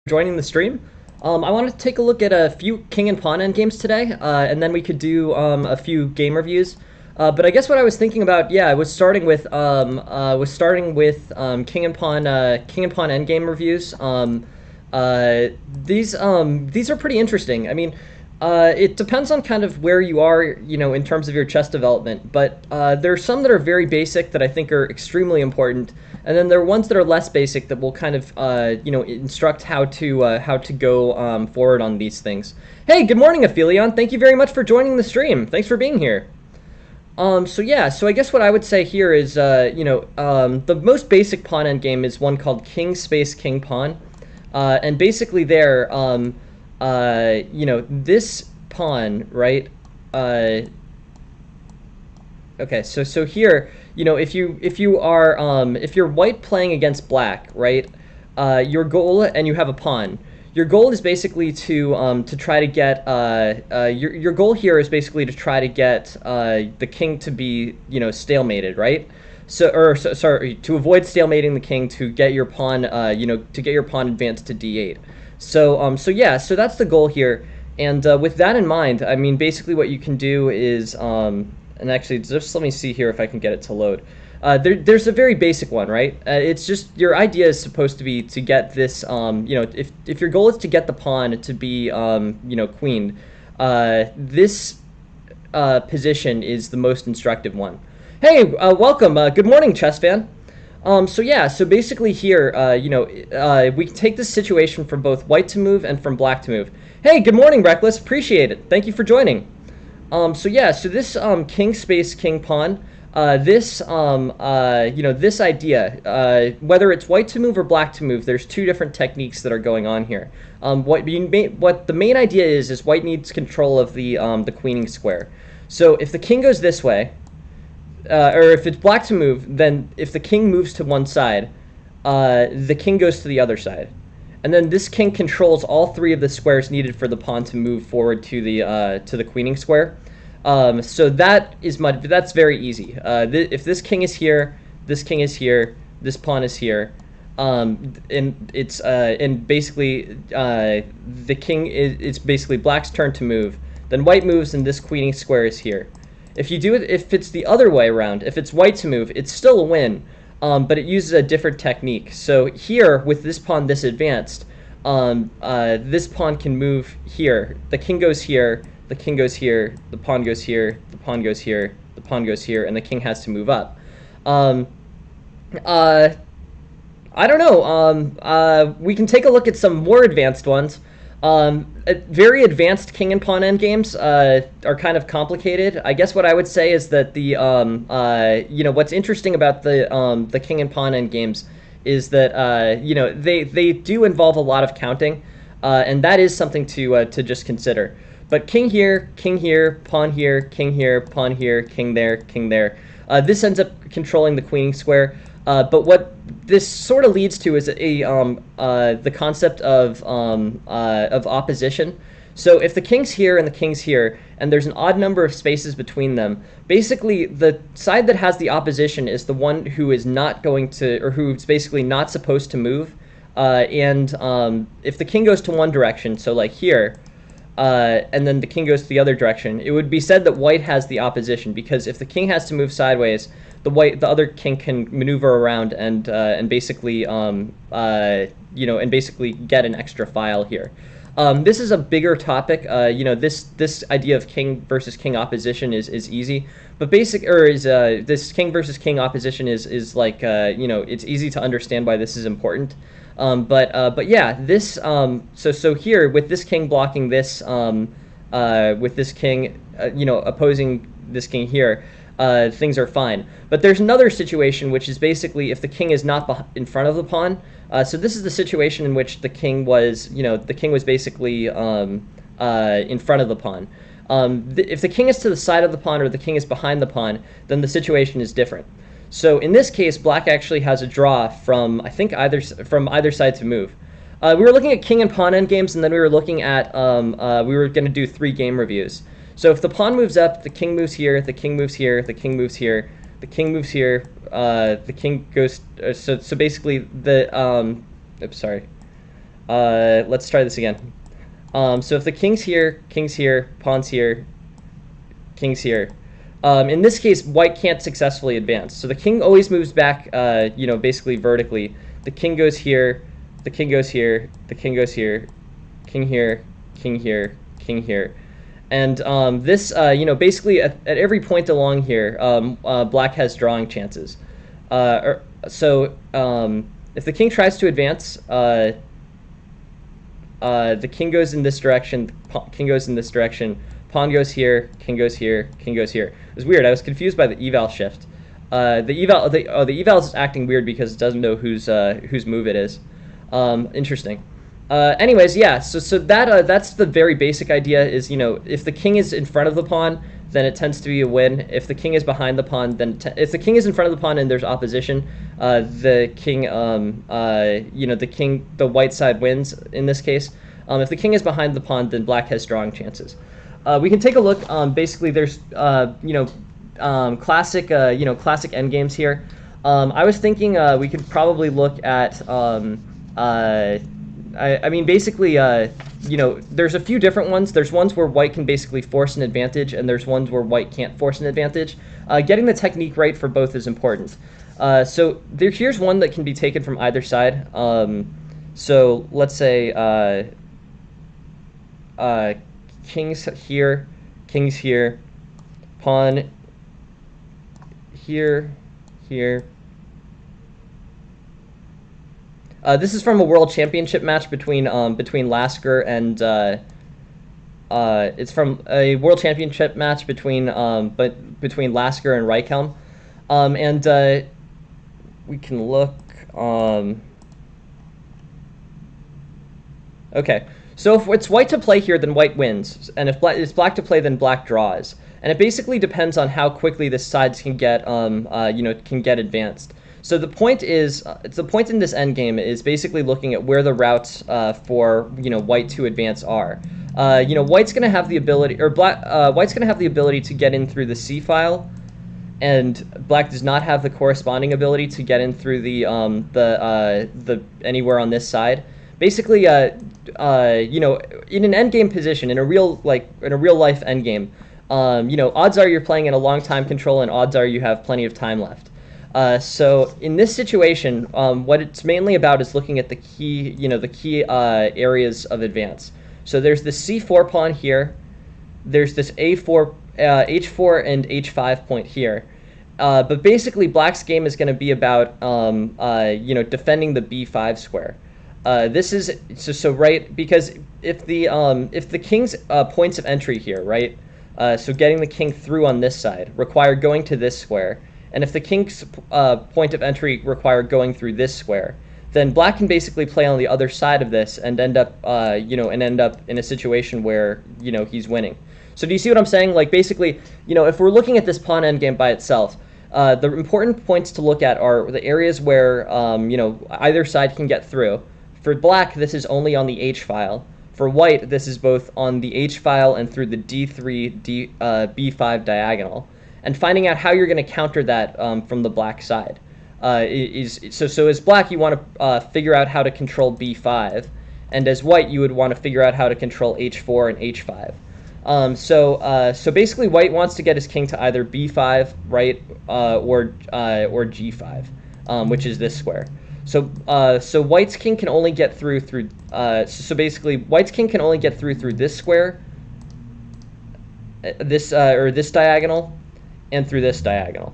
joining the stream. I wanted to take a look at a few king and pawn endgames today, and then we could do a few game reviews. But I guess what I was thinking about, yeah, I was starting with king and pawn endgame reviews. These are pretty interesting. I mean, it depends on kind of where you are, in terms of your chess development. But there are some that are very basic that I think are extremely important, and then there are ones that are less basic that will kind of, instruct how to go forward on these things. Hey, good morning, Aphelion. Thank you very much for joining the stream. Thanks for being here. So I guess what I would say here is, the most basic pawn endgame is one called king space king pawn, and basically there, this pawn, right? Okay, so here, if you're white playing against black, right? Your goal, and you have a pawn. Your goal is basically to try to get your goal here is basically to try to get the king to be stalemated, right? Sorry, to avoid stalemating the king, to get your pawn to get your pawn advanced to d8. So that's the goal here. And with that in mind, I mean, basically what you can do is, and actually, just let me see here if I can get it to load. There's a very basic one, right? It's just your idea is supposed to be to get this, if your goal is to get the pawn to be, queened, this position is the most instructive one. Hey, welcome. Good morning, chess fan. So basically here, we can take this situation from both white to move and from black to move. Hey, good morning, Reckless. Appreciate it. Thank you for joining. So this king space king pawn, this idea, whether it's white to move or black to move, there's two different techniques that are going on here. What the main idea is white needs control of the queening square. So if the king goes this way, or if it's black to move, then if the king moves to one side, the king goes to the other side. And then this king controls all three of the squares needed for the pawn to move forward to the queening square. So that's very easy. If this king is here, this king is here, this pawn is here, and it's and basically the king it's basically black's turn to move. Then white moves, and this queening square is here. If it's the other way around, if it's white to move, it's still a win. But it uses a different technique. So here, with this pawn this advanced, this pawn can move here. The king goes here, the king goes here, the pawn goes here, the pawn goes here, the pawn goes here, and the king has to move up. I don't know. We can take a look at some more advanced ones. Very advanced king and pawn endgames are kind of complicated. I guess what I would say is that what's interesting about the king and pawn endgames is that they do involve a lot of counting, and that is something to just consider. But king here, pawn here, king here, pawn here, king there, king there. This ends up controlling the queening square. But what this sort of leads to is the concept of opposition. So if the king's here and the king's here, and there's an odd number of spaces between them, basically the side that has the opposition is the one who is not going to, or who's basically not supposed to move. If the king goes to one direction, so like here, and then the king goes to the other direction, it would be said that white has the opposition, because if the king has to move sideways, the other king can maneuver around and basically get an extra file here. This is a bigger topic. This idea of king versus king opposition is easy, but this king versus king opposition is like it's easy to understand why this is important. But yeah, this so here with this king blocking this with this king opposing this king here, things are fine. But there's another situation, which is basically if the king is not in front of the pawn. So this is the situation in which the king was basically in front of the pawn. If the king is to the side of the pawn or the king is behind the pawn, then the situation is different. So in this case, black actually has a draw from either side to move. We were looking at king and pawn endgames, and then we were looking at we were going to do 3 game reviews. So if the pawn moves up, the king moves here, the king moves here, the king moves here, the king moves here, the king goes. So basically the oops, sorry. Let's try this again. So if the king's here, pawn's here, king's here. In this case, white can't successfully advance. So the king always moves back, basically vertically. The king goes here, the king goes here, the king goes here, king here, king here, king here. And this, basically at every point along here, black has drawing chances. So if the king tries to advance, the king goes in this direction, king goes in this direction, pawn goes here, king goes here, king goes here. It was weird. I was confused by the eval shift. The eval is acting weird because it doesn't know whose move it is. Interesting. Anyways, yeah. So that's the very basic idea. Is if the king is in front of the pawn, then it tends to be a win. If the king is behind the pawn, then if the king is in front of the pawn and there's opposition, the king, the white side wins in this case. If the king is behind the pawn, then black has drawing chances. We can take a look. Basically, there's classic classic endgames here. I was thinking we could probably look at basically there's a few different ones. There's ones where white can basically force an advantage, and there's ones where white can't force an advantage. Getting the technique right for both is important. So here's one that can be taken from either side. So let's say king's here, pawn here, here. This is from a world championship match between Lasker and it's from a world championship match between Lasker and Reichhelm, and we can look. Okay, so if it's white to play here, then white wins, and if it's black to play, then black draws. And it basically depends on how quickly the sides can get advanced. So the point is, the point in this endgame is basically looking at where the routes for white to advance are. White's going to have the ability, or white's going to have the ability to get in through the C file, and black does not have the corresponding ability to get in through the anywhere on this side. Basically, in an endgame position, in a real life endgame, odds are you're playing in a long time control, and odds are you have plenty of time left. So in this situation, what it's mainly about is looking at the key areas of advance. So there's the C4 pawn here. There's this A4, H4 and H5 point here. But basically, black's game is going to be about defending the B5 square. This is so right, because if the king's points of entry here, right, so getting the king through on this side require going to this square, and if the king's point of entry require going through this square, then black can basically play on the other side of this and end up in a situation where he's winning. So do you see what I'm saying? Like, basically, if we're looking at this pawn endgame by itself, the important points to look at are the areas where either side can get through. For black, this is only on the H file. For white, this is both on the H file and through the D3, B5 diagonal. And finding out how you're going to counter that from the black side. So as black, you want to figure out how to control B5. And as white, you would want to figure out how to control H4 and H5. So basically, white wants to get his king to either B5, right, or G5, which is this square. So white's king can only get through so basically white's king can only get through this square, this diagonal, and through this diagonal.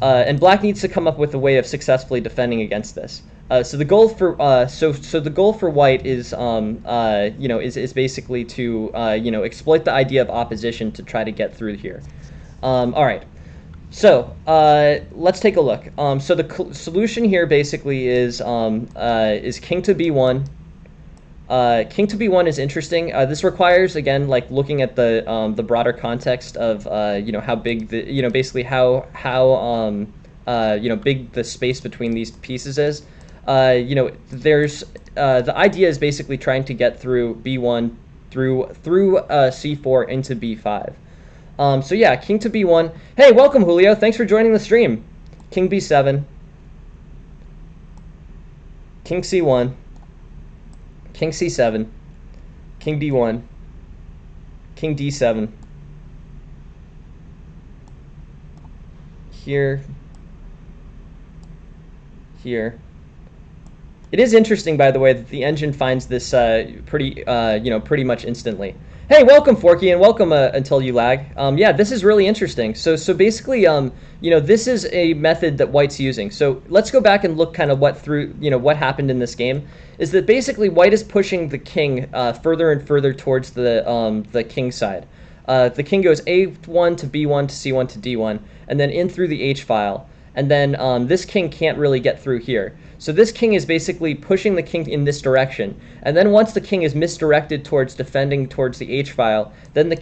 And black needs to come up with a way of successfully defending against this. So the goal for the goal for white is is basically to exploit the idea of opposition to try to get through here. All right. So let's take a look. So the solution here basically is king to b1. King to b1 is interesting. This requires, again, like looking at the broader context of how big the basically how big the space between these pieces is. There's the idea is basically trying to get through b1 through c4 into b5. So yeah, king to b1. Hey, welcome, Julio. Thanks for joining the stream. King b7. King c1. king c7, king d1, king d7, here, here. It is interesting, by the way, that the engine finds this pretty much instantly. Hey, welcome, Forky, and welcome Until You Lag. Yeah, this is really interesting. So basically, this is a method that White's using. So let's go back and look kind of what happened in this game. Is that basically White is pushing the king further and further towards the king side. The king goes A1 to B1 to C1 to D1, and then in through the H file. And then this king can't really get through here. So this king is basically pushing the king in this direction. And then once the king is misdirected towards defending towards the H file, then the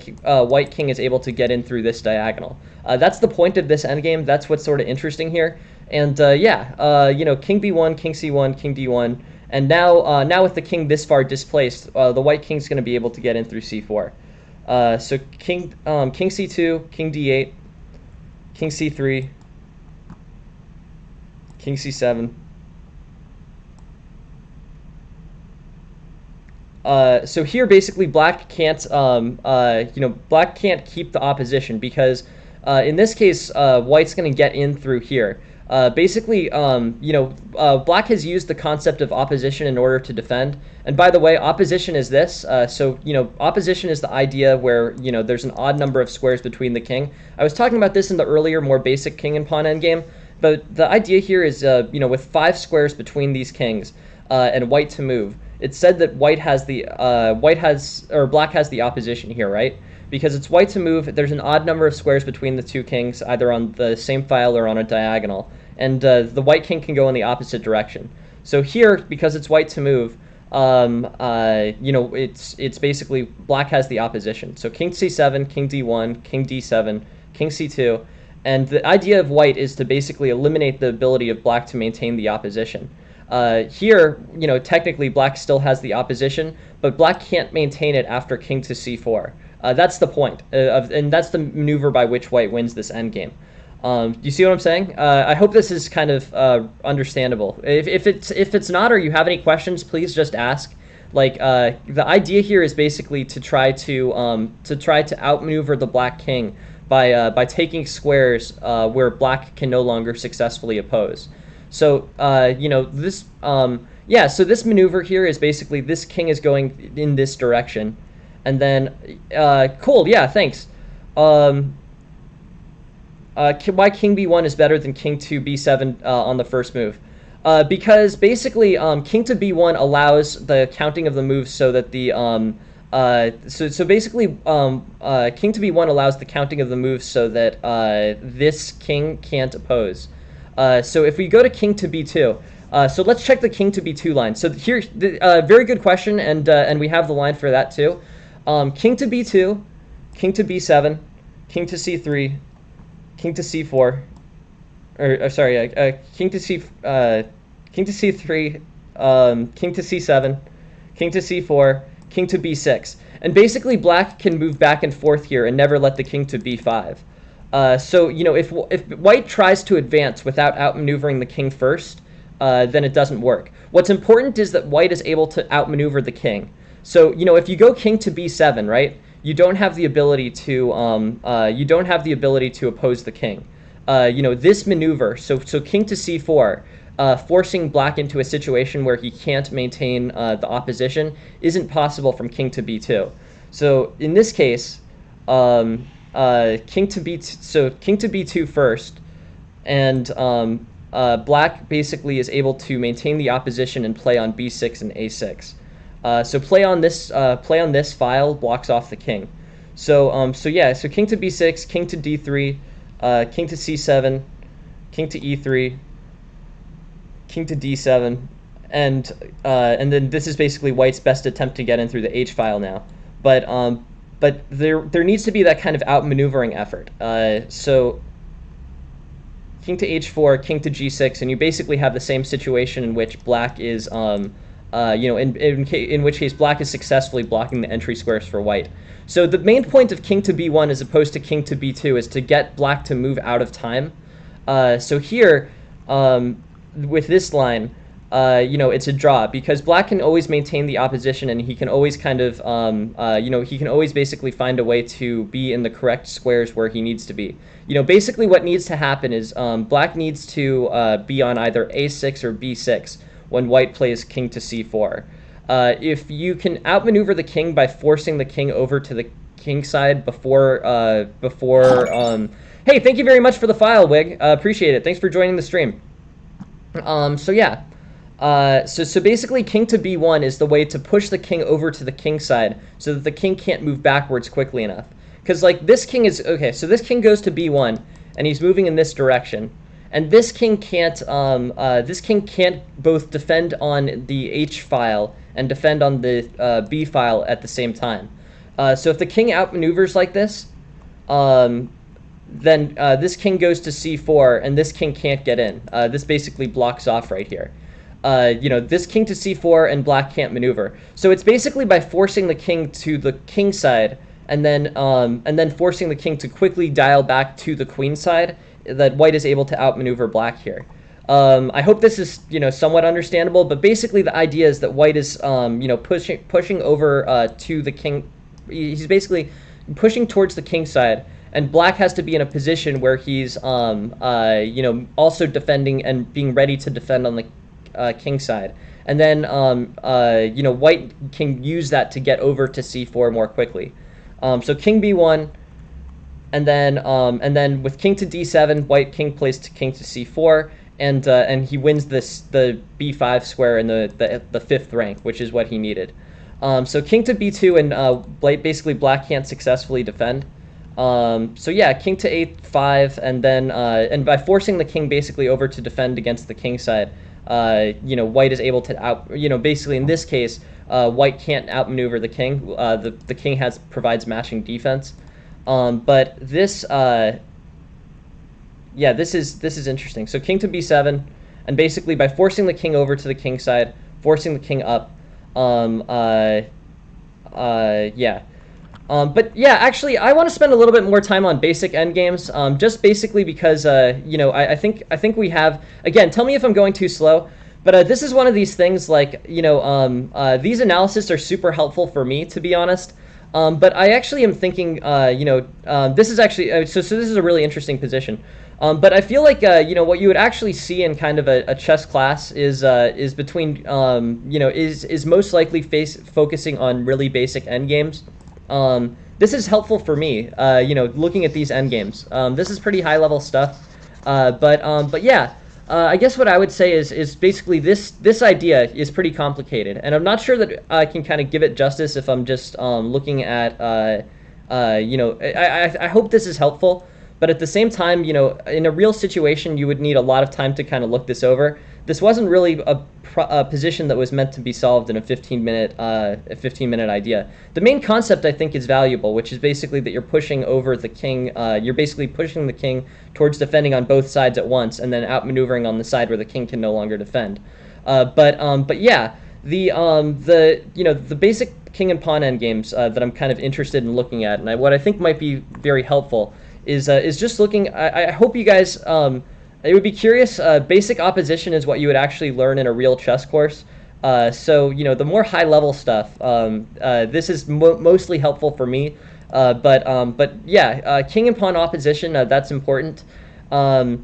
white king is able to get in through this diagonal. That's the point of this endgame. That's what's sort of interesting here. And king B1, king C1, king D1. And now with the king this far displaced, the white king's going to be able to get in through C4. So king C2, king D8, king C3, king C7. So here basically black can't black can't keep the opposition because in this case white's going to get in through here. Black has used the concept of opposition in order to defend. And by the way, opposition is this. Opposition is the idea where there's an odd number of squares between the king. I was talking about this in the earlier, more basic king and pawn endgame. But the idea here is, with 5 squares between these kings and white to move, it's said that black has the opposition here, right? Because it's white to move, there's an odd number of squares between the two kings, either on the same file or on a diagonal, and the white king can go in the opposite direction. So here, because it's white to move, it's basically black has the opposition. So king c7, king d1, king d7, king c2. And the idea of white is to basically eliminate the ability of black to maintain the opposition. Here, technically black still has the opposition, but black can't maintain it after king to c4. That's the point, and that's the maneuver by which white wins this endgame. Do you see what I'm saying? I hope this is kind of understandable. If it's not, or you have any questions, please just ask. The idea here is basically to try to outmaneuver the black king by taking squares where black can no longer successfully oppose. So this maneuver here is basically this king is going in this direction, and then cool, yeah, thanks. Why king b1 is better than king to b7 on the first move? Because basically king to b1 allows the counting of the moves so that the king to b1 allows the counting of the moves so that this king can't oppose. So if we go to king to b2, so let's check the king to b2 line. So here, very good question, and we have the line for that too. King to b2, king to b7, king to c3, king to c4, king to c3, king to c7, king to c4, king to b6, and basically black can move back and forth here and never let the king to b5. If white tries to advance without outmaneuvering the king first, then it doesn't work. What's important is that white is able to outmaneuver the king. So if you go king to b7, right, you don't have the ability to oppose the king. This maneuver, so king to c4, forcing black into a situation where he can't maintain the opposition, isn't possible from king to b2. So in this case, king to b2 first, and black basically is able to maintain the opposition and play on b6 and a6. So play on this file blocks off the king. So king to b6, king to d3, king to c7, king to e3, king to d7, and then this is basically white's best attempt to get in through the h file now. But there needs to be that kind of outmaneuvering effort. So king to h4, king to g6, and you basically have the same situation in which black is in which case black is successfully blocking the entry squares for white. So the main point of king to b1 as opposed to king to b2 is to get black to move out of time. So here, with this line, it's a draw because black can always maintain the opposition and he can always kind of, he can always basically find a way to be in the correct squares where he needs to be. Basically what needs to happen is black needs to be on either a6 or b6 when white plays king to c4. If you can outmaneuver the king by forcing the king over to the king side before, hey, thank you very much for the file, Wig. Appreciate it. Thanks for joining the stream. So yeah. So basically king to b1 is the way to push the king over to the king side so that the king can't move backwards quickly enough. Because like this king is, okay, so this king goes to b1 and he's moving in this direction. And this king can't both defend on the h file and defend on the b file at the same time. So if the king outmaneuvers like this, then this king goes to c4 and this king can't get in. This basically blocks off right here. This king to c4 and black can't maneuver. So it's basically by forcing the king to the king side and then forcing the king to quickly dial back to the queen side that white is able to outmaneuver black here. I hope this is somewhat understandable, but basically the idea is that white is pushing over to the king. He's basically pushing towards the king side, and black has to be in a position where he's also defending and being ready to defend on the king side, and then white can use that to get over to c4 more quickly. So king b1, and then with king to d7, white king plays to king to c4, and he wins the b5 square in the fifth rank, which is what he needed. So king to b2, and basically black can't successfully defend. So yeah, king to a5, and then and by forcing the king basically over to defend against the king side, white is able to basically in this case, white can't outmaneuver the king. The king provides matching defense. But this, this is interesting. So king to b7, and basically by forcing the king over to the king side, forcing the king up, but yeah, actually, I want to spend a little bit more time on basic endgames, just basically because, I think we have, again, tell me if I'm going too slow, but this is one of these things, like, these analyses are super helpful for me, to be honest, but I actually am thinking, this is actually, so this is a really interesting position, but I feel like, what you would actually see in kind of a chess class is between, is most likely focusing on really basic endgames. This is helpful for me, looking at these endgames. This is pretty high-level stuff, but yeah, I guess what I would say is basically this idea is pretty complicated, and I'm not sure that I can kind of give it justice if I'm just looking at, I hope this is helpful, but at the same time, in a real situation, you would need a lot of time to kind of look this over. This wasn't really a position that was meant to be solved in a 15-minute idea. The main concept, I think, is valuable, which is basically that you're pushing over the king. You're basically pushing the king towards defending on both sides at once, and then outmaneuvering on the side where the king can no longer defend. But yeah, the basic king and pawn endgames that I'm kind of interested in looking at, and what I think might be very helpful is just looking. I hope you guys. It would be curious. Basic opposition is what you would actually learn in a real chess course. So the more high-level stuff, this is mostly helpful for me. But yeah, king and pawn opposition, that's important. Yeah.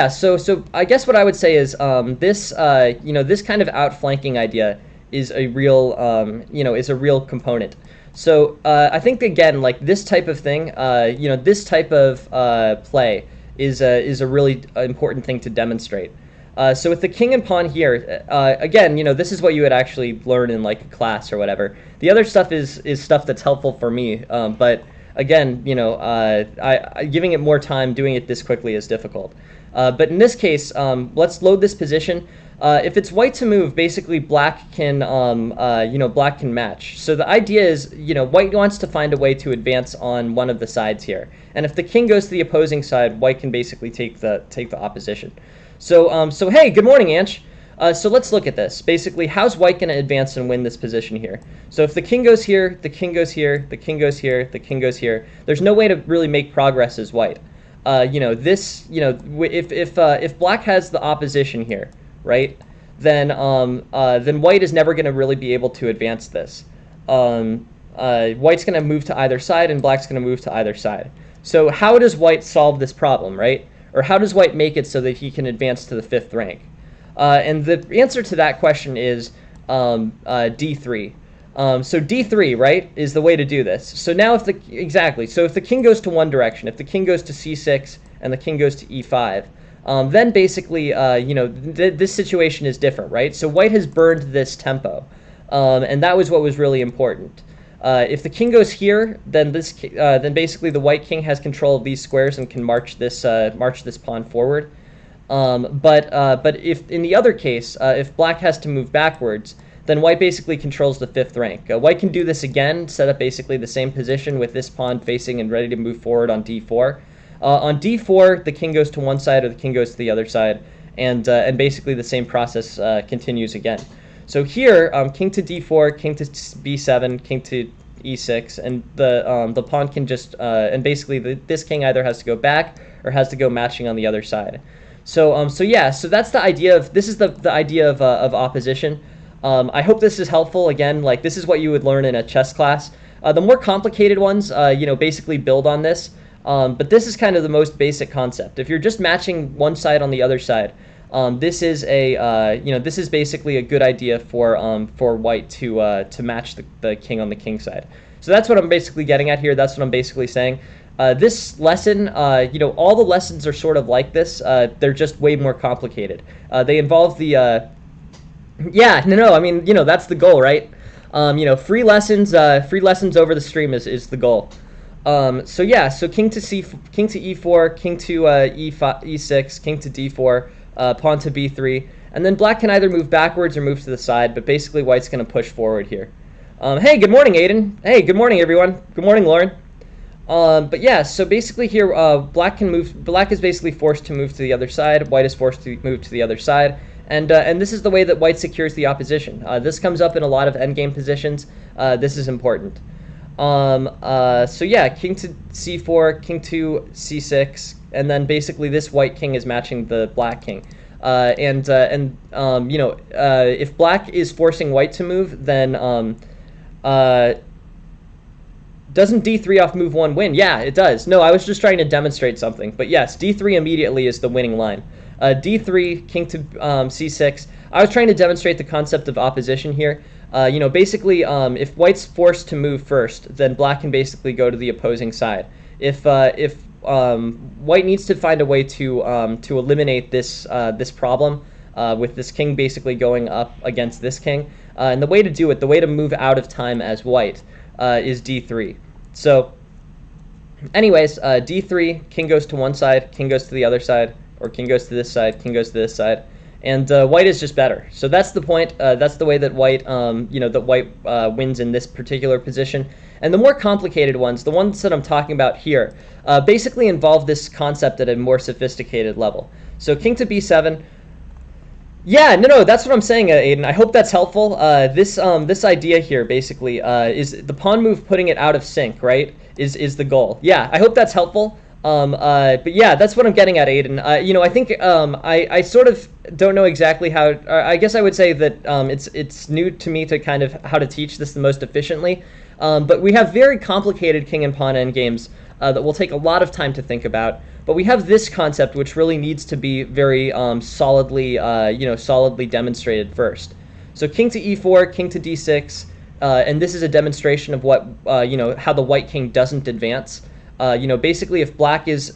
So I guess what I would say is this this kind of outflanking idea is a real component. So I think again, like this type of thing, this type of play is a really important thing to demonstrate. So with the king and pawn here, again, this is what you would actually learn in like a class or whatever. The other stuff is stuff that's helpful for me, but again, giving it more time, doing it this quickly is difficult. But in this case, let's load this position. If it's white to move, basically black can match. So the idea is, white wants to find a way to advance on one of the sides here. And if the king goes to the opposing side, white can basically take the opposition. So hey, good morning, Anch. So let's look at this. Basically, how's white going to advance and win this position here? So if the king goes here, the king goes here, the king goes here, the king goes here, there's no way to really make progress as white. If black has the opposition here, right, then white is never going to really be able to advance this. White's going to move to either side, and black's going to move to either side. So how does white solve this problem, right? Or how does white make it so that he can advance to the 5th rank? And the answer to that question is d3. So d3, right, is the way to do this. So now if the king goes to one direction, if the king goes to c6 and the king goes to e5, then basically, this situation is different, right? So white has burned this tempo, and that was what was really important. If the king goes here, then then basically the white king has control of these squares and can march this pawn forward. But if in the other case, if black has to move backwards, then white basically controls the 5th rank. White can do this again, set up basically the same position with this pawn facing and ready to move forward on d4. On d4, the king goes to one side or the king goes to the other side, and basically the same process continues again. So here, king to d4, king to b7, king to e6, and the pawn can just and basically this king either has to go back or has to go matching on the other side. So so that's the idea of the idea of opposition. I hope this is helpful. Again, like this is what you would learn in a chess class. The more complicated ones, basically build on this. But this is kind of the most basic concept. If you're just matching one side on the other side, this is this is basically a good idea for white to match the king on the king side. So that's what I'm basically getting at here. That's what I'm basically saying. This lesson, all the lessons are sort of like this. They're just way more complicated. They involve the I mean, that's the goal, right? Free lessons over the stream is the goal. So king to e4, king to e5, e6, king to d4, pawn to b3, and then black can either move backwards or move to the side, but basically white's going to push forward here. Hey, good morning, Aiden. Hey, good morning, everyone. Good morning, Lauren. But yeah, so basically here, black is basically forced to move to the other side, white is forced to move to the other side, and this is the way that white secures the opposition. This comes up in a lot of endgame positions. This is important. So yeah, king to c4, king to c6, and then basically this white king is matching the black king. If black is forcing white to move, then doesn't d3 off move 1 win? Yeah, it does. No, I was just trying to demonstrate something. But yes, d3 immediately is the winning line. d3, king to c6. I was trying to demonstrate the concept of opposition here. Basically, if white's forced to move first, then black can basically go to the opposing side. If white needs to find a way to eliminate this problem with this king basically going up against this king, and the way to do it, the way to move out of time as white, is d3. So, anyways, d3, king goes to one side, king goes to the other side, or king goes to this side, king goes to this side. And white is just better. So that's the point. That's the way that white, wins in this particular position. And the more complicated ones, the ones that I'm talking about here, basically involve this concept at a more sophisticated level. So king to b7. Yeah, no, that's what I'm saying, Aiden. I hope that's helpful. This idea here basically is the pawn move putting it out of sync, right? Is the goal. Yeah, I hope that's helpful. But yeah, that's what I'm getting at, Aiden. I think I sort of don't know exactly how. I guess I would say that it's new to me to kind of how to teach this the most efficiently. But we have very complicated king and pawn endgames that will take a lot of time to think about. But we have this concept which really needs to be very solidly demonstrated first. So king to e4, king to d6, and this is a demonstration of what how the white king doesn't advance. Basically, if black is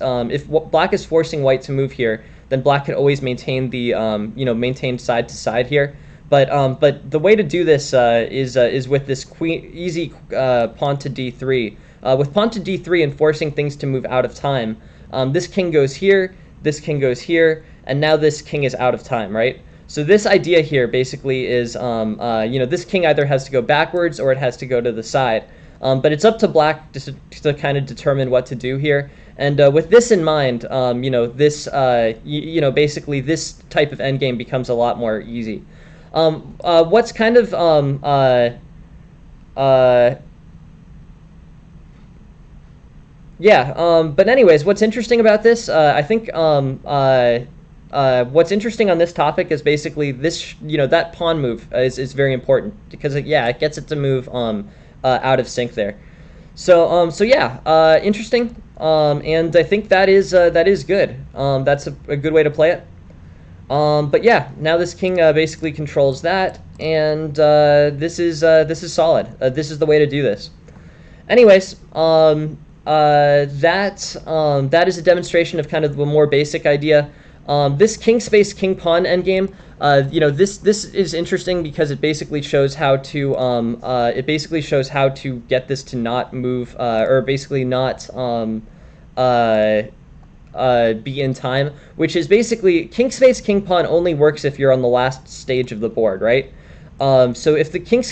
forcing white to move here, then black can always maintain the maintain side to side here. But the way to do this is with this easy pawn to d3. With pawn to d3 and forcing things to move out of time, this king goes here, this king goes here, and now this king is out of time, right? So this idea here basically is this king either has to go backwards or it has to go to the side. But it's up to black to kind of determine what to do here. And with this in mind, basically this type of endgame becomes a lot more easy. What's kind of but anyways, what's interesting about this, I think what's interesting on this topic is basically this, that pawn move is very important because yeah, it gets it to move out of sync there. So yeah, interesting. And I think that is good. That's a good way to play it. But yeah, now this king basically controls that, and this is solid. This is the way to do this. Anyways, that is a demonstration of kind of a more basic idea. This king space king pawn endgame, this is interesting because it basically shows how to get this to not move or basically not be in time, which is basically king space king pawn only works if you're on the last stage of the board, right? So if the king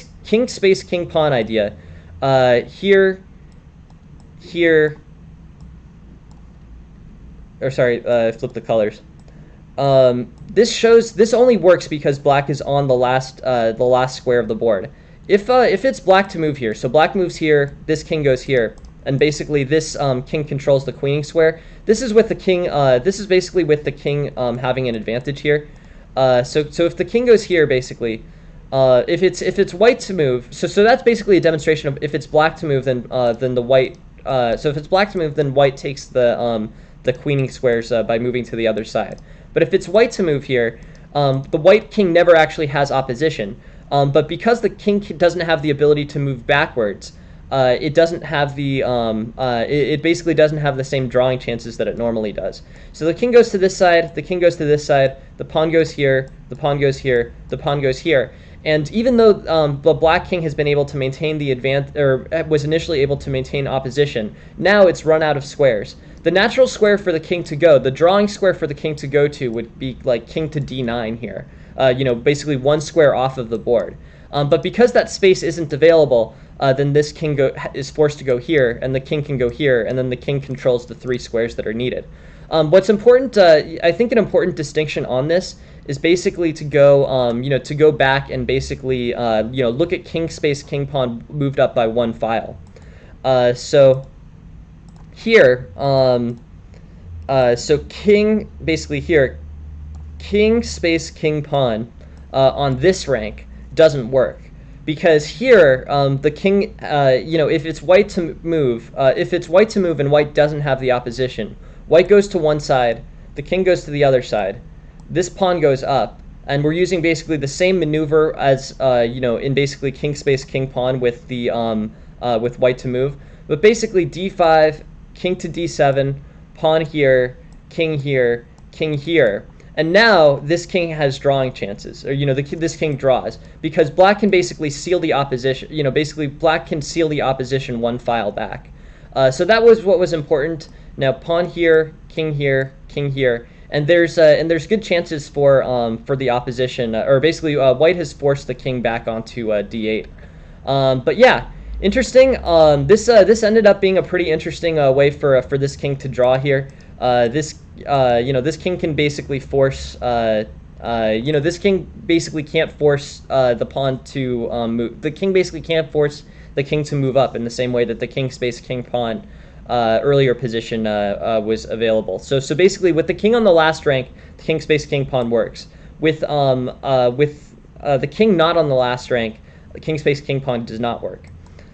space king pawn idea here, or sorry, flip the colors. This only works because black is on the last square of the board. If it's black to move here, so black moves here, this king goes here, and basically this king controls the queening square. This is with the king. This is basically with the king having an advantage here. So if the king goes here, basically, if it's white to move, so that's basically a demonstration of if it's black to move, then the white. So if it's black to move, then white takes the queening squares by moving to the other side. But if it's white to move here, the white king never actually has opposition. But because the king doesn't have the ability to move backwards, it doesn't have the it basically doesn't have the same drawing chances that it normally does. So the king goes to this side, the king goes to this side, the pawn goes here, the pawn goes here, the pawn goes here. And even though the black king has been able to maintain the advantage, or was initially able to maintain opposition, now it's run out of squares. The natural square for the king to go, the drawing square for the king to go to would be like king to d9 here. Basically one square off of the board. But because that space isn't available, then this king is forced to go here, and the king can go here, and then the king controls the 3 squares that are needed. What's important, I think an important distinction on this is basically to go, to go back and basically, look at king space king pawn moved up by 1 file. So here, so king basically here, king space king pawn on this rank doesn't work. Because here, the king, if it's white to move, and white doesn't have the opposition, white goes to one side, the king goes to the other side, this pawn goes up, and we're using basically the same maneuver as, in basically king space king pawn with the with white to move, but basically d5, king to d7, pawn here, king here, king here. And now this king has drawing chances, or this king draws because black can basically seal the opposition. Basically black can seal the opposition 1 file back. So that was what was important. Now pawn here, king here, and there's good chances for the opposition, or basically white has forced the king back onto d8. But yeah, interesting. This ended up being a pretty interesting way for this king to draw here. This king can basically force, this king basically can't force the pawn to move. The king basically can't force the king to move up in the same way that the king space king pawn earlier position was available. So basically, with the king on the last rank, the king space king pawn works. With the king not on the last rank, the king space king pawn does not work.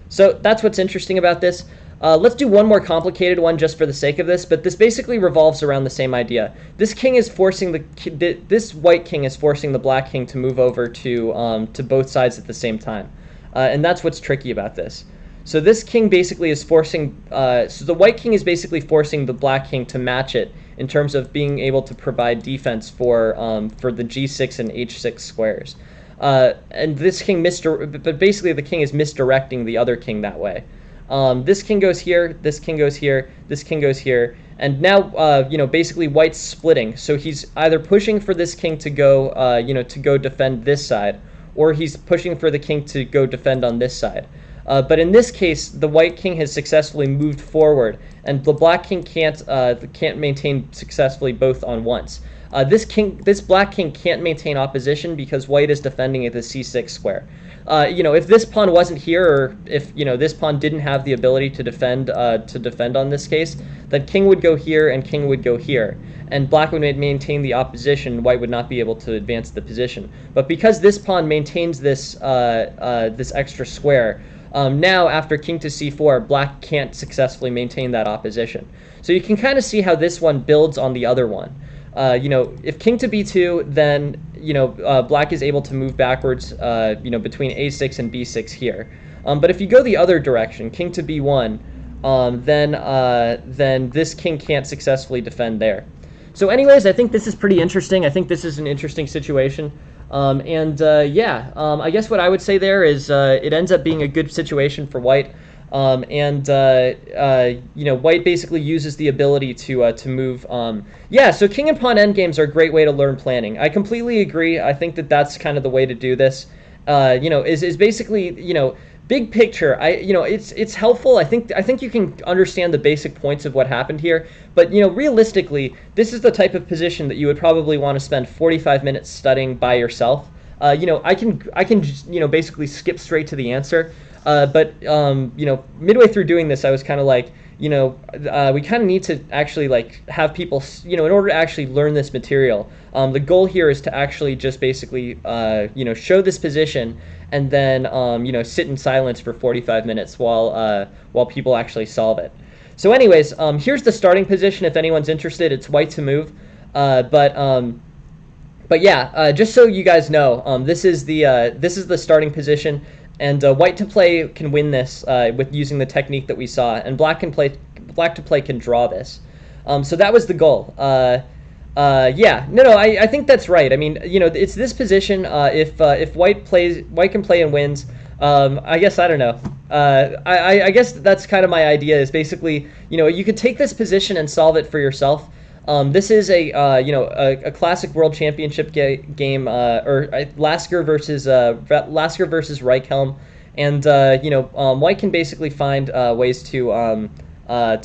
So that's what's interesting about this. Let's do one more complicated one just for the sake of this, but this basically revolves around the same idea. This king is forcing this white king is forcing the black king to move over to both sides at the same time, and that's what's tricky about this. So this king basically is forcing. So the white king is basically forcing the black king to match it in terms of being able to provide defense for the g6 and h6 squares. And this king but basically the king is misdirecting the other king that way. This king goes here, this king goes here, this king goes here, and now basically white's splitting. So he's either pushing for this king to go to go defend this side, or he's pushing for the king to go defend on this side. But in this case, the white king has successfully moved forward, and the black king can't maintain successfully both on once. This black king can't maintain opposition because white is defending at the c6 square. if this pawn wasn't here, or if this pawn didn't have the ability to defend on this case, then king would go here and king would go here, and black would maintain the opposition. White would not be able to advance the position. But because this pawn maintains this this extra square, now after king to c4, black can't successfully maintain that opposition. So you can kind of see how this one builds on the other one. If king to b2, then black is able to move backwards between a6 and b6 here. But if you go the other direction, king to b1, then this king can't successfully defend there. So anyways, I think this is pretty interesting. I think this is an interesting situation. I guess what I would say there is it ends up being a good situation for white. White basically uses the ability to move. So king and pawn endgames are a great way to learn planning. I completely agree. I think that that's kind of the way to do this. Is basically, big picture. It's helpful. I think you can understand the basic points of what happened here. But realistically, this is the type of position that you would probably want to spend 45 minutes studying by yourself. I can basically skip straight to the answer. But midway through doing this, I was kind of like, we kind of need to actually have people, in order to actually learn this material. The goal here is to actually just basically, show this position and then, sit in silence for 45 minutes while people actually solve it. So anyways, here's the starting position. If anyone's interested, it's white to move. Just so you guys know, this is the starting position. And white to play can win this with using the technique that we saw, and black to play can draw this. So that was the goal. I think that's right. I mean, it's this position. If white can play and wins. I guess I don't know. I guess that's kind of my idea. Is basically, you could take this position and solve it for yourself. This is a classic world championship game, Lasker versus Reichhelm, and white can basically find ways to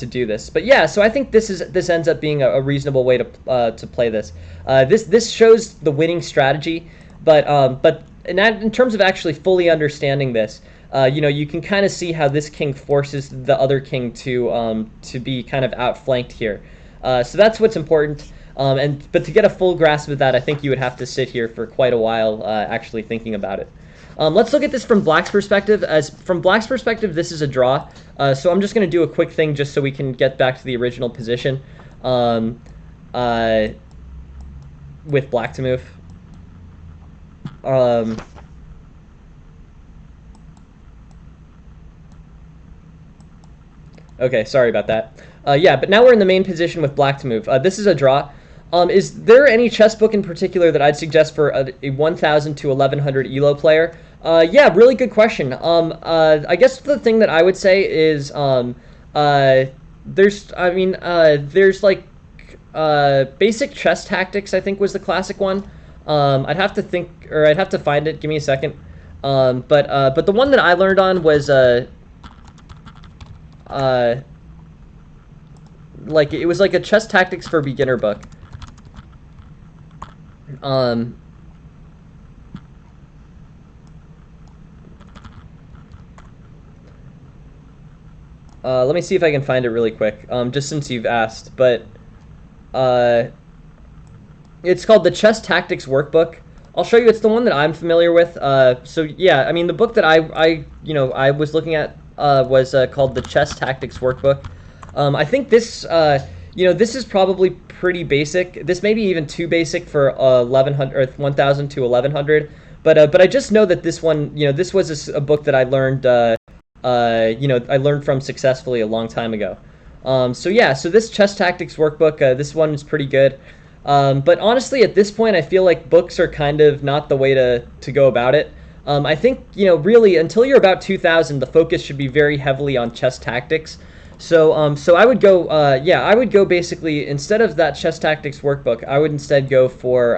do this. But yeah, so I think this ends up being a reasonable way to play this. This shows the winning strategy, but in terms of actually fully understanding this, you can kind of see how this king forces the other king to be kind of outflanked here. So that's what's important. But to get a full grasp of that, I think you would have to sit here for quite a while actually thinking about it. Let's look at this from black's perspective. From black's perspective, this is a draw. So I'm just going to do a quick thing just so we can get back to the original position with black to move. Okay, sorry about that. But now we're in the main position with black to move. This is a draw. Is there any chess book in particular that I'd suggest for a 1,000 to 1,100 ELO player? Really good question. I guess the thing that I would say is there's Basic Chess Tactics, I think, was the classic one. I'd have to find it. Give me a second. But the one that I learned on was it was like a chess tactics for beginner book. Let me see if I can find it really quick, just since you've asked. But it's called the Chess Tactics Workbook. I'll show you. It's the one that I'm familiar with. The book that I was looking at was called the Chess Tactics Workbook. I think this this is probably pretty basic. This may be even too basic for 1,100 or 1,000 to 1,100. But I just know that this one, this was a book that I learned I learned from successfully a long time ago. So this Chess Tactics Workbook, this one is pretty good. But honestly, at this point, I feel like books are kind of not the way to go about it. I think, really, until you're about 2,000, the focus should be very heavily on chess tactics. So I would go, I would go basically, instead of that Chess Tactics Workbook, I would instead go for,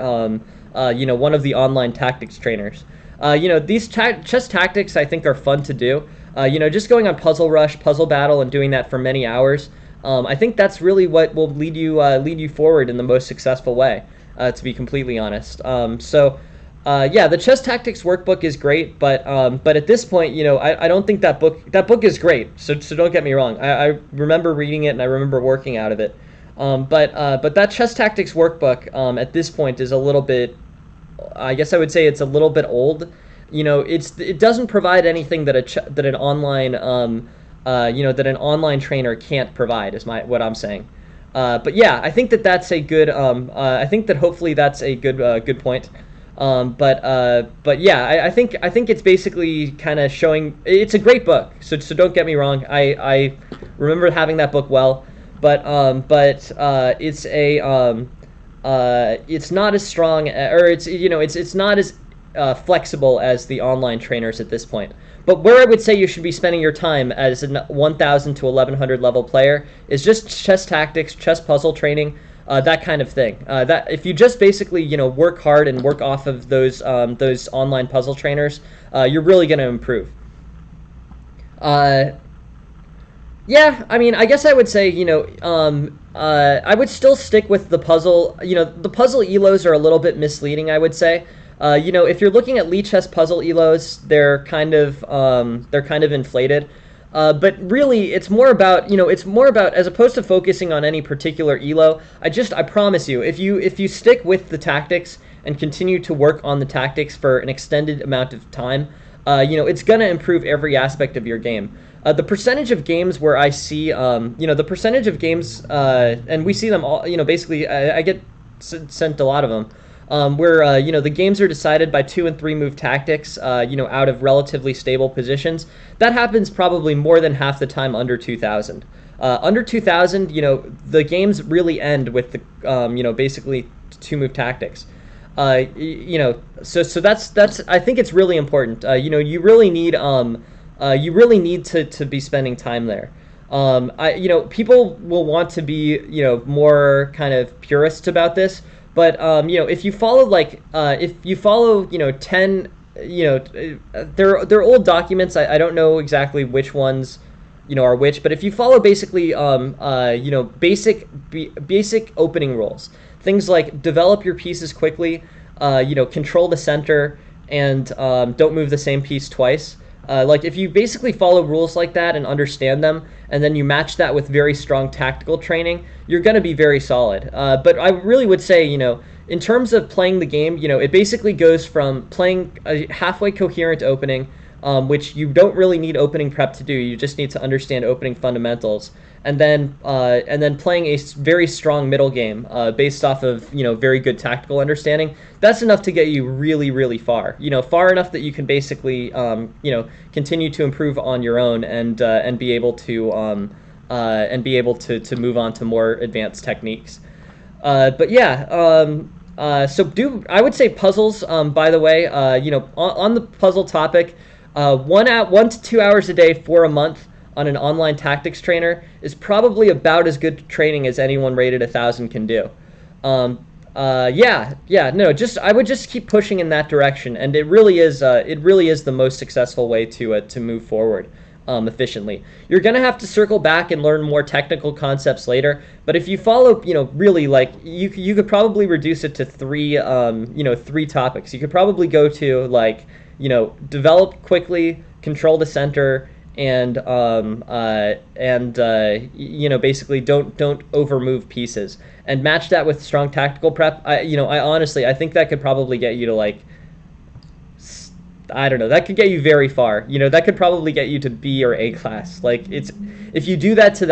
one of the online tactics trainers. These chess tactics, I think, are fun to do. Just going on Puzzle Rush, Puzzle Battle, and doing that for many hours, I think that's really what will lead you forward in the most successful way, to be completely honest. Yeah, the chess tactics workbook is great, but at this point, I don't think that book is great. So don't get me wrong. I remember reading it and I remember working out of it. But that chess tactics workbook at this point is a little bit. I guess I would say it's a little bit old. It doesn't provide anything that that an online that an online trainer can't provide. Is what I'm saying. But yeah, I think that that's a good. I think that hopefully that's a good point. But yeah, I think it's basically kind of showing. It's a great book. So don't get me wrong. I remember having that book well, but it's not as strong, or it's not as flexible as the online trainers at this point. But where I would say you should be spending your time as a 1,000 to 1,100 level player is just chess tactics, chess puzzle training, that kind of thing. That if you just basically work hard and work off of those online puzzle trainers, you're really going to improve. Yeah, I mean, I guess I would say, I would still stick with the puzzle. The puzzle elos are a little bit misleading, I would say. If you're looking at Lichess puzzle elos, they're kind of inflated. But really, it's more about as opposed to focusing on any particular elo. I promise you, if you stick with the tactics and continue to work on the tactics for an extended amount of time, it's gonna improve every aspect of your game. The percentage of games where I see, the percentage of games, and we see them all, basically, I get sent a lot of them, where the games are decided by 2 and 3 move tactics, out of relatively stable positions. That happens probably more than half the time under 2,000. Under 2,000, the games really end with the basically 2 move tactics. So that's I think it's really important. You really need to be spending time there. People will want to be more kind of purists about this, but if you follow 10, they're old documents. I don't know exactly which ones are which, but if you follow basically basic opening rules, things like develop your pieces quickly, control the center, and don't move the same piece twice. Like if you basically follow rules like that and understand them, and then you match that with very strong tactical training, you're going to be very solid. But I really would say, in terms of playing the game, it basically goes from playing a halfway coherent opening, which you don't really need opening prep to do. You just need to understand opening fundamentals, and then playing a very strong middle game based off of very good tactical understanding. That's enough to get you really, really far. Far enough that you can basically continue to improve on your own and be able to move on to more advanced techniques. But yeah. I would say puzzles. By the way, on the puzzle topic, 1 to 2 hours a day for a month on an online tactics trainer is probably about as good training as anyone rated 1,000 can do. I would just keep pushing in that direction, and it really is the most successful way to move forward efficiently. You're gonna have to circle back and learn more technical concepts later, but if you follow, really like you could probably reduce it to three topics. You could probably go to develop quickly, control the center, and basically don't over move pieces, and match that with strong tactical prep. I honestly think that could probably get you to I don't know, that could get you very far. That could probably get you to B or A class. If you do it to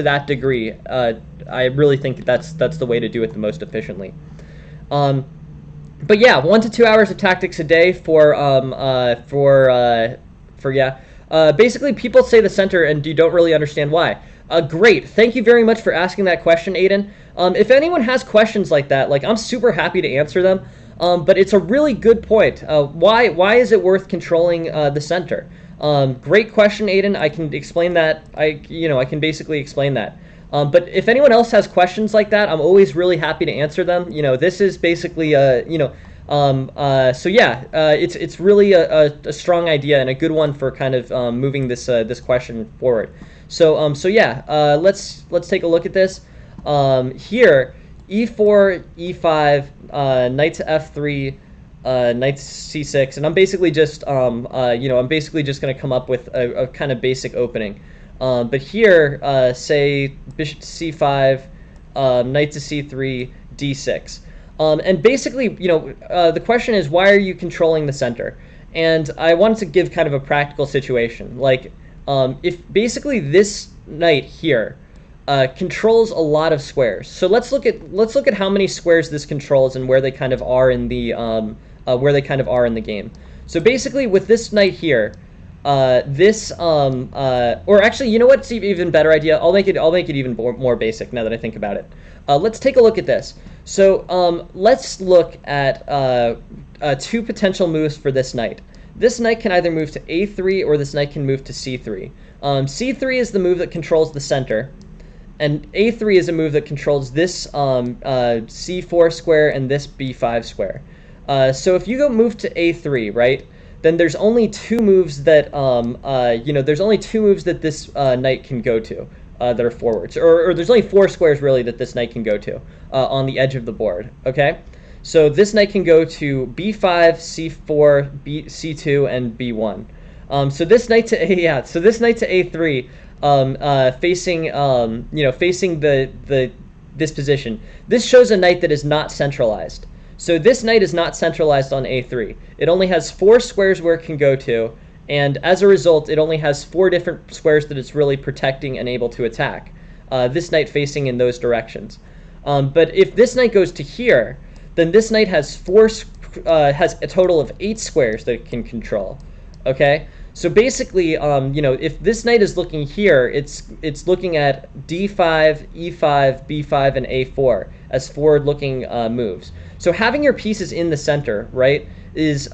that degree, I really think that's the way to do it the most efficiently. But yeah, 1 to 2 hours of tactics a day basically people say the center and you don't really understand why. Great. Thank you very much for asking that question, Aiden. If anyone has questions like that, I'm super happy to answer them. But it's a really good point. Why is it worth controlling the center? Great question, Aiden. I can explain that. I can basically explain that. But if anyone else has questions like that, I'm always really happy to answer them. This is basically it's really a strong idea and a good one for kind of moving this question forward. Let's take a look at this. Here, e4, e5, knight to f3, knight c6, and I'm basically just I'm basically just going to come up with a kind of basic opening. But here, say bishop to c5, knight to c3, d6. And basically, the question is, why are you controlling the center? And I wanted to give kind of a practical situation. Like, if basically this knight here controls a lot of squares. So let's look at how many squares this controls and where they kind of are in the game. So basically, with this knight here, or actually, you know what's even better idea? I'll make it even more basic now that I think about it. Let's take a look at this. So let's look at two potential moves for this knight. This knight can either move to a3 or this knight can move to c3. C3 is the move that controls the center, and a3 is a move that controls this c4 square and this b5 square. So if you go move to a3, right, then there's only two moves that this knight can go to that are forwards, or there's only four squares really that this knight can go to on the edge of the board. Okay, so this knight can go to b5, c4, c2, and b1. So this knight to a3, facing this position. This shows a knight that is not centralized. So this knight is not centralized on a3. It only has four squares where it can go to, and as a result, it only has four different squares that it's really protecting and able to attack. This knight facing in those directions. But if this knight goes to here, then this knight has has a total of 8 squares that it can control. Okay, so basically, if this knight is looking here, it's looking at d5, e5, b5, and a4 as forward-looking moves. So having your pieces in the center, right, is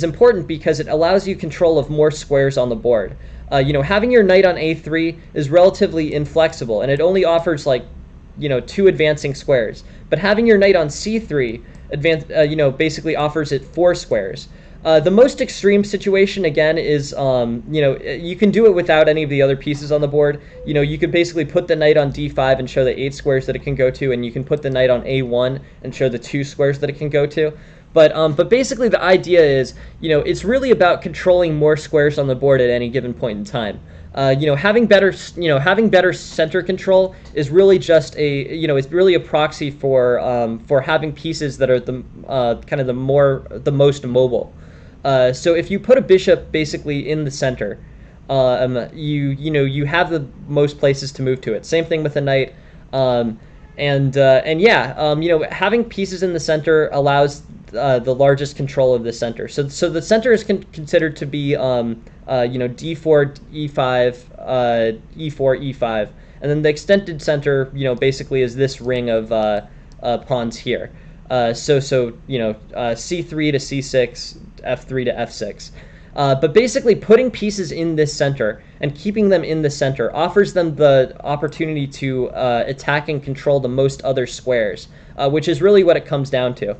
important because it allows you control of more squares on the board. Having your knight on a3 is relatively inflexible, and it only offers like 2 advancing squares. But having your knight on c3 basically offers it 4 squares. The most extreme situation, again, is, you can do it without any of the other pieces on the board. You could basically put the knight on d5 and show the 8 squares that it can go to, and you can put the knight on a1 and show the 2 squares that it can go to. But basically the idea is, it's really about controlling more squares on the board at any given point in time. Having better center control is really just it's really a proxy for having pieces that are the most mobile. So if you put a bishop basically in the center, you have the most places to move to it. Same thing with a knight, having pieces in the center allows the largest control of the center. So the center is considered to be d4, e5, e4, e5, and then the extended center basically is this ring of pawns here. C3 to c6, f3 to f6. But basically putting pieces in this center and keeping them in the center offers them the opportunity to attack and control the most other squares, which is really what it comes down to.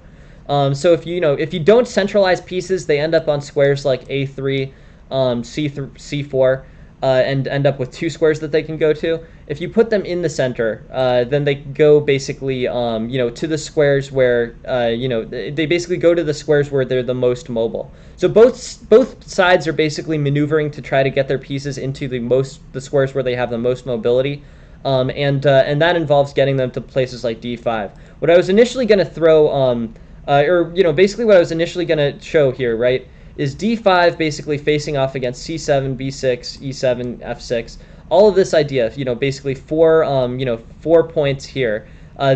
So if you don't centralize pieces, they end up on squares like a3, c4, and end up with 2 squares that they can go to. If you put them in the center, then they go basically to the squares where they basically go to the squares where they're the most mobile. So both sides are basically maneuvering to try to get their pieces into the squares where they have the most mobility, and that involves getting them to places like d5. What I was initially going to throw basically what I was initially going to show here, right, is d5 basically facing off against c7, b6, e7, f6. All of this idea, basically 4 points here.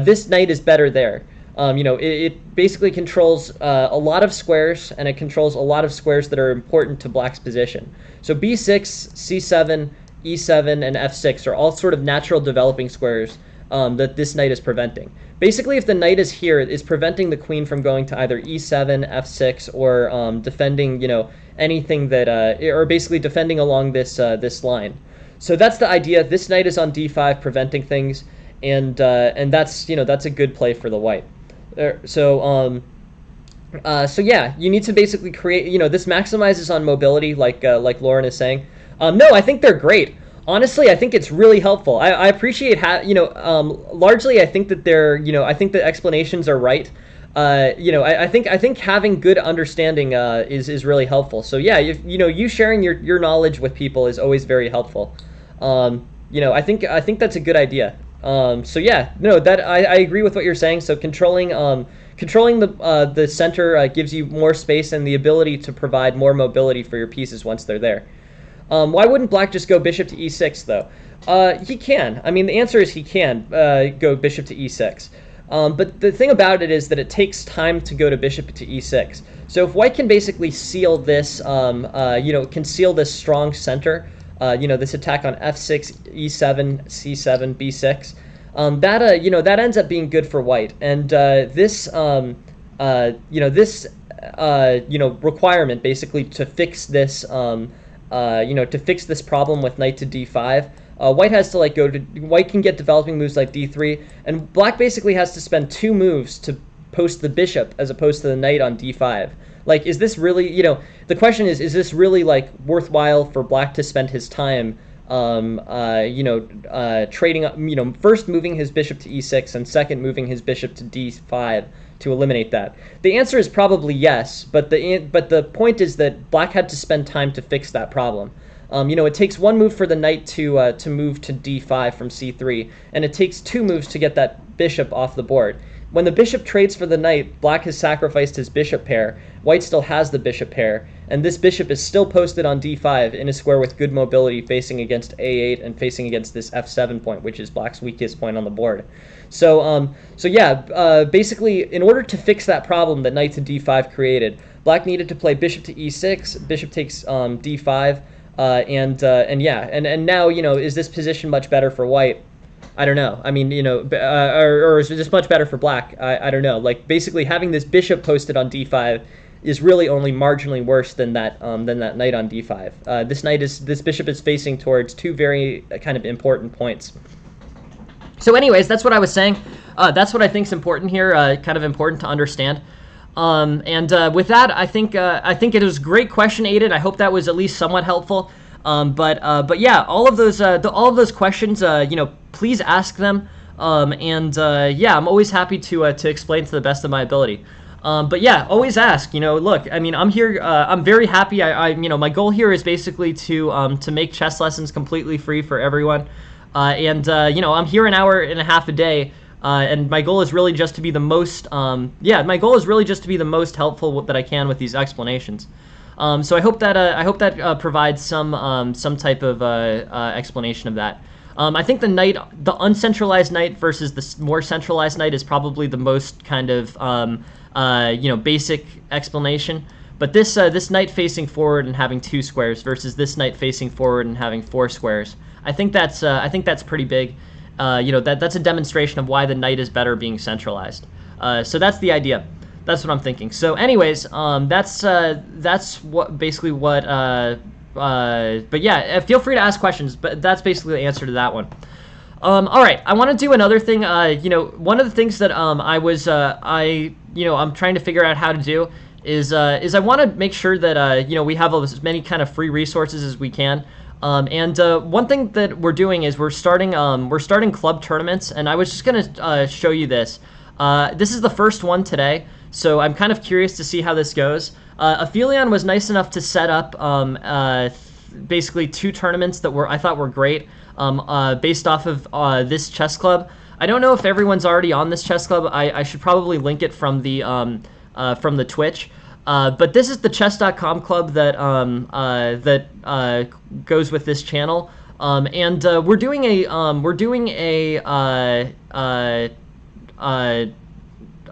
This knight is better there. It basically controls a lot of squares, and it controls a lot of squares that are important to black's position. So b6, c7, e7, and f6 are all sort of natural developing squares that this knight is preventing. Basically, if the knight is here, it's preventing the queen from going to either e7, f6, or defending, anything that, or basically defending along this line. So that's the idea. This knight is on d5, preventing things, and that's that's a good play for the white. So yeah, you need to basically create. This maximizes on mobility, like Lauren is saying. No, I think they're great. Honestly, I think it's really helpful. I appreciate largely I think that I think the explanations are right. I think having good understanding is really helpful. So yeah, you sharing your knowledge with people is always very helpful. I think that's a good idea. So yeah, no, that I agree with what you're saying. So controlling the center gives you more space and the ability to provide more mobility for your pieces once they're there. Why wouldn't Black just go bishop to e6 though? He can. I mean, the answer is he can go bishop to e6. But the thing about it is that it takes time to go to bishop to e6. So if White can basically seal this, can seal this strong center, this attack on f6, e7, c7, b6, that ends up being good for White. And this requirement basically to fix this, problem with knight to d5. White has to White can get developing moves like d3, and Black basically has to spend 2 moves to post the bishop as opposed to the knight on d5. Like, is this really, the question is this really worthwhile for Black to spend his time, trading, first moving his bishop to e6 and second moving his bishop to d5 to eliminate that? The answer is probably yes, but the point is that Black had to spend time to fix that problem. It takes 1 move for the knight to move to d5 from c3, and it takes 2 moves to get that bishop off the board. When the bishop trades for the knight, Black has sacrificed his bishop pair. White still has the bishop pair, and this bishop is still posted on d5 in a square with good mobility facing against a8 and facing against this f7 point, which is Black's weakest point on the board. Basically, in order to fix that problem that knight to d5 created, Black needed to play bishop to e6, bishop takes d5, and now, is this position much better for White? I don't know. I mean, or is this much better for Black? I don't know. Basically, having this bishop posted on d5 is really only marginally worse than that knight on d5. This bishop is facing towards 2 very kind of important points. So, anyways, that's what I was saying. That's what I think is important here. Kind of important to understand. With that, I think it was a great question, Aiden. I hope that was at least somewhat helpful. But yeah, all of those questions, please ask them. I'm always happy to explain to the best of my ability. But yeah, always ask. Look, I mean, I'm here. I'm very happy. My goal here is basically to make chess lessons completely free for everyone. I'm here an hour and a half a day. And my goal is really just to be the most. My goal is really just to be the most helpful that I can with these explanations. So I hope that provides some type of explanation of that. I think the uncentralized knight versus the more centralized knight is probably the most kind of basic explanation. But this knight facing forward and having 2 squares versus this knight facing forward and having 4 squares, I think that's pretty big. That's a demonstration of why the knight is better being centralized. So that's the idea. That's what I'm thinking. So, anyways, that's what basically what. But yeah, feel free to ask questions. But that's basically the answer to that one. All right, I want to do another thing. One of the things that I'm trying to figure out how to do is I want to make sure that we have as many kind of free resources as we can. One thing that we're doing is we're starting club tournaments, and I was just gonna show you this. This is the first one today, so I'm kind of curious to see how this goes. Aphelion was nice enough to set up basically 2 tournaments that I thought were great, based off of this chess club. I don't know if everyone's already on this chess club. I should probably link it from the Twitch. But this is the chess.com club that goes with this channel, we're doing a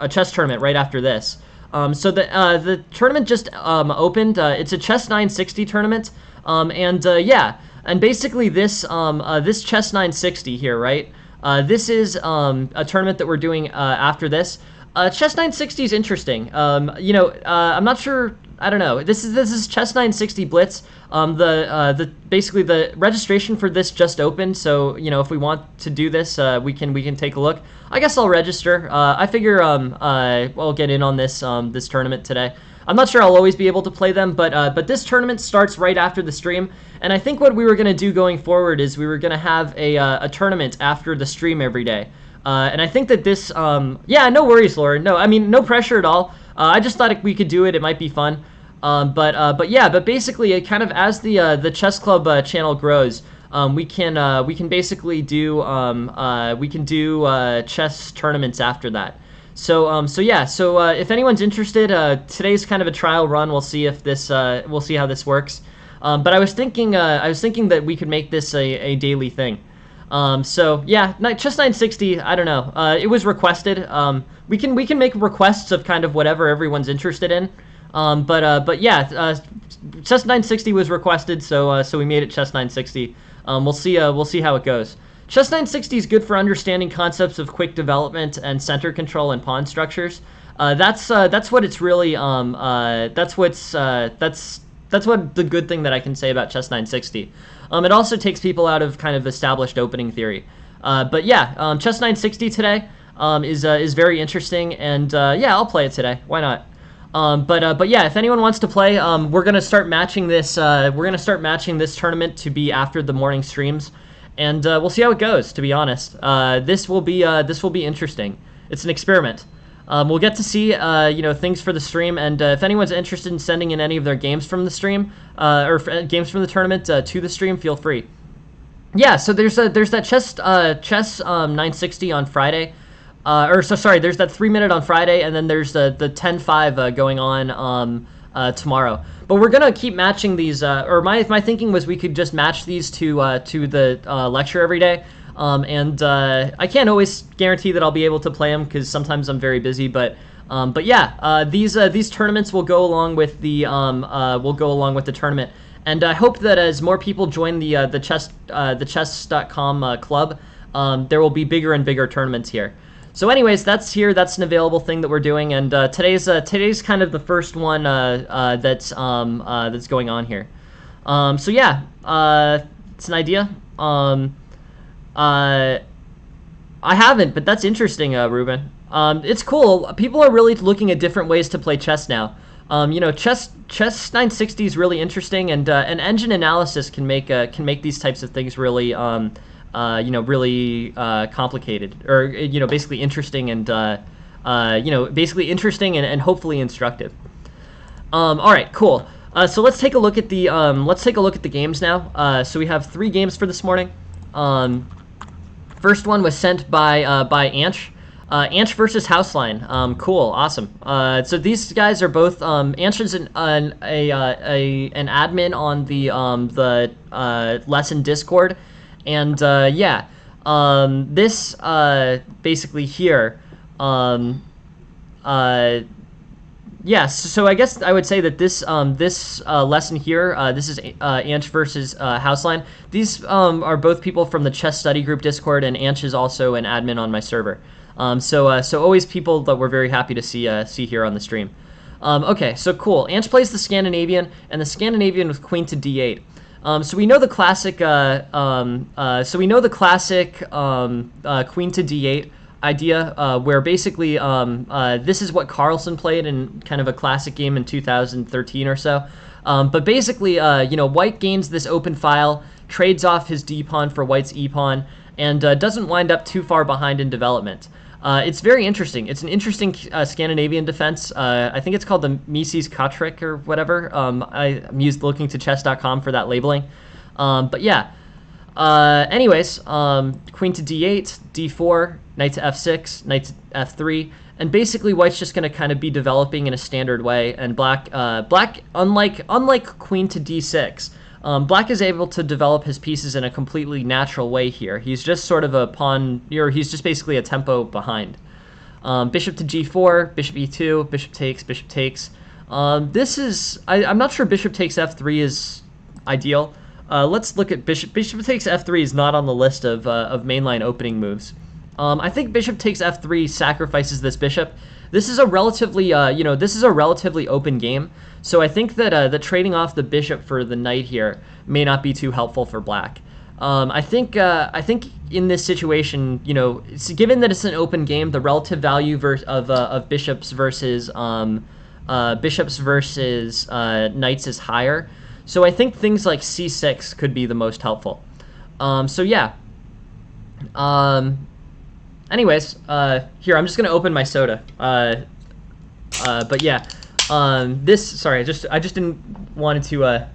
chess tournament right after this. So the tournament just opened. It's a Chess 960 tournament, and basically this Chess 960 here, right? This is a tournament that we're doing after this. Chess 960 is interesting. I'm not sure. I don't know. This is Chess 960 Blitz. Basically the registration for this just opened. So if we want to do this, we can take a look. I guess I'll register. I figure I'll get in on this tournament today. I'm not sure I'll always be able to play them, but this tournament starts right after the stream. And I think what we were gonna do going forward is we were gonna have a tournament after the stream every day. And I think that this, yeah, no worries, Laura. No, I mean, no pressure at all. I just thought we could do it. It might be fun. But yeah, but basically, it kind of as the chess club channel grows, we can basically do chess tournaments after that. So yeah, so if anyone's interested, today's kind of a trial run. We'll see if this we'll see how this works. But I was thinking that we could make this a daily thing. So yeah, Chess 960. I don't know. It was requested. We can make requests of kind of whatever everyone's interested in. But yeah, Chess 960 was requested, so we made it Chess 960. We'll see how it goes. Chess 960 is good for understanding concepts of quick development and center control and pawn structures. That's what it's really. That's what the good thing that I can say about Chess 960. It also takes people out of kind of established opening theory. But yeah, Chess 960 today is very interesting, and yeah, I'll play it today. Why not? But yeah, if anyone wants to play, we're gonna start matching this. We're gonna start matching this tournament to be after the morning streams, and we'll see how it goes. To be honest, this will be interesting. It's an experiment. We'll get to see things for the stream, and if anyone's interested in sending in any of their games from the stream or games from the tournament to the stream, feel free. Yeah, so there's that chess 960 on Friday. There's that 3-minute on Friday, and then there's the 10-5 going on tomorrow. But we're gonna keep matching these. My thinking was we could just match these to the lecture every day. I can't always guarantee that I'll be able to play them because sometimes I'm very busy. But yeah, these tournaments will go along with the tournament. And I hope that as more people join the chess.com club, there will be bigger and bigger tournaments here. So anyways, that's an available thing that we're doing, and today's kind of the first one that's going on here. So yeah, it's an idea. I haven't, but that's interesting, Ruben. It's cool. People are really looking at different ways to play chess now. Chess 960 is really interesting, and engine analysis can make these types of things really really complicated, or basically interesting, and basically interesting and hopefully instructive. All right, cool. So let's take a look at the games now. So we have 3 games for this morning. First one was sent by Anch. Anch versus Houseline. Cool, awesome. So these guys are both. Anch is an admin on the lesson Discord, and yeah, this basically here. Yeah, so I guess I would say that this lesson here, this is Anch versus Houseline. These are both people from the Chess Study Group Discord, and Anch is also an admin on my server. So always people that we're very happy to see here on the stream. Okay, so cool. Anch plays the Scandinavian, and the Scandinavian with Queen to D8. So we know the classic. Queen to D8 idea, where basically this is what Carlsen played in kind of a classic game in 2013 or so. But basically, White gains this open file, trades off his D pawn for White's E pawn, and doesn't wind up too far behind in development. It's very interesting. It's an interesting Scandinavian defense. I think it's called the Mises Kotrick or whatever. I'm looking to chess.com for that labeling. But yeah. Anyways, Queen to D8, D4, Knight to F6, Knight to F3, and basically White's just going to kind of be developing in a standard way, and Black, unlike Queen to D6, Black is able to develop his pieces in a completely natural way here. He's just sort of a pawn, or he's just basically a tempo behind. Bishop to G4, Bishop E2, Bishop takes. This is, I'm not sure Bishop takes F3 is ideal. Let's look at Bishop takes F3 is not on the list of mainline opening moves. I think Bishop takes F3 sacrifices this bishop. This is a relatively, open game. So I think that the trading off the bishop for the knight here may not be too helpful for Black. I think in this situation, given that it's an open game, the relative value of bishops versus knights is higher. So I think things like C6 could be the most helpful. So yeah. Anyways, here, I'm just going to open my soda. But yeah, sorry, I just didn't wanted to,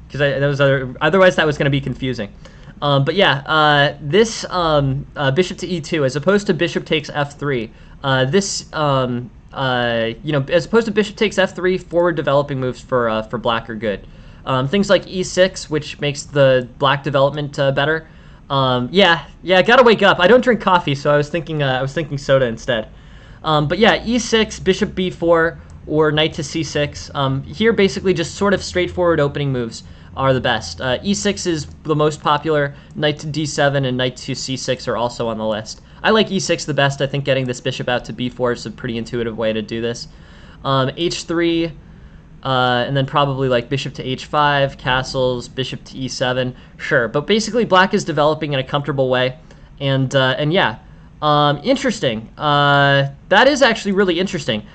because otherwise that was going to be confusing. But yeah, this bishop to e2 as opposed to bishop takes f3. This as opposed to bishop takes f3, forward developing moves for black are good. Things like e6, which makes the black development better. Yeah, gotta wake up. I don't drink coffee, so I was thinking soda instead. But yeah, e6, bishop b4, or knight to c6. Here, basically, just sort of straightforward opening moves are the best. e6 is the most popular. Knight to d7 and knight to c6 are also on the list. I like e6 the best. I think getting this bishop out to b4 is a pretty intuitive way to do this. h3, and then probably like bishop to h5, castles, bishop to e7. Sure, but basically black is developing in a comfortable way, and yeah, interesting. That is actually really interesting.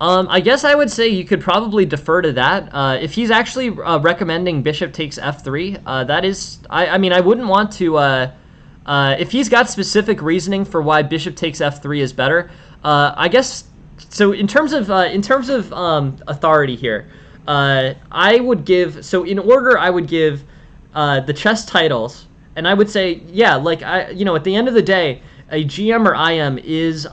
I guess I would say you could probably defer to that. If he's actually recommending bishop takes f3, that is, I mean, I wouldn't want to, if he's got specific reasoning for why bishop takes f3 is better, I guess, so in terms of authority here, I would give, so in order I would give the chess titles, and I would say, yeah, like, at the end of the day, a GM or IM is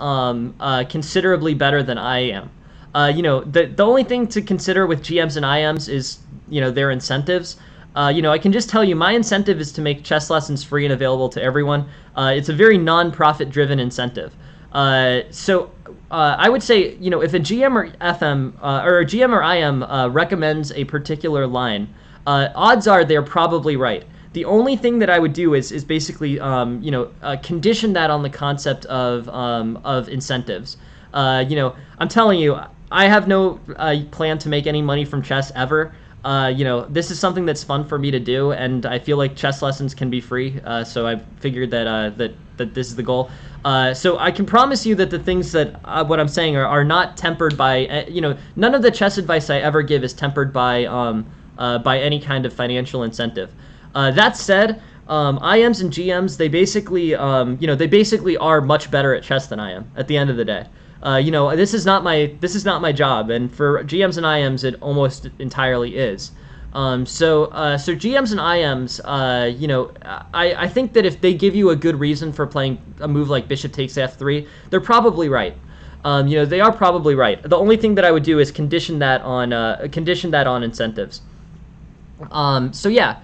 considerably better than IM. The only thing to consider with GMs and IMs is, their incentives. I can just tell you my incentive is to make chess lessons free and available to everyone. It's a very non-profit driven incentive. So I would say, if a GM or FM or a GM or IM recommends a particular line, odds are they're probably right. The only thing that I would do is basically, condition that on the concept of incentives. I'm telling you, I have no plan to make any money from chess ever. This is something that's fun for me to do, and I feel like chess lessons can be free. So I figured that this is the goal. So I can promise you that the things that what I'm saying are not tempered by none of the chess advice I ever give is tempered by any kind of financial incentive. That said, IMs and GMs, they basically are much better at chess than I am at the end of the day. This is not my job, and for GMs and IMs, it almost entirely is. So GMs and IMs, I think that if they give you a good reason for playing a move like bishop takes f3, they're probably right. They are probably right. The only thing that I would do is condition that on incentives. So yeah,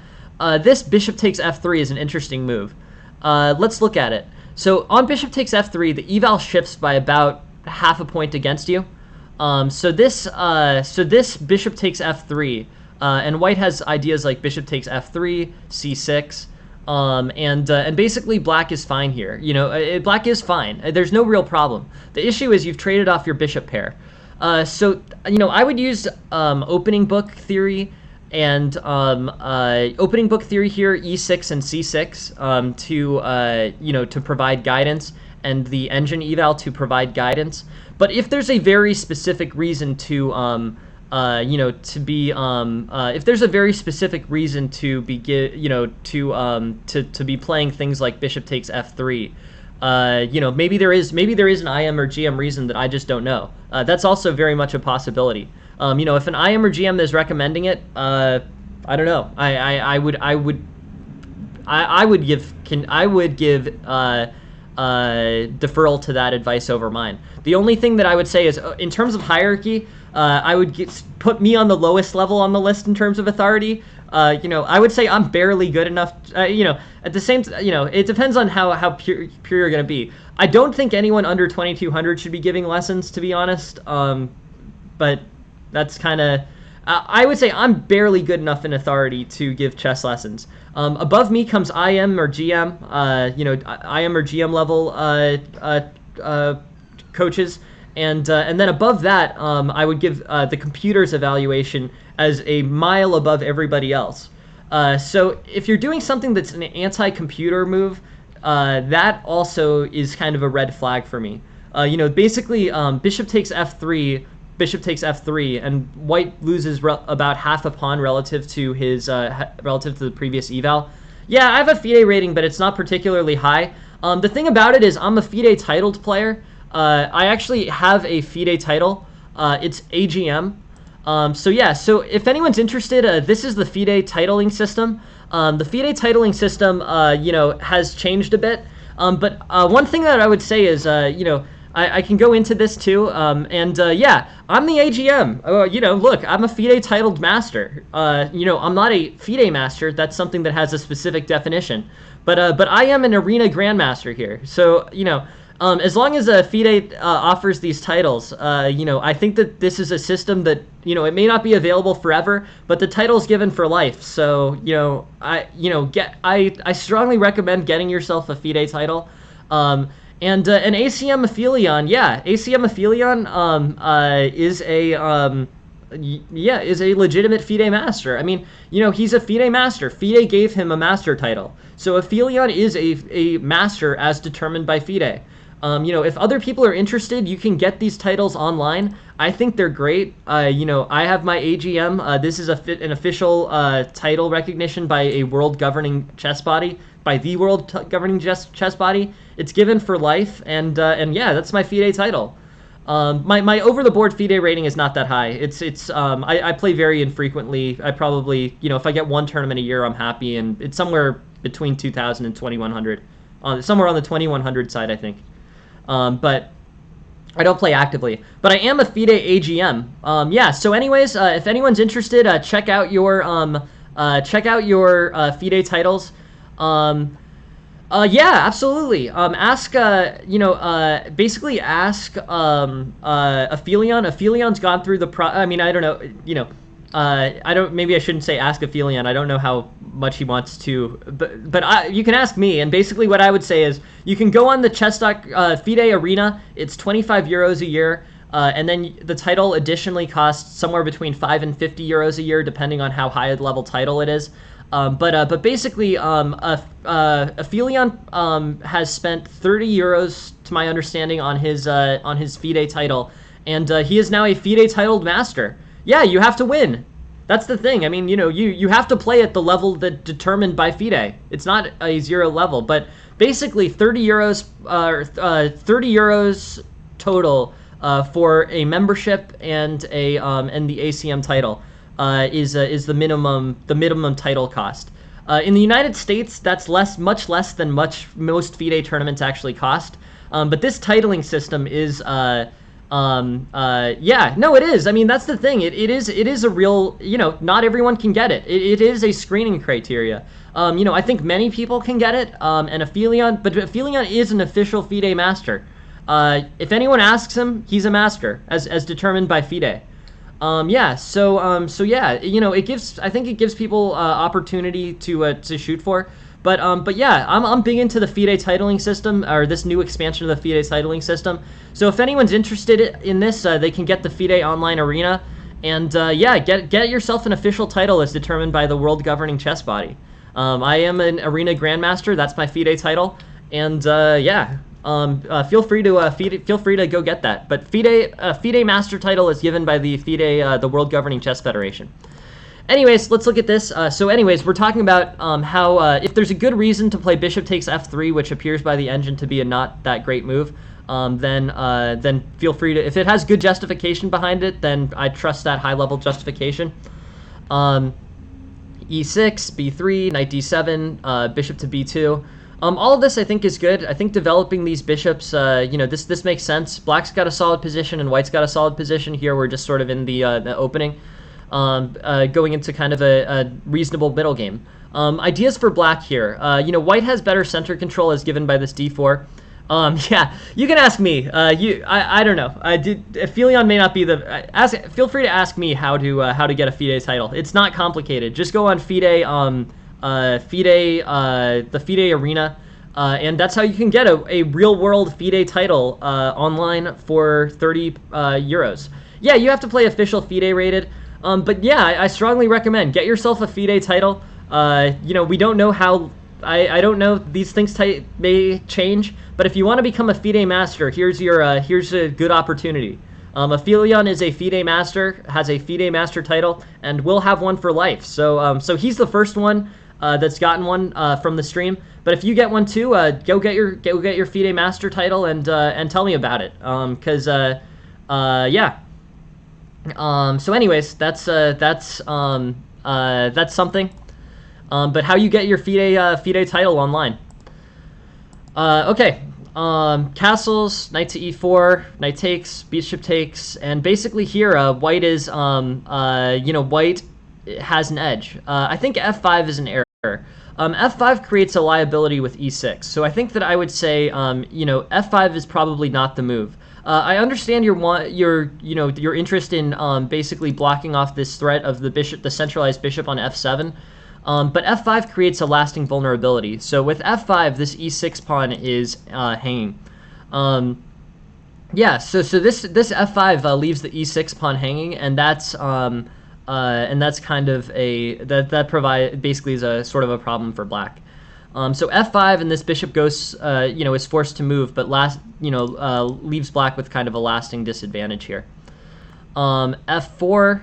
this bishop takes f3 is an interesting move. Let's look at it. So on bishop takes f3, the eval shifts by about half a point against you. So this bishop takes f3, and white has ideas like bishop takes f3, c6, and basically black is fine here. Black is fine. There's no real problem. The issue is you've traded off your bishop pair. So I would use opening book theory and opening book theory here, e6 and c6, to provide guidance, and the engine eval to provide guidance. But if there's a very specific reason to if there's a very specific reason to be playing things like bishop takes f3, maybe there is an IM or GM reason that I just don't know. That's also very much a possibility. If an IM or GM is recommending it, I don't know. I would give deferral to that advice over mine. The only thing that I would say is, in terms of hierarchy, I would put me on the lowest level on the list in terms of authority. I would say I'm barely good enough. At the same, it depends on how pure you're gonna be. I don't think anyone under 2200 should be giving lessons, to be honest. But that's kind of. I would say I'm barely good enough in authority to give chess lessons. Above me comes IM or GM, IM or GM level coaches, and then above that, I would give the computer's evaluation as a mile above everybody else. So if you're doing something that's an anti-computer move, that also is kind of a red flag for me. Basically, bishop takes f3. Bishop takes f3, and white loses about half a pawn relative to his relative to the previous eval. Yeah, I have a FIDE rating, but it's not particularly high. The thing about it is I'm a FIDE titled player. I actually have a FIDE title. It's AGM. So yeah, so if anyone's interested, this is the FIDE titling system. The FIDE titling system, has changed a bit. But one thing that I would say is, I can go into this too. Yeah, I'm the AGM. Look, I'm a FIDE titled master. I'm not a FIDE master. That's something that has a specific definition. But I am an arena grandmaster here. So, as long as FIDE offers these titles, I think that this is a system that, it may not be available forever, but the title's given for life. So, I strongly recommend getting yourself a FIDE title. And an ACM Aphelion, yeah, ACM Aphelion is a legitimate FIDE master. I mean, he's a FIDE master. FIDE gave him a master title. So Aphelion is a master as determined by FIDE. If other people are interested, you can get these titles online. I think they're great. I have my AGM. This is an official title recognition by a world governing chess body, by the world governing chess body. It's given for life, and yeah, that's my FIDE title. My over the board FIDE rating is not that high. I play very infrequently. I probably, if I get one tournament a year, I'm happy, and it's somewhere between 2,000 and 2,100, somewhere on the 2,100 side, I think. But I don't play actively. But I am a FIDE AGM. Yeah. So, anyways, if anyone's interested, check out your FIDE titles. Yeah, absolutely. Basically ask Aphelion. Aphelion's gone through the I mean, I don't know. Maybe I shouldn't say ask Aphelion. I don't know how much he wants to, but you can ask me. And basically what I would say is you can go on the FIDE Arena. It's 25 euros a year. And then the title additionally costs somewhere between 5 and 50 euros a year, depending on how high a level title it is. But basically, Aphelion has spent 30 euros, to my understanding, on his FIDE title, and he is now a FIDE titled master. Yeah, you have to win. That's the thing. I mean, you have to play at the level that determined by FIDE. It's not a 0 level, but basically 30 euros total for a membership and the ACM title. Is the minimum title cost. In the United States, that's much less than most FIDE tournaments actually cost. But this titling system is yeah, no, it is. I mean, that's the thing. It is a real, not everyone can get it. It is a screening criteria. I think many people can get it. And Aphelion is an official FIDE master. If anyone asks him, he's a master as determined by FIDE. Yeah, so yeah, I think it gives people opportunity to shoot for, but yeah, I'm big into the FIDE titling system, or this new expansion of the FIDE titling system. So if anyone's interested in this, they can get the FIDE Online Arena, and yeah, get yourself an official title as determined by the world governing chess body. I am an Arena Grandmaster. That's my FIDE title, and yeah. Feel free to go get that. But FIDE master title is given by the FIDE, the World Governing Chess Federation. Anyways, let's look at this. So anyways, we're talking about how if there's a good reason to play bishop takes f3, which appears by the engine to be a not that great move, then feel free to. If it has good justification behind it, then I trust that high level justification. E6, b3, knight d7, bishop to b2. All of this I think is good. I think developing these bishops, this makes sense. Black's got a solid position and white's got a solid position. Here we're just sort of in the opening, going into kind of a reasonable middle game. Ideas for black here. White has better center control as given by this d4. Yeah, you can ask me. I don't know. Aphelion may not be the. Feel free to ask me how to get a FIDE title. It's not complicated. Just go on FIDE. The FIDE Arena, and that's how you can get a real-world FIDE title online for 30 euros. Yeah, you have to play official FIDE rated, but yeah, I strongly recommend get yourself a FIDE title. We don't know how. I don't know, these things may change, but if you want to become a FIDE master, here's a good opportunity. Aphelion is a FIDE master, has a FIDE master title, and will have one for life. So he's the first one. that's gotten one from the stream. But if you get one too, go get your FIDE Master title and tell me about it. Because yeah. So anyways, that's something. But how you get your FIDE title online? Okay. Castles, knight to e4, knight takes, bishop takes, and basically here, white is, white has an edge. I think f5 is an error. F5 creates a liability with e6, so I think that I would say, f5 is probably not the move. I understand your interest in basically blocking off this threat of the centralized bishop on f7. But f5 creates a lasting vulnerability. So with f5, this e6 pawn is hanging. Yeah. So this f5 leaves the e6 pawn hanging, and that's kind of basically is a sort of a problem for black. So f5 and this bishop goes, is forced to move, but leaves black with kind of a lasting disadvantage here. F4,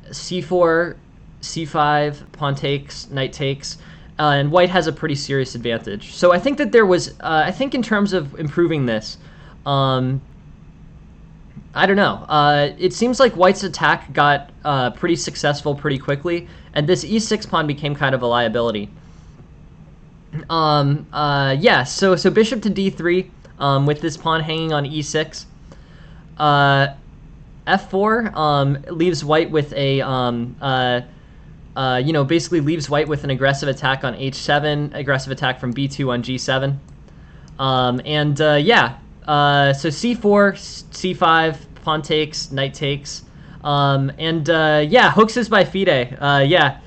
c4. c5, pawn takes, knight takes, and white has a pretty serious advantage. So I think that there was, I think in terms of improving this, I don't know. It seems like white's attack got pretty successful pretty quickly, and this e6 pawn became kind of a liability. Yeah, so bishop to d3 with this pawn hanging on e6. F4 leaves white with a basically leaves white with an aggressive attack on h7, aggressive attack from b2 on g7. So c4, c5, pawn takes, knight takes. Hooks is by FIDE. Yep.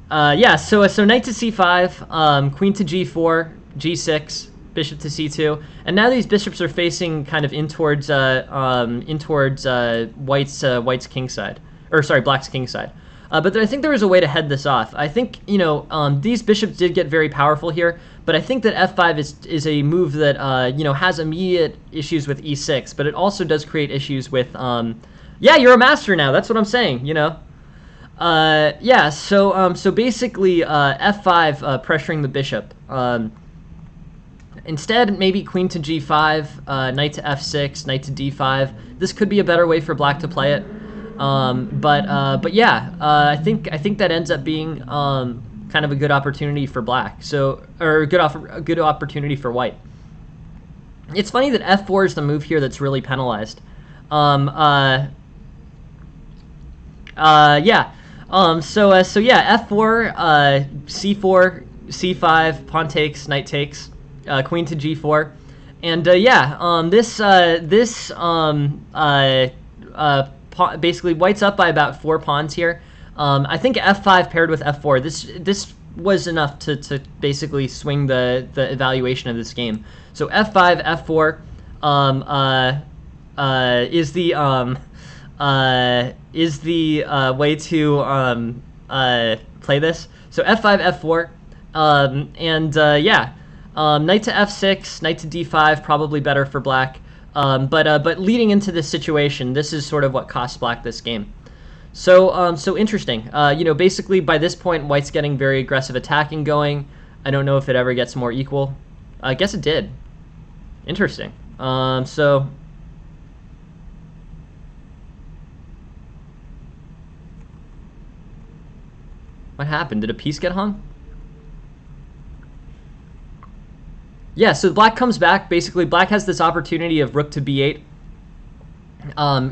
So knight to c5, queen to g4, g6, bishop to c2, and now these bishops are facing kind of in towards white's king side, or sorry, black's king side. But I think there was a way to head this off. I think these bishops did get very powerful here, but I think that f5 is a move that has immediate issues with e6, but it also does create issues with yeah, you're a master now. That's what I'm saying. Yeah. So basically f5 pressuring the bishop. Instead, maybe queen to g5, knight to f6, knight to d5. This could be a better way for black to play it. But yeah, I think that ends up being kind of a good opportunity for black. Or a good opportunity for white. It's funny that f4 is the move here that's really penalized. Yeah. Yeah, f4, c4, c5, pawn takes, knight takes. Queen to g4, and basically white's up by about 4 pawns here. I think f5 paired with f4. This was enough to basically swing the evaluation of this game. So f5, f4 is the way to play this. So f5, f4, yeah. Knight to f6, knight to d5, probably better for black. But leading into this situation, this is sort of what cost black this game. So interesting. Basically by this point, white's getting very aggressive attacking going. I don't know if it ever gets more equal. I guess it did. Interesting. So what happened? Did a piece get hung? Yeah, so black comes back. Basically, black has this opportunity of rook to b8,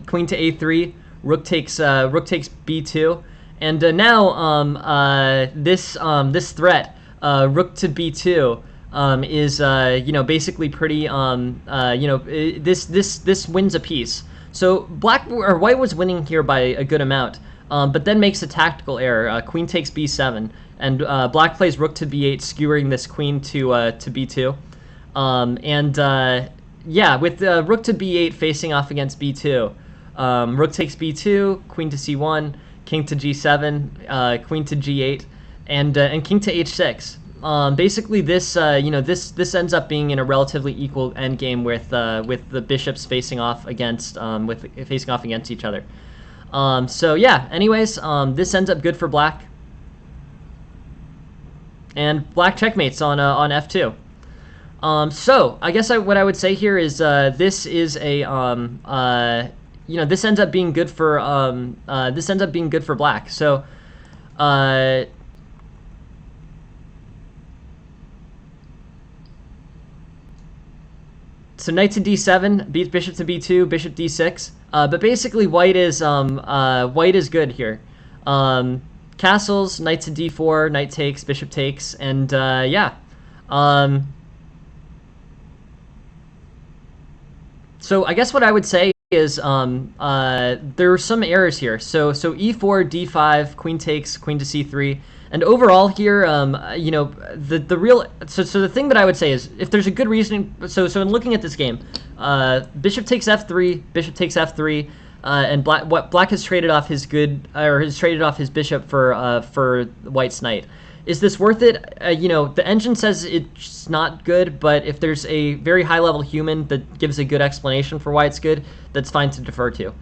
queen to a3, rook takes b2, and now this threat, rook to b2, is basically pretty this wins a piece. So white was winning here by a good amount, but then makes a tactical error. Queen takes b7, and black plays rook to b8, skewering this queen to b2. Yeah, with rook to b8 facing off against b2, rook takes b2, queen to c1, king to g7, queen to g8, and king to h6. Basically, this this ends up being in a relatively equal endgame with the bishops facing off against each other. So yeah, anyways, this ends up good for black. And black checkmates on f2. So I guess what I would say here is this is a this ends up being good for black. So so knight to d7 beats bishop to b2, bishop d6. But basically white is good here. Castles, knight to d4, knight takes, bishop takes, and yeah. So I guess what I would say is there are some errors here. So e4, d5, queen takes, queen to c3, and overall here, the real so the thing that I would say is if there's a good reasoning. So in looking at this game, bishop takes f3, bishop takes f3. And black has traded off his bishop for white's knight. Is this worth it? The engine says it's not good, but if there's a very high level human that gives a good explanation for why it's good, that's fine to defer to.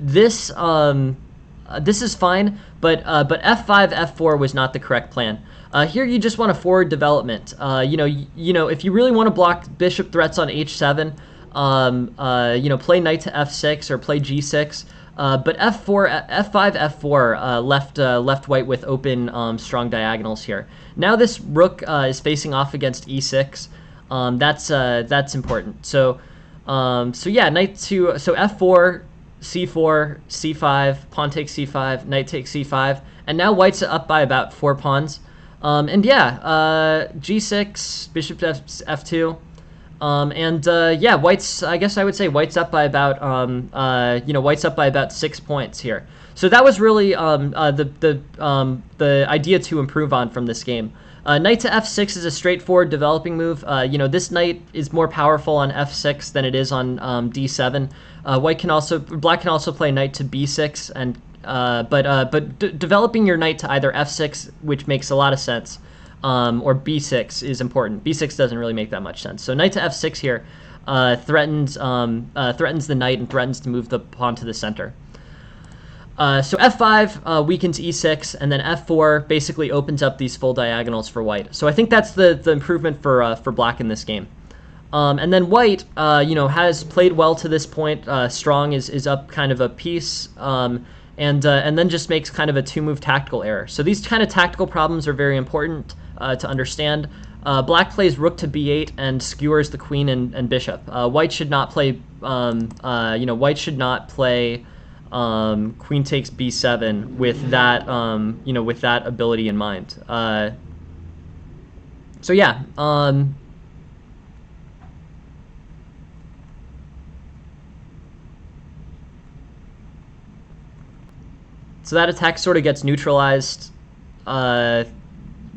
This is fine, but f5 f4 was not the correct plan. Here you just want a forward development. If you really want to block bishop threats on h7. Play knight to f6 or play g6, but f4, f5, f4 left white with open strong diagonals here. Now this rook is facing off against e6. That's important. So yeah, knight to f4, c4, c5, pawn takes c5, knight takes c5, and now white's up by about 4 pawns. And yeah, g6, bishop to f2. Yeah, white's. I guess I would say white's up by about white's up by about 6 points here. So that was really the idea to improve on from this game. Knight to f6 is a straightforward developing move. This knight is more powerful on f6 than it is on d7. Black can also play knight to b6, and but developing your knight to either f6, which makes a lot of sense. Or b6 is important. b6 doesn't really make that much sense. So knight to f6 here threatens the knight and threatens to move the pawn to the center. So f5 weakens e6, and then f4 basically opens up these full diagonals for white. So I think that's the improvement for black in this game. And then white, has played well to this point. Strong is up kind of a piece. And then just makes kind of a 2-move tactical error. So these kind of tactical problems are very important to understand. Black plays rook to b8 and skewers the queen and bishop. White should not play. White should not play queen takes b7 with that. With that ability in mind. So yeah. So that attack sort of gets neutralized.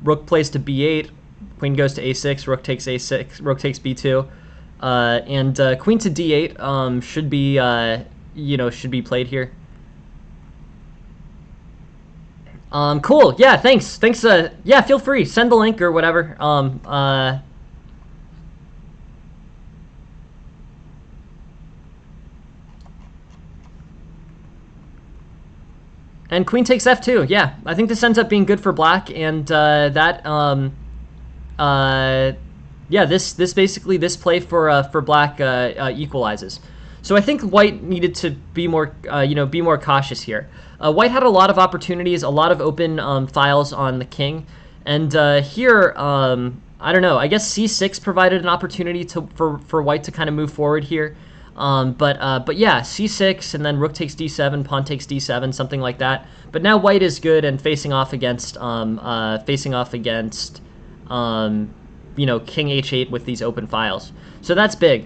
Rook plays to b8, queen goes to a6, rook takes a6, rook takes b2, and queen to d8 should be played here. Cool. Yeah. Thanks. Yeah. Feel free. Send the link or whatever. And queen takes f2. Yeah, I think this ends up being good for black, and this play for black equalizes. So I think white needed to be more cautious here. White had a lot of opportunities, a lot of open files on the king, and here I don't know. I guess c6 provided an opportunity for white to kind of move forward here. But yeah, c6 and then rook takes d7, pawn takes d7, something like that. But now white is good and facing off against king h8 with these open files. So that's big.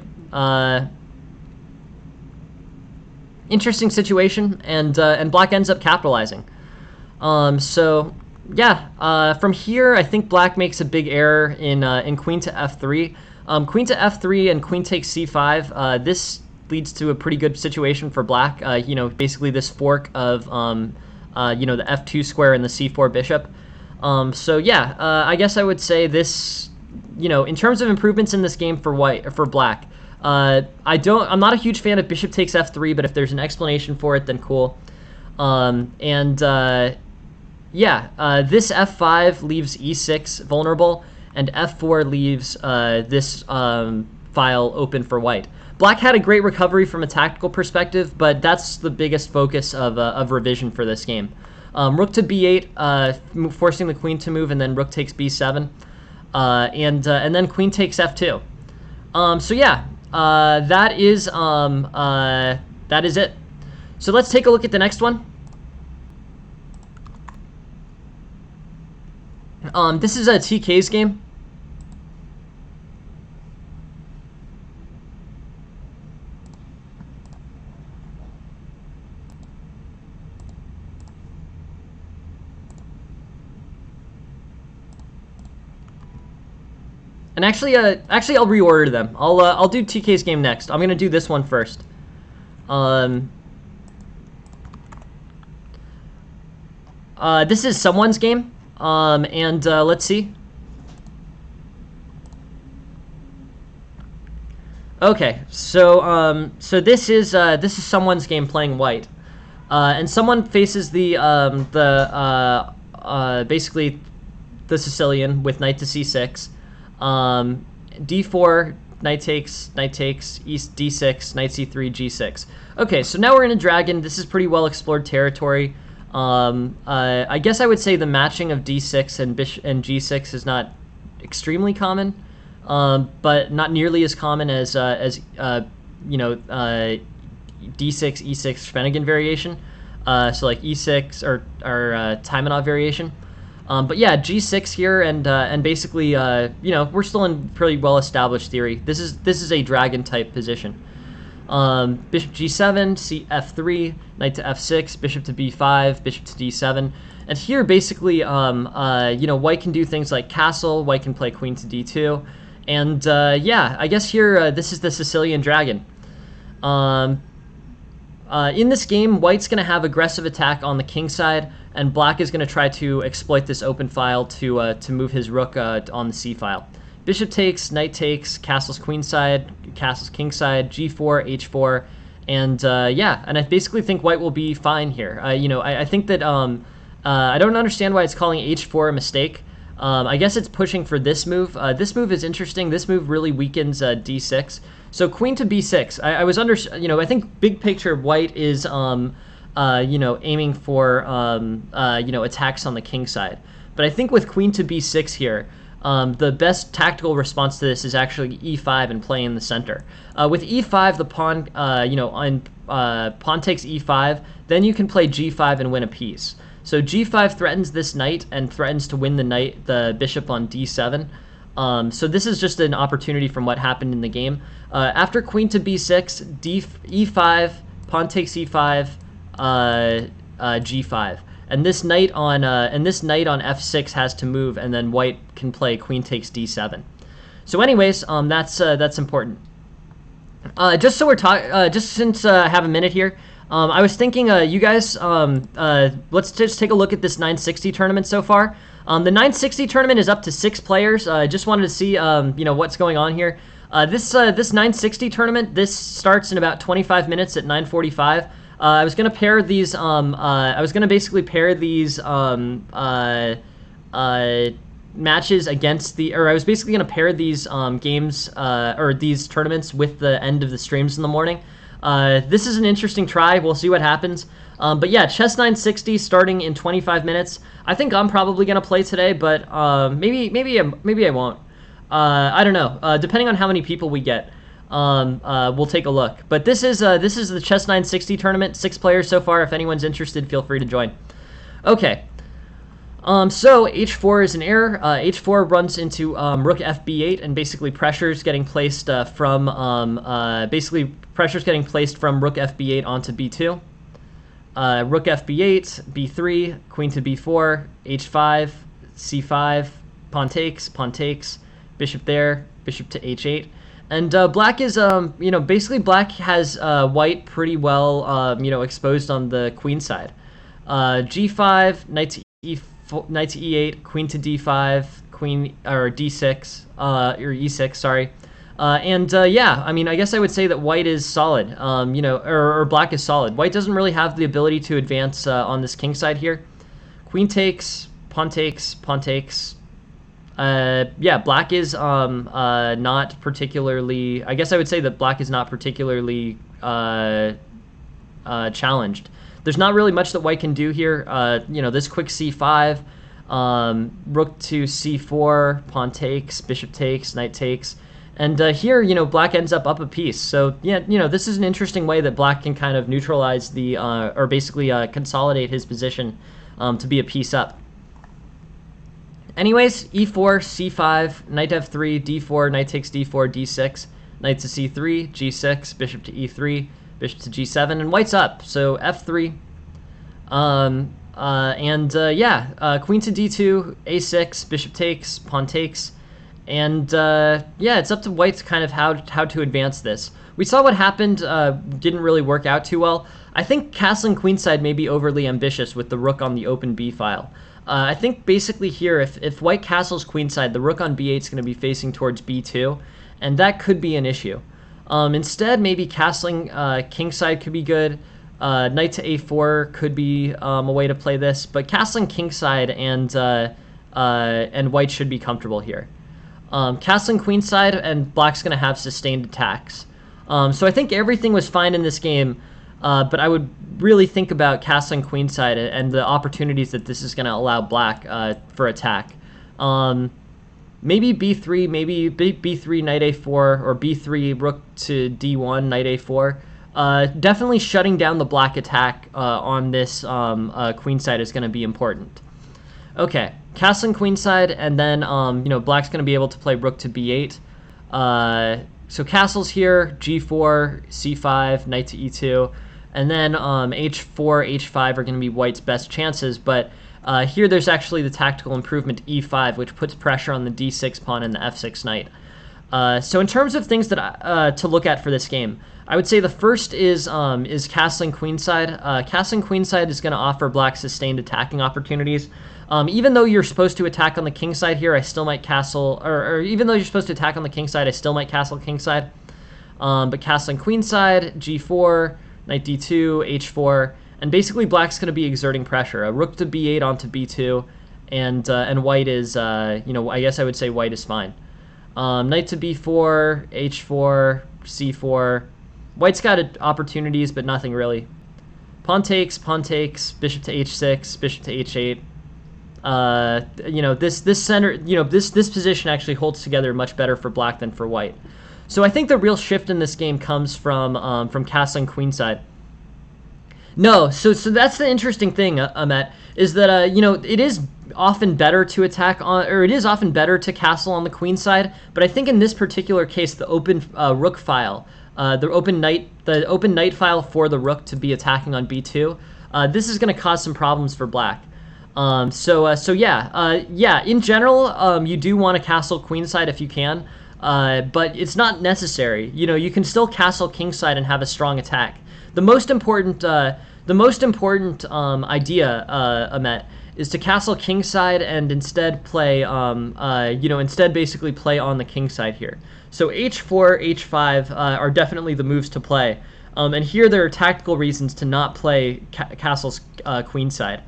Interesting situation, and black ends up capitalizing. So yeah, from here I think black makes a big error in queen to f3. Queen to f3 and queen takes c5. This leads to a pretty good situation for black. Basically this fork of the f2 square and the c4 bishop. So yeah, I guess I would say this. In terms of improvements in this game for black, I'm not a huge fan of bishop takes f3, but if there's an explanation for it, then cool. This f5 leaves e6 vulnerable, and f4 leaves this file open for white. Black had a great recovery from a tactical perspective, but that's the biggest focus of revision for this game. Rook to b8, forcing the queen to move, and then rook takes b7, and then queen takes f2. That is it. So let's take a look at the next one. This is a TK's game. And actually, I'll reorder them. I'll do TK's game next. I'm gonna do this one first. This is someone's game. Let's see. Okay, so this is someone's game playing white, and someone faces basically the Sicilian with knight to c6. D4, knight takes, east d6, knight c3, g6. Okay, so now we're in a dragon. This is pretty well explored territory. I guess I would say the matching of d6 and g6 is not extremely common, but not nearly as common as d6, e6 Finnegan variation. So like e6 or Taimanov variation. But yeah, g6 here, and basically, we're still in pretty well-established theory. This is a dragon-type position. Bishop g7, f3, knight to f6, bishop to b5, bishop to d7, and here basically, white can do things like castle. White can play queen to d2, and I guess here this is the Sicilian dragon. In this game, white's going to have aggressive attack on the king side, and black is going to try to exploit this open file to move his rook on the c file. Bishop takes, knight takes, castles queen side, castles king side, g4, h4, and and I basically think white will be fine here. I think that I don't understand why it's calling h4 a mistake. I guess it's pushing for this move. This move is interesting. This move really weakens d6. So queen to b6. I think big picture white is aiming for attacks on the king side. But I think with queen to b6 here, the best tactical response to this is actually e5 and play in the center. With e5, the pawn, pawn takes e5, then you can play g5 and win a piece. So g5 threatens this knight and threatens to win the bishop on d7. So this is just an opportunity from what happened in the game. After queen to b6, e5, pawn takes e5, g5. And this knight on f6 has to move, and then white can play queen takes d7. So, anyways, that's important. Just so we're just since I have a minute here, I was thinking, you guys, let's just take a look at this 960 tournament so far. The 960 tournament is up to 6 players. I just wanted to see, what's going on here. This 960 tournament, this starts in about 25 minutes at 9:45. I was gonna pair these. I was gonna basically pair these matches against I was basically gonna pair these games or these tournaments with the end of the streams in the morning. This is an interesting try. We'll see what happens. But yeah, Chess 960 starting in 25 minutes. I think I'm probably gonna play today, but maybe I won't. I don't know. Depending on how many people we get. We'll take a look. But this is the Chess 960 tournament. 6 players so far. If anyone's interested, feel free to join. Okay. So h4 is an error. H4 runs into rook fb8, and basically pressure's getting placed from rook fb8 onto b2. Rook fb8, b3, queen to b4, h5, c5, pawn takes, bishop there, bishop to h8. And black is, basically black has white pretty well, exposed on the queen side. G5, knight to e8, queen to d5, queen or d6 or e6, sorry. Yeah, I mean, I guess I would say that white is solid, or black is solid. White doesn't really have the ability to advance on this king side here. Queen takes, pawn takes, pawn takes. Yeah, black is not particularly. I guess I would say that black is not particularly challenged. There's not really much that white can do here. This quick c5, rook to c4, pawn takes, bishop takes, knight takes. And here, black ends up a piece. So, yeah, this is an interesting way that black can kind of neutralize the, or basically consolidate his position to be a piece up. Anyways, e4, c5, knight f3, d4, knight takes d4, d6, knight to c3, g6, bishop to e3, bishop to g7, and white's up. So f3, queen to d2, a6, bishop takes, pawn takes, and yeah, it's up to white kind of how to advance this. We saw what happened, didn't really work out too well. I think castling queenside may be overly ambitious with the rook on the open b file. I think basically here, if white castles queenside, the rook on b8 is going to be facing towards b2, and that could be an issue. Instead, maybe castling kingside could be good. Knight to a4 could be a way to play this, but castling kingside and white should be comfortable here. Castling queenside and black's going to have sustained attacks. So I think everything was fine in this game, but I would really think about castling queenside and the opportunities that this is going to allow black for attack. Maybe b3, maybe b3 knight a4, or b3 rook to d1 knight a4. Definitely shutting down the black attack on this queenside is going to be important. Okay, castling queenside, and then black's going to be able to play rook to b8. So castles here, g4, c5, knight to e2, and then h4, h5 are going to be white's best chances, but here there's actually the tactical improvement e5, which puts pressure on the d6 pawn and the f6 knight. So in terms of things that to look at for this game, I would say the first is castling queenside. Castling queenside is going to offer black sustained attacking opportunities. Even though you're supposed to attack on the king side here, I still might castle, or even though you're supposed to attack on the king side, I still might castle king side. But castling queenside, g4, knight d2, h4, and basically black's going to be exerting pressure. A rook to b8 onto b2, and white is, I guess I would say white is fine. Knight to b4, h4, c4. White's got opportunities, but nothing really. Pawn takes, bishop to h6, bishop to h8. This center, this position actually holds together much better for black than for white. So I think the real shift in this game comes from castling queenside. No, so that's the interesting thing, Ahmet, is that it is often better to attack on, or it is often better to castle on the queen side. But I think in this particular case, the open rook file, the open knight file for the rook to be attacking on b2, this is going to cause some problems for black. In general, you do want to castle queenside if you can, but it's not necessary. You can still castle kingside and have a strong attack. The most important idea, Ahmet, is to castle kingside and instead play, instead basically play on the king side here. So h4, h5 are definitely the moves to play, and here there are tactical reasons to not play castles queenside.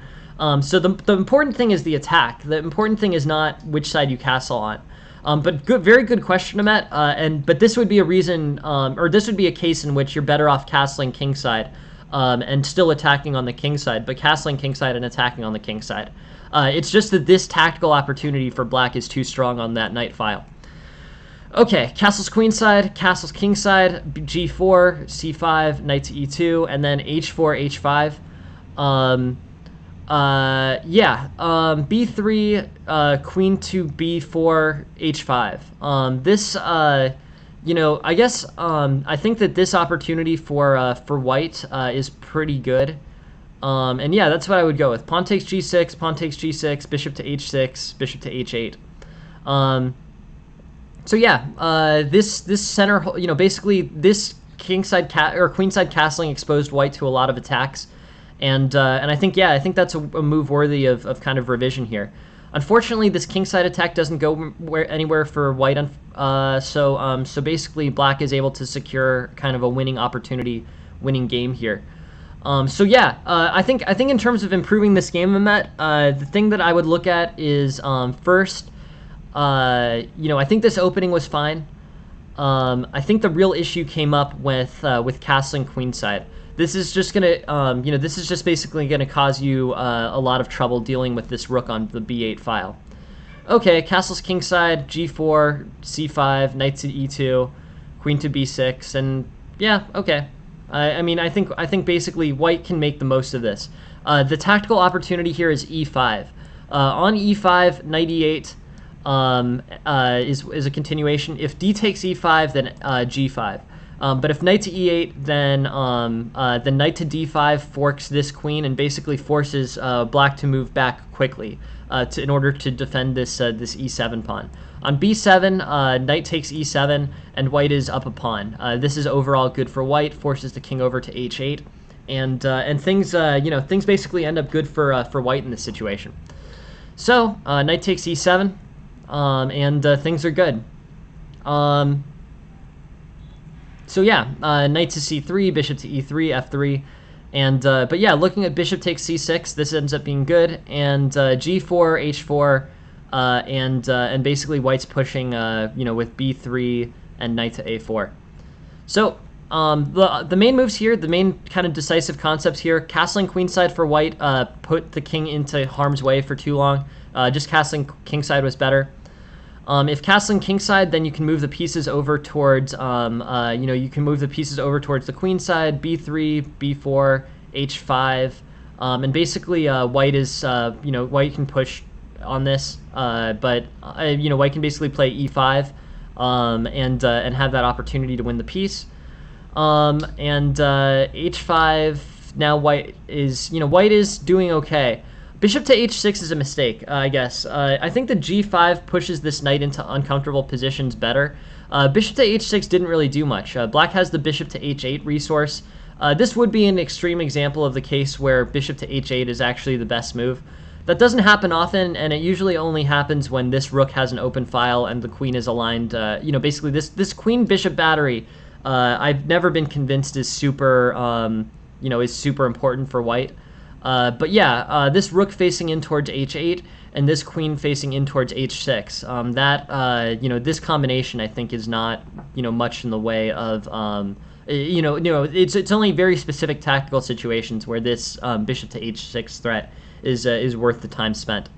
So the important thing is the attack. The important thing is not which side you castle on. But very good question, Ahmet. But this would be a reason, or this would be a case in which you're better off castling kingside and still attacking on the king side, but castling kingside and attacking on the king side. It's just that this tactical opportunity for black is too strong on that knight file. Okay, castles queenside, castles kingside, g4, c5, knight to e2, and then h4, h5. B3, queen to b4, h5. I guess I think that this opportunity for white is pretty good. And yeah, that's what I would go with. Pawn takes g6, pawn takes g6, bishop to h6, bishop to h8. This center, basically this kingside or queenside castling exposed white to a lot of attacks. And I think that's a move worthy of kind of revision here. Unfortunately, this kingside attack doesn't go anywhere for white, so basically black is able to secure kind of a winning opportunity, winning game here. So yeah, I think in terms of improving this game, Mehmet, the thing that I would look at is first, I think this opening was fine. I think the real issue came up with castling queenside. This is just gonna, this is just basically gonna cause you a lot of trouble dealing with this rook on the b8 file. Okay, castles kingside, g4, c5, knight to e2, queen to b6, and yeah, okay. I think basically white can make the most of this. The tactical opportunity here is e5. On e5, knight e8 is a continuation. If d takes e5, then g5. But if knight to e8, then knight to d5 forks this queen and basically forces black to move back quickly in order to defend this e7 pawn. On b7, knight takes e7, and white is up a pawn. This is overall good for white, forces the king over to h8, and things basically end up good for white in this situation. So knight takes e7, and things are good. So yeah, knight to c3, bishop to e3, f3, and but yeah, looking at bishop takes c6, this ends up being good, and g4, h4, and basically white's pushing, with b3 and knight to a4. So the main moves here, the main kind of decisive concepts here, castling queenside for white put the king into harm's way for too long. Just castling kingside was better. If castling kingside, then you can move the pieces over towards, you can move the pieces over towards the queen side, b3, b4, h5, and basically white is, white can push on this, but white can basically play e5, and have that opportunity to win the piece, and h5. Now white is doing okay. Bishop to h6 is a mistake, I guess. I think the g5 pushes this knight into uncomfortable positions better. Bishop to h6 didn't really do much. Black has the bishop to h8 resource. This would be an extreme example of the case where bishop to h8 is actually the best move. That doesn't happen often, and it usually only happens when this rook has an open file and the queen is aligned. Basically this queen-bishop battery, I've never been convinced is super important for white. But yeah, this rook facing in towards h8 and this queen facing in towards h6, this combination I think is not, much in the way of, it's only very specific tactical situations where this bishop to h6 threat is worth the time spent.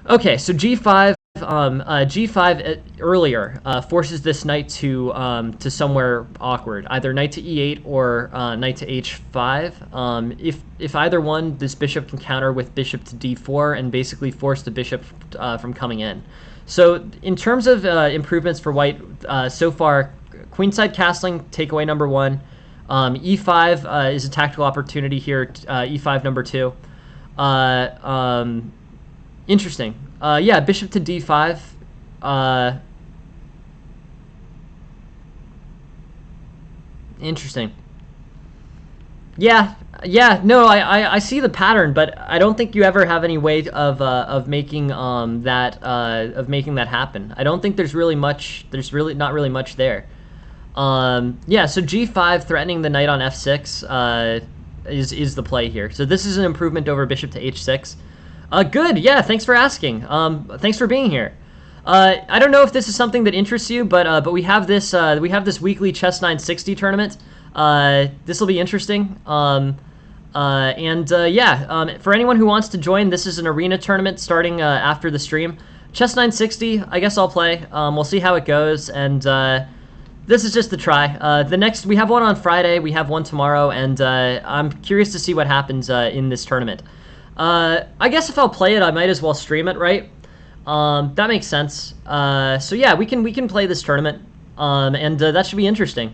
Okay, so g5. G5 earlier forces this knight to somewhere awkward, either knight to e8 or knight to h5. If either one, this bishop can counter with bishop to d4 and basically force the bishop from coming in. So in terms of improvements for white, so far, queenside castling, takeaway number 1. E5 is a tactical opportunity here. E5 number 2. Interesting. Yeah, bishop to d5. Interesting. Yeah, no, I see the pattern, but I don't think you ever have any way of making that happen. I don't think there's really not really much there. Yeah, so g5 threatening the knight on f6 is the play here. So this is an improvement over bishop to h6. Good. Yeah, thanks for asking. Thanks for being here. I don't know if this is something that interests you, but we have this weekly Chess 960 tournament. This will be interesting. For anyone who wants to join, this is an arena tournament starting after the stream. Chess 960. I guess I'll play. We'll see how it goes, and this is just the try. We have one on Friday. We have one tomorrow, and I'm curious to see what happens in this tournament. I guess if I'll play it, I might as well stream it, right? That makes sense. So yeah, we can play this tournament, and that should be interesting.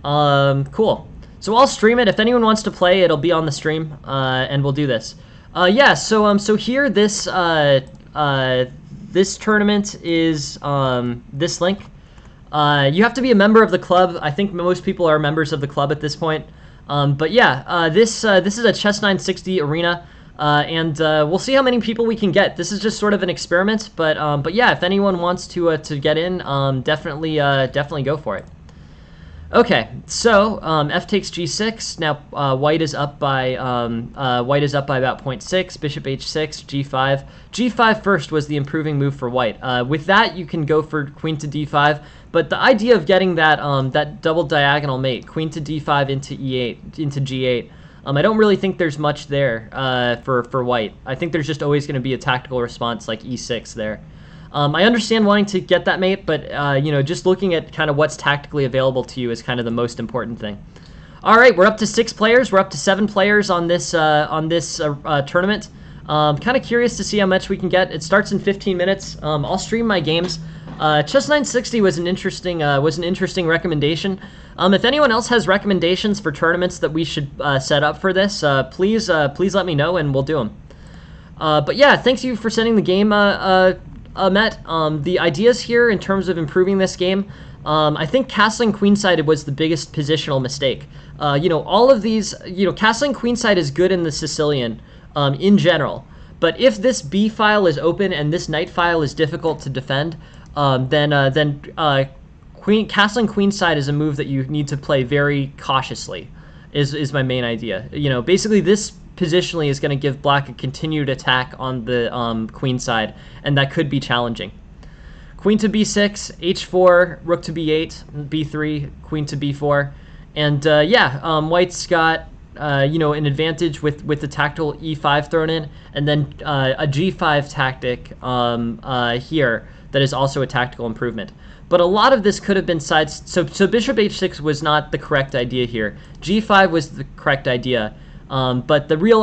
Cool. So I'll stream it. If anyone wants to play, it'll be on the stream, and we'll do this. Yeah. So here this tournament is this link. You have to be a member of the club. I think most people are members of the club at this point. But yeah, this is a Chess 960 arena. And we'll see how many people we can get. This is just sort of an experiment, but yeah, if anyone wants to get in, definitely go for it. Okay, so f takes g6. Now white is up by about 0.6. Bishop h6, g5. g5 first was the improving move for white. With that, you can go for queen to d5. But the idea of getting that that double diagonal mate, queen to d5 into e8 into g8. I don't really think there's much there for white. I think there's just always going to be a tactical response like e6 there. I understand wanting to get that mate, but just looking at kind of what's tactically available to you is kind of the most important thing. All right, we're up to 6 players. We're up to 7 players on this tournament. Kind of curious to see how much we can get. It starts in 15 minutes. I'll stream my games. Chess 960 was an interesting recommendation. If anyone else has recommendations for tournaments that we should set up for this, please let me know and we'll do them. But yeah, thanks you for sending the game, Met. The ideas here in terms of improving this game, I think castling queenside was the biggest positional mistake. All of these, castling queenside is good in the Sicilian in general, but if this B file is open and this knight file is difficult to defend, then castling queenside is a move that you need to play very cautiously. Is my main idea. Basically this positionally is going to give black a continued attack on the queen side, and that could be challenging. Queen to b6, h4, rook to b8, b3, queen to b4, and white's got an advantage with the tactical e5 thrown in, and then a g5 tactic here that is also a tactical improvement. But a lot of this could have been sides. So bishop h6 was not the correct idea here. g5 was the correct idea. But the real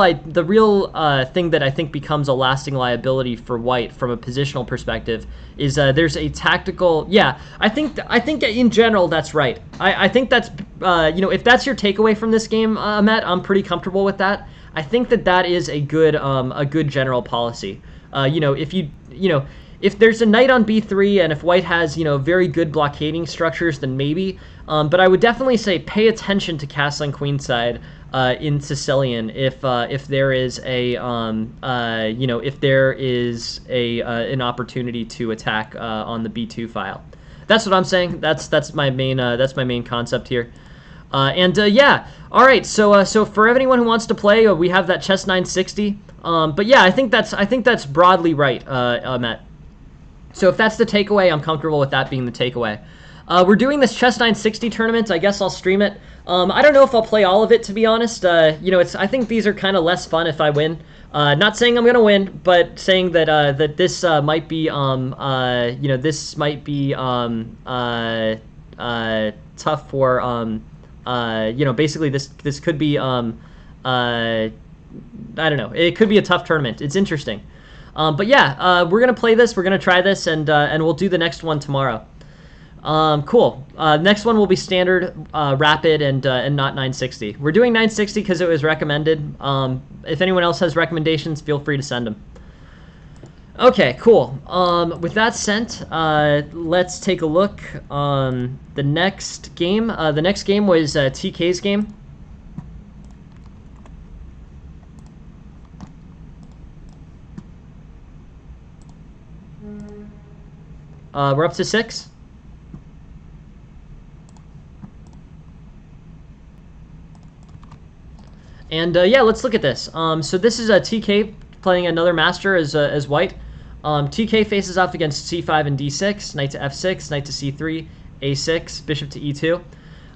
thing that I think becomes a lasting liability for white from a positional perspective is there's a tactical. Yeah, I think in general that's right. I think that's if that's your takeaway from this game, Matt, I'm pretty comfortable with that. I think that is a good general policy. If there's a knight on b3 and if white has very good blockading structures, then maybe. But I would definitely say pay attention to castling queenside in Sicilian if there is an opportunity to attack on the b2 file. That's what I'm saying. That's my main concept here. All right. So for anyone who wants to play, we have that chess 960. But yeah, I think that's broadly right, Matt. So if that's the takeaway, I'm comfortable with that being the takeaway. We're doing this chess 960 tournament. I guess I'll stream it. I don't know if I'll play all of it, to be honest. I think these are kind of less fun if I win. Not saying I'm gonna win, but saying that this might be tough for basically this could be I don't know. It could be a tough tournament. It's interesting. But yeah, we're gonna play this. We're gonna try this, and we'll do the next one tomorrow. Cool. Next one will be standard, rapid, and not 960. We're doing 960 because it was recommended. If anyone else has recommendations, feel free to send them. Okay, cool. With that sent, let's take a look. The next game. The next game was TK's game. We're up to 6. And yeah, let's look at this. So this is a TK playing another master as white. TK faces off against c5 and d6, knight to f6, knight to c3, a6, bishop to e2.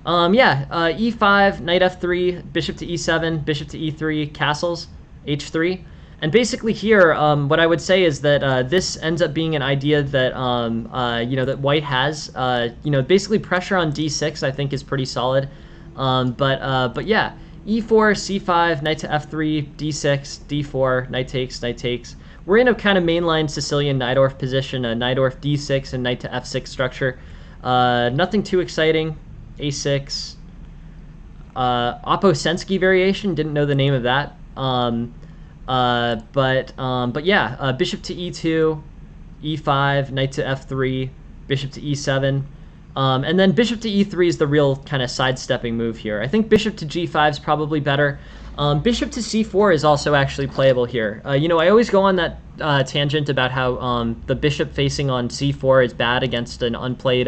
E5, knight f3, bishop to e7, bishop to e3, castles, h3. And basically here, what I would say is that this ends up being an idea that that white has. Basically pressure on d6 I think is pretty solid. But yeah, e4, c5, knight to f3, d6, d4, knight takes. We're in a kind of mainline Sicilian Najdorf position, a Najdorf d6 and knight to f6 structure. Nothing too exciting. a6. Opposensky variation, didn't know the name of that. But yeah, bishop to e2, e5, knight to f3, bishop to e7. And then bishop to e3 is the real kind of sidestepping move here. I think bishop to g5 is probably better. Bishop to c4 is also actually playable here. You know, I always go on that tangent about how the bishop facing on c4 is bad against an unplayed,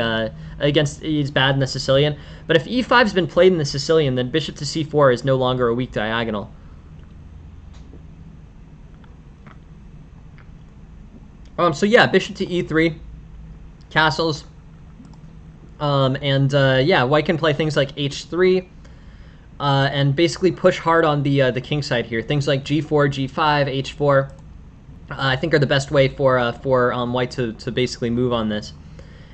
is bad in the Sicilian. But if e5's been played in the Sicilian, then bishop to c4 is no longer a weak diagonal. So yeah, bishop to e3, castles. Yeah, white can play things like h3, and basically push hard on the king side here. Things like g4, g5, h4, I think are the best way for white to basically move on this.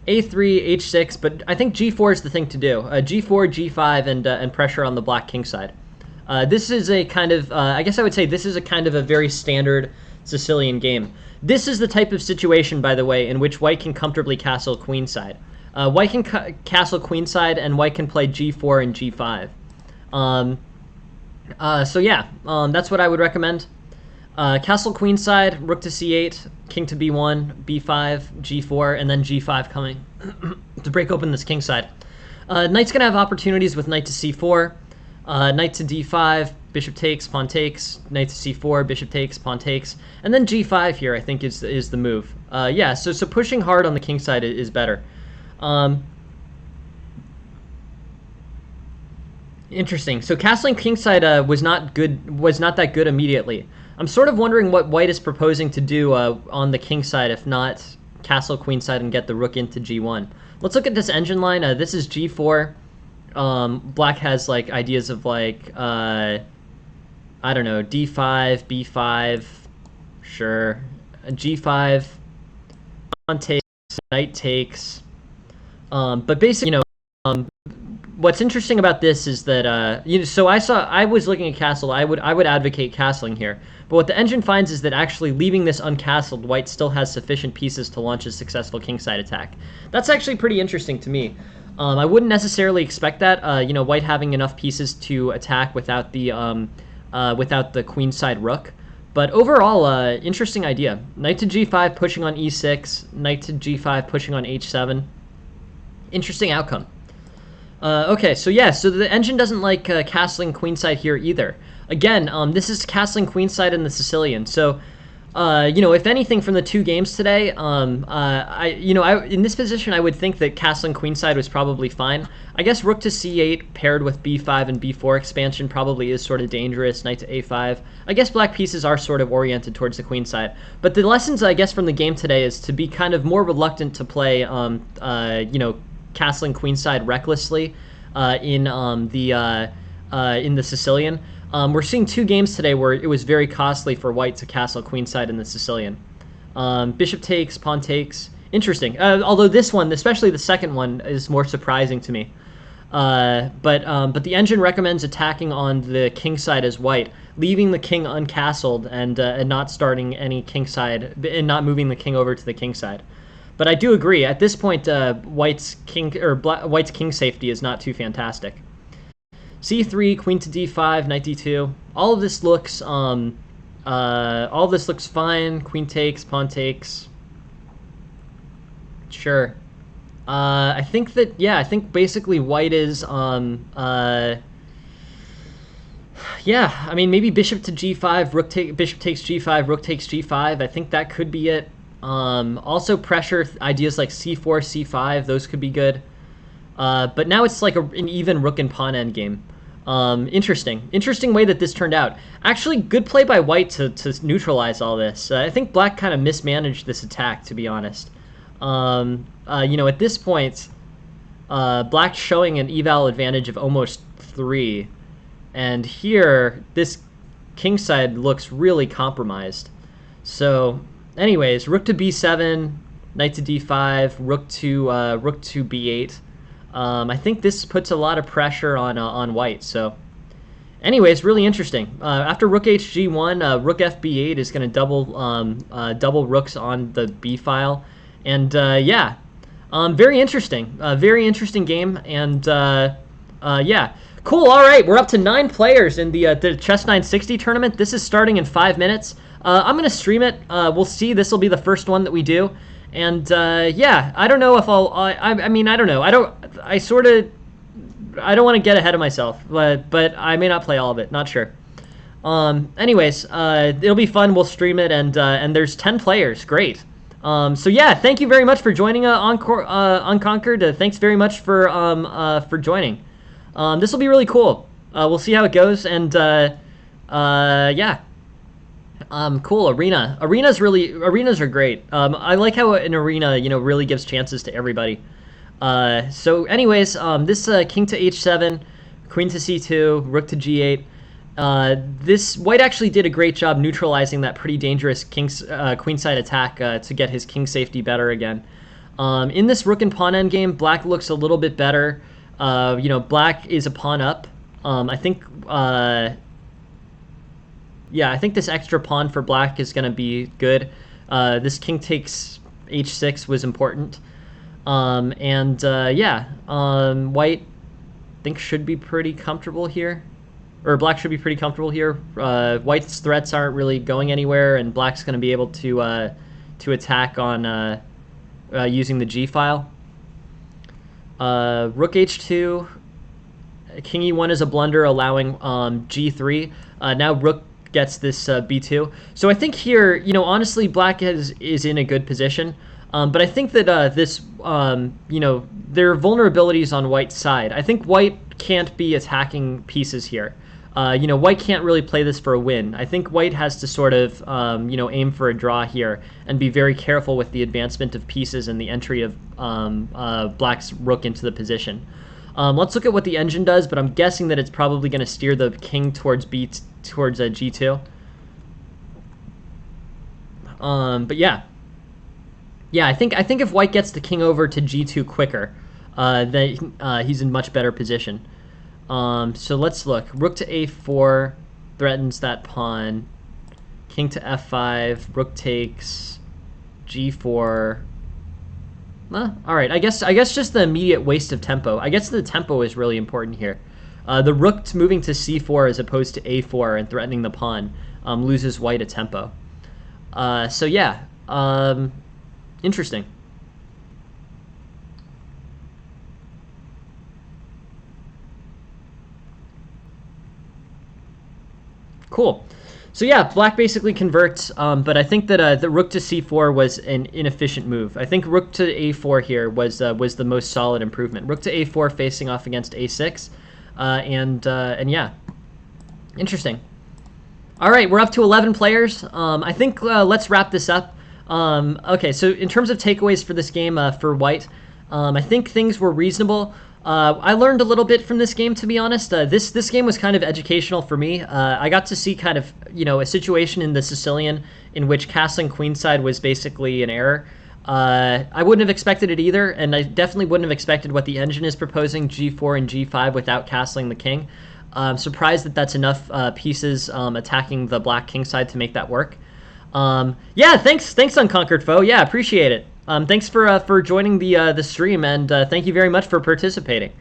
a3, h6, but I think g4 is the thing to do. G4, g5, and pressure on the black king side. This is a kind of, I guess I would say this is a kind of a very standard Sicilian game. This is the type of situation, by the way, in which white can comfortably castle queenside. White can castle queenside, and white can play g4 and g5. So yeah, that's what I would recommend. Castle queenside, rook to c8, king to b1, b5, g4, and then g5 coming to break open this king side. Knight's gonna have opportunities with knight to c4, knight to d5, bishop takes, pawn takes, knight to c4, bishop takes, pawn takes, and then g5 here I think is the move. Yeah, so pushing hard on the king side is better. Interesting. So castling kingside was not that good immediately. I'm sort of wondering what white is proposing to do on the king side, if not castle queenside and get the rook into g1. Let's look at this engine line. This is g4. Black has like ideas of like I don't know, d5, b5, sure, g5, pawn takes, knight takes. But basically, what's interesting about this is that so I was looking at castle. I would advocate castling here, but what the engine finds is that actually leaving this uncastled, white still has sufficient pieces to launch a successful kingside attack. That's actually pretty interesting to me. I wouldn't necessarily expect that. White having enough pieces to attack without the queenside rook. But overall, interesting idea. Knight to g5 pushing on e6, knight to g5 pushing on h7. Interesting outcome. Okay, so yeah, so the engine doesn't like castling queenside here either. Again, this is castling queenside in the Sicilian. So, if anything from the two games today, in this position, I would think that castling queenside was probably fine. I guess rook to c8 paired with b5 and b4 expansion probably is sort of dangerous. Knight to a5. I guess black pieces are sort of oriented towards the queenside. But the lessons, I guess, from the game today is to be kind of more reluctant to play, castling queenside recklessly in the Sicilian. We're seeing two games today where it was very costly for white to castle queenside in the Sicilian. Bishop takes, pawn takes. Interesting. Although this one, especially the second one, is more surprising to me. But the engine recommends attacking on the king side as white, leaving the king uncastled and not starting any king side and not moving the king over to the king side. But I do agree. At this point, white's king safety is not too fantastic. c3, queen to d5, knight d2. All of this looks fine. Queen takes, pawn takes. Sure. I think basically white is yeah. I mean, maybe bishop to g5, bishop takes g5, rook takes g5. I think that could be it. Also pressure ideas like c4, c5, those could be good. But now it's like an even rook and pawn endgame. Interesting way that this turned out. Actually, good play by white to neutralize all this. I think black kind of mismanaged this attack, to be honest. At this point, black's showing an eval advantage of almost 3. And here, this kingside looks really compromised. So, anyways, rook to b7, knight to d5, rook to b8. I think this puts a lot of pressure on white. So, anyways, really interesting. After rook hg1, rook fb8 is going to double rooks on the b file, and yeah, very interesting. Very interesting game, and yeah. Cool. All right, we're up to 9 players in the Chess 960 tournament. This is starting in 5 minutes. I'm gonna stream it. We'll see. This will be the first one that we do, And yeah, I don't know if I mean, I don't know. I don't want to get ahead of myself, but I may not play all of it. Not sure. Anyways, it'll be fun. We'll stream it, and there's 10 players. Great. So yeah, thank you very much for joining Unconquered. Thanks very much for joining. This will be really cool. We'll see how it goes, and yeah. Cool. Arenas are great. I like how an arena, really gives chances to everybody. So anyways, this king to h7, queen to c2, rook to g8. This white actually did a great job neutralizing that pretty dangerous queenside attack to get his king safety better again. In this rook and pawn endgame, black looks a little bit better. Black is a pawn up. I think I think this extra pawn for black is going to be good. This king takes h6 was important. White I think should be pretty comfortable here. Or black should be pretty comfortable here. White's threats aren't really going anywhere, and black's going to be able to attack on using the g file. Rook h2, king e1 is a blunder, allowing g3. Now rook gets this b2. So I think here, honestly, black is in a good position. But I think that there are vulnerabilities on white's side. I think white can't be attacking pieces here. White can't really play this for a win. I think white has to sort of, aim for a draw here and be very careful with the advancement of pieces and the entry of black's rook into the position. Let's look at what the engine does, but I'm guessing that it's probably going to steer the king towards g2. But yeah. Yeah, I think if white gets the king over to g2 quicker, then he's in much better position. So let's look. Rook to a4 threatens that pawn. King to f5. Rook takes g4. All right. I guess just the immediate waste of tempo. I guess the tempo is really important here. The rook moving to c4 as opposed to a4 and threatening the pawn loses white a tempo. So yeah. Interesting. Cool. So yeah, black basically converts, but I think that the rook to c4 was an inefficient move. I think rook to a4 here was the most solid improvement. Rook to a4 facing off against a6, and yeah, interesting. All right, we're up to 11 players. I think let's wrap this up. Okay, so in terms of takeaways for this game for white, I think things were reasonable. I learned a little bit from this game, to be honest. This game was kind of educational for me. I got to see kind of, a situation in the Sicilian in which castling queenside was basically an error. I wouldn't have expected it either, and I definitely wouldn't have expected what the engine is proposing, g4 and g5, without castling the king. I'm surprised that that's enough pieces attacking the black king side to make that work. Yeah, thanks Unconquered Foe. Yeah, appreciate it. Thanks for joining the stream, and thank you very much for participating.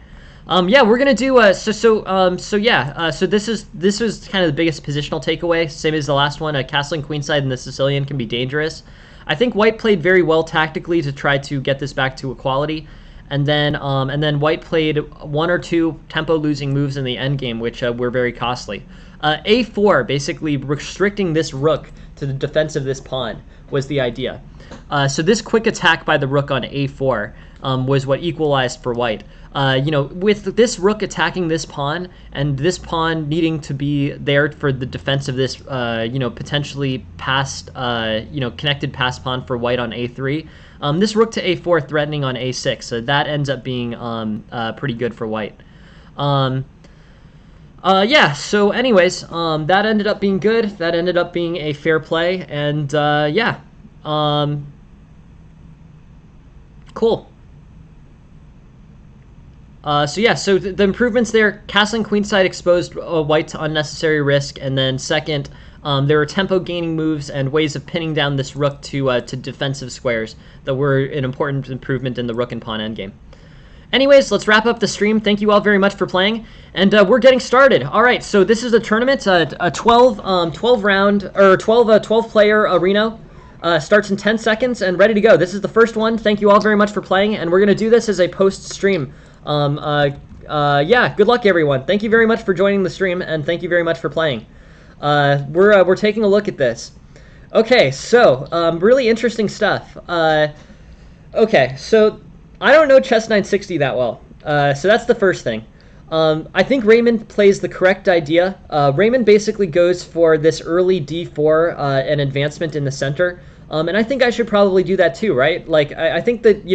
Yeah, we're gonna do so this was kind of the biggest positional takeaway, same as the last one. Castling queenside in the Sicilian can be dangerous. I think white played very well tactically to try to get this back to equality, and then white played one or two tempo losing moves in the endgame, which were very costly. A4, basically restricting this rook to the defense of this pawn, was the idea. So this quick attack by the rook on a4 was what equalized for white. With this rook attacking this pawn and this pawn needing to be there for the defense of this, potentially passed, connected pass pawn for white on a3. This rook to a4 threatening on a6, so that ends up being pretty good for white. Yeah, so anyways, that ended up being good. That ended up being a fair play, and yeah. Cool. So the improvements there, castling queenside exposed white to unnecessary risk, and then second, there were tempo gaining moves and ways of pinning down this rook to defensive squares that were an important improvement in the rook and pawn endgame. Anyways, let's wrap up the stream. Thank you all very much for playing, and we're getting started. All right, so this is a tournament, a 12 player arena. Starts in 10 seconds and ready to go. This is the first one. Thank you all very much for playing, and we're going to do this as a post-stream. Yeah, good luck, everyone. Thank you very much for joining the stream, and thank you very much for playing. We're taking a look at this. Okay, so really interesting stuff. Okay, so I don't know chess 960 that well, so that's the first thing. I think Raymond plays the correct idea. Raymond basically goes for this early d4 and advancement in the center, and I think I should probably do that too, right? Like I think that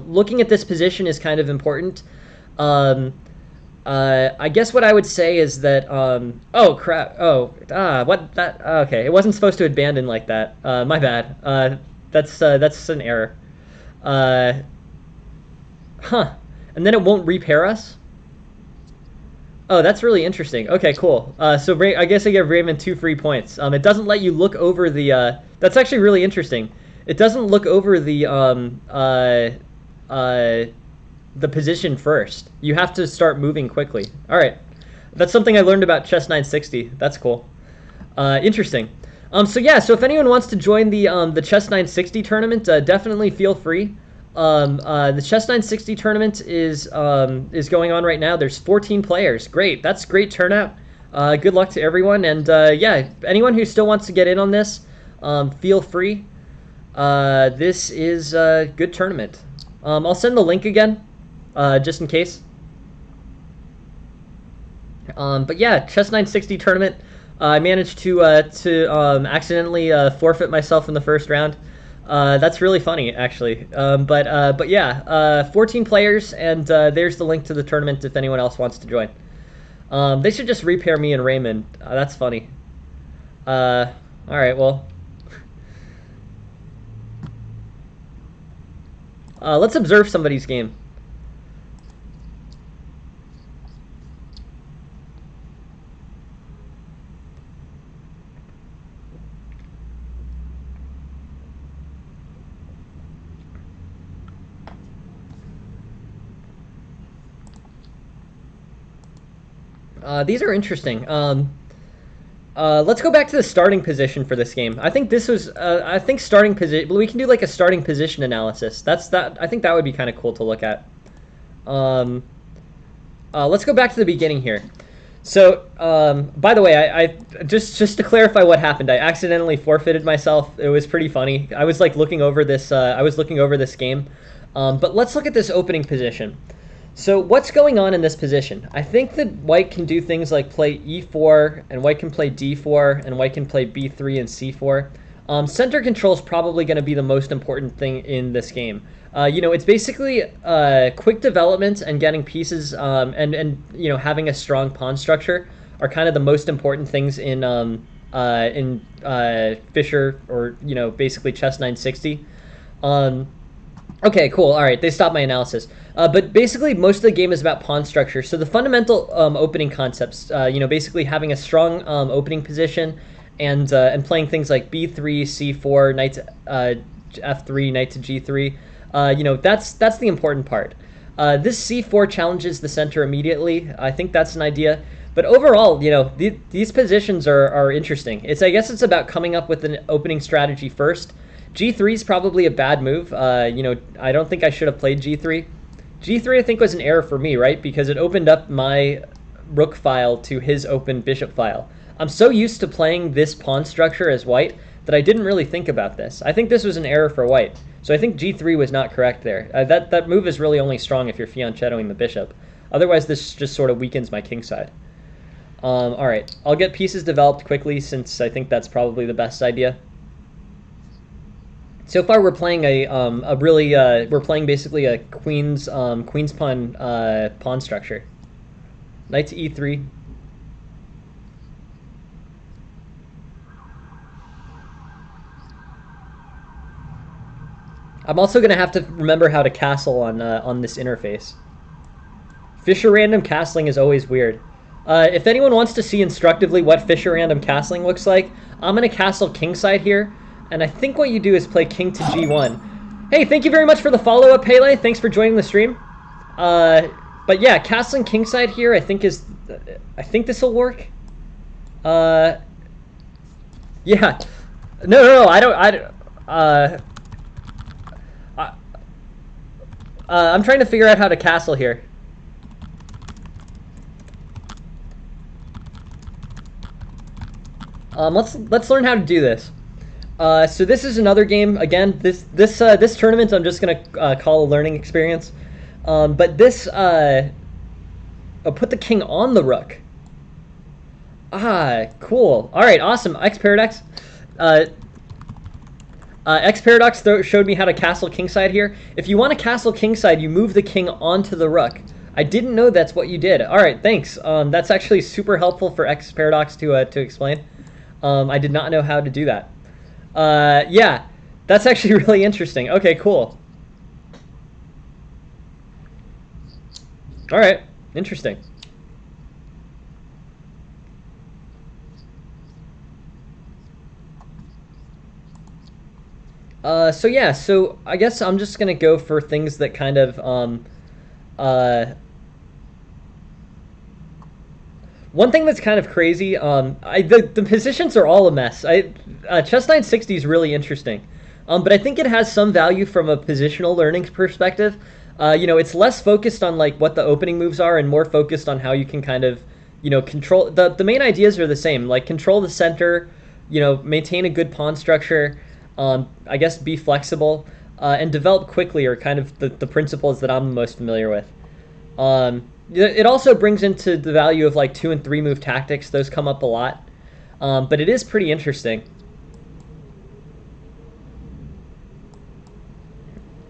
looking at this position is kind of important. I guess what I would say is that oh crap! Okay, it wasn't supposed to abandon like that. My bad. That's an error. And then it won't repair us? Oh, that's really interesting. Okay, cool. So I guess I give Raymond 2 free points. It doesn't let you look over the... that's actually really interesting. It doesn't look over the position first. You have to start moving quickly. All right. That's something I learned about chess 960. That's cool. Interesting. So yeah, so if anyone wants to join the chess 960 tournament, definitely feel free. The chess 960 tournament is going on right now. There's 14 players. Great. That's great turnout. Good luck to everyone. And yeah, anyone who still wants to get in on this, feel free. This is a good tournament. I'll send the link again, just in case. But yeah, chess 960 tournament. I managed to accidentally forfeit myself in the first round. That's really funny, actually. But yeah, 14 players, and there's the link to the tournament if anyone else wants to join. They should just repair me and Raymond. That's funny. All right, well. Let's observe somebody's game. These are interesting. Let's go back to the starting position for this game. I think this was, I think starting position, we can do like a starting position analysis. I think that would be kind of cool to look at. Let's go back to the beginning here. So, by the way, I just to clarify what happened, I accidentally forfeited myself. It was pretty funny. I was like looking over this, game. But let's look at this opening position. So what's going on in this position? I think that white can do things like play e4, and white can play d4, and white can play b3 and c4. Center control is probably going to be the most important thing in this game. It's basically quick development and getting pieces, and having a strong pawn structure are kind of the most important things in Fischer, or basically chess 960. Okay, cool. All right, they stopped my analysis. But basically, most of the game is about pawn structure. So the fundamental opening concepts, basically having a strong opening position, and playing things like b3, c4, knight to f3, knight to g3. That's the important part. This c4 challenges the center immediately. I think that's an idea. But overall, these positions are interesting. I guess it's about coming up with an opening strategy first. G3 is probably a bad move. I don't think I should have played G3. G3 I think was an error for me, right? Because it opened up my rook file to his open bishop file. I'm so used to playing this pawn structure as white that I didn't really think about this. I think this was an error for white. So I think G3 was not correct there. That move is really only strong if you're fianchettoing the bishop. Otherwise, this just sort of weakens my king side. All right, I'll get pieces developed quickly since I think that's probably the best idea. So far, we're playing we're playing basically a queen's pawn pawn structure. Knight to e3. I'm also gonna have to remember how to castle on this interface. Fischer random castling is always weird. If anyone wants to see instructively what Fischer random castling looks like, I'm gonna castle kingside here. And I think what you do is play king to g1. Hey, thank you very much for the follow-up, Pele. Thanks for joining the stream. But yeah, castling kingside here, I think this will work. Yeah. No, no, no. I don't. Uh, I, I'm trying to figure out how to castle here. Let's learn how to do this. So this is another game. Again, this tournament I'm just gonna call a learning experience. But this put the king on the rook. Ah, cool. All right, awesome. X Paradox. Uh, X Paradox showed me how to castle kingside here. If you want to castle kingside, you move the king onto the rook. I didn't know that's what you did. All right, thanks. That's actually super helpful for X Paradox to explain. I did not know how to do that. Yeah, that's actually really interesting. Okay, cool. All right, interesting. So yeah, so I guess I'm just gonna go for things that kind of uh, one thing that's kind of crazy. The positions are all a mess. Chess 960 is really interesting, but I think it has some value from a positional learning perspective. It's less focused on like what the opening moves are and more focused on how you can kind of, control the main ideas are the same. Like control the center, maintain a good pawn structure. I guess be flexible and develop quickly are kind of the principles that I'm most familiar with. It also brings into the value of like 2 and 3 move tactics. Those come up a lot, but it is pretty interesting.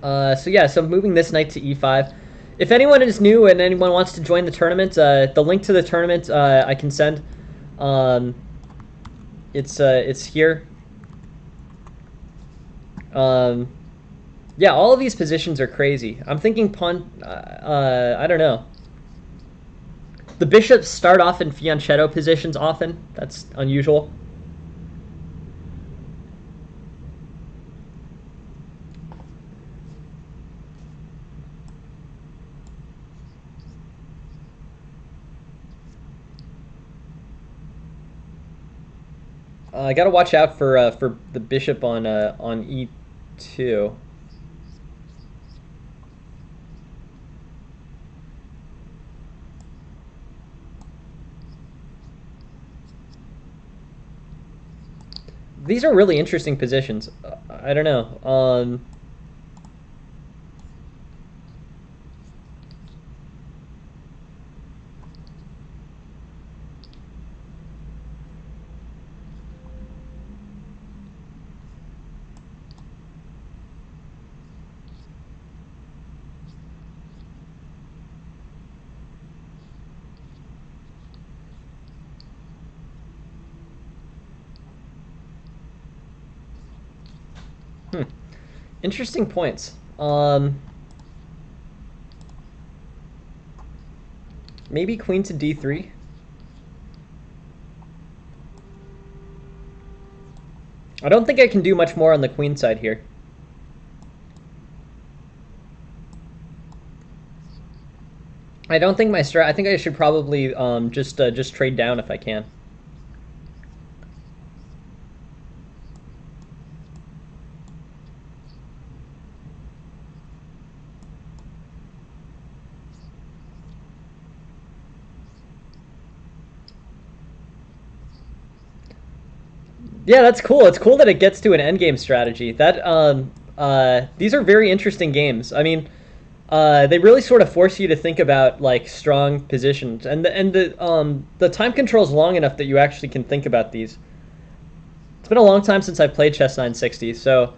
So yeah, so moving this knight to e5. If anyone is new and anyone wants to join the tournament, the link to the tournament I can send. It's here. Yeah, all of these positions are crazy. I'm thinking pawn. I don't know. The bishops start off in fianchetto positions often. That's unusual. I gotta watch out for the bishop on e2. These are really interesting positions. I don't know. Interesting points. Maybe queen to d3. I don't think I can do much more on the queen side here. I don't think my strat. I think I should probably just trade down if I can. Yeah, that's cool. It's cool that it gets to an endgame strategy. These are very interesting games. I mean, they really sort of force you to think about like strong positions, and the time control is long enough that you actually can think about these. It's been a long time since I played Chess 960, so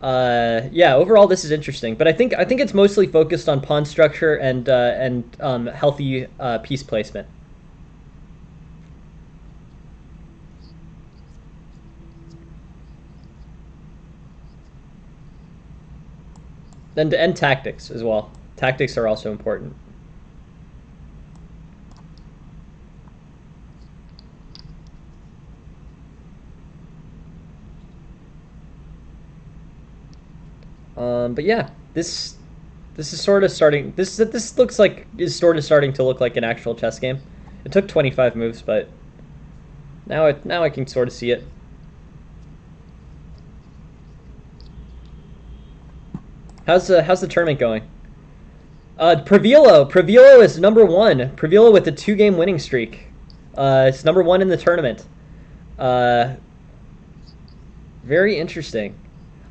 yeah. Overall, this is interesting, but I think it's mostly focused on pawn structure and healthy piece placement. And tactics as well. Tactics are also important. But yeah, this is sort of starting. This looks like is sort of starting to look like an actual chess game. It took 25 moves, but now I can sort of see it. How's the tournament going? Pravilo is number one. Pravilo with a 2-game winning streak. It's number one in the tournament. Uh, Very interesting.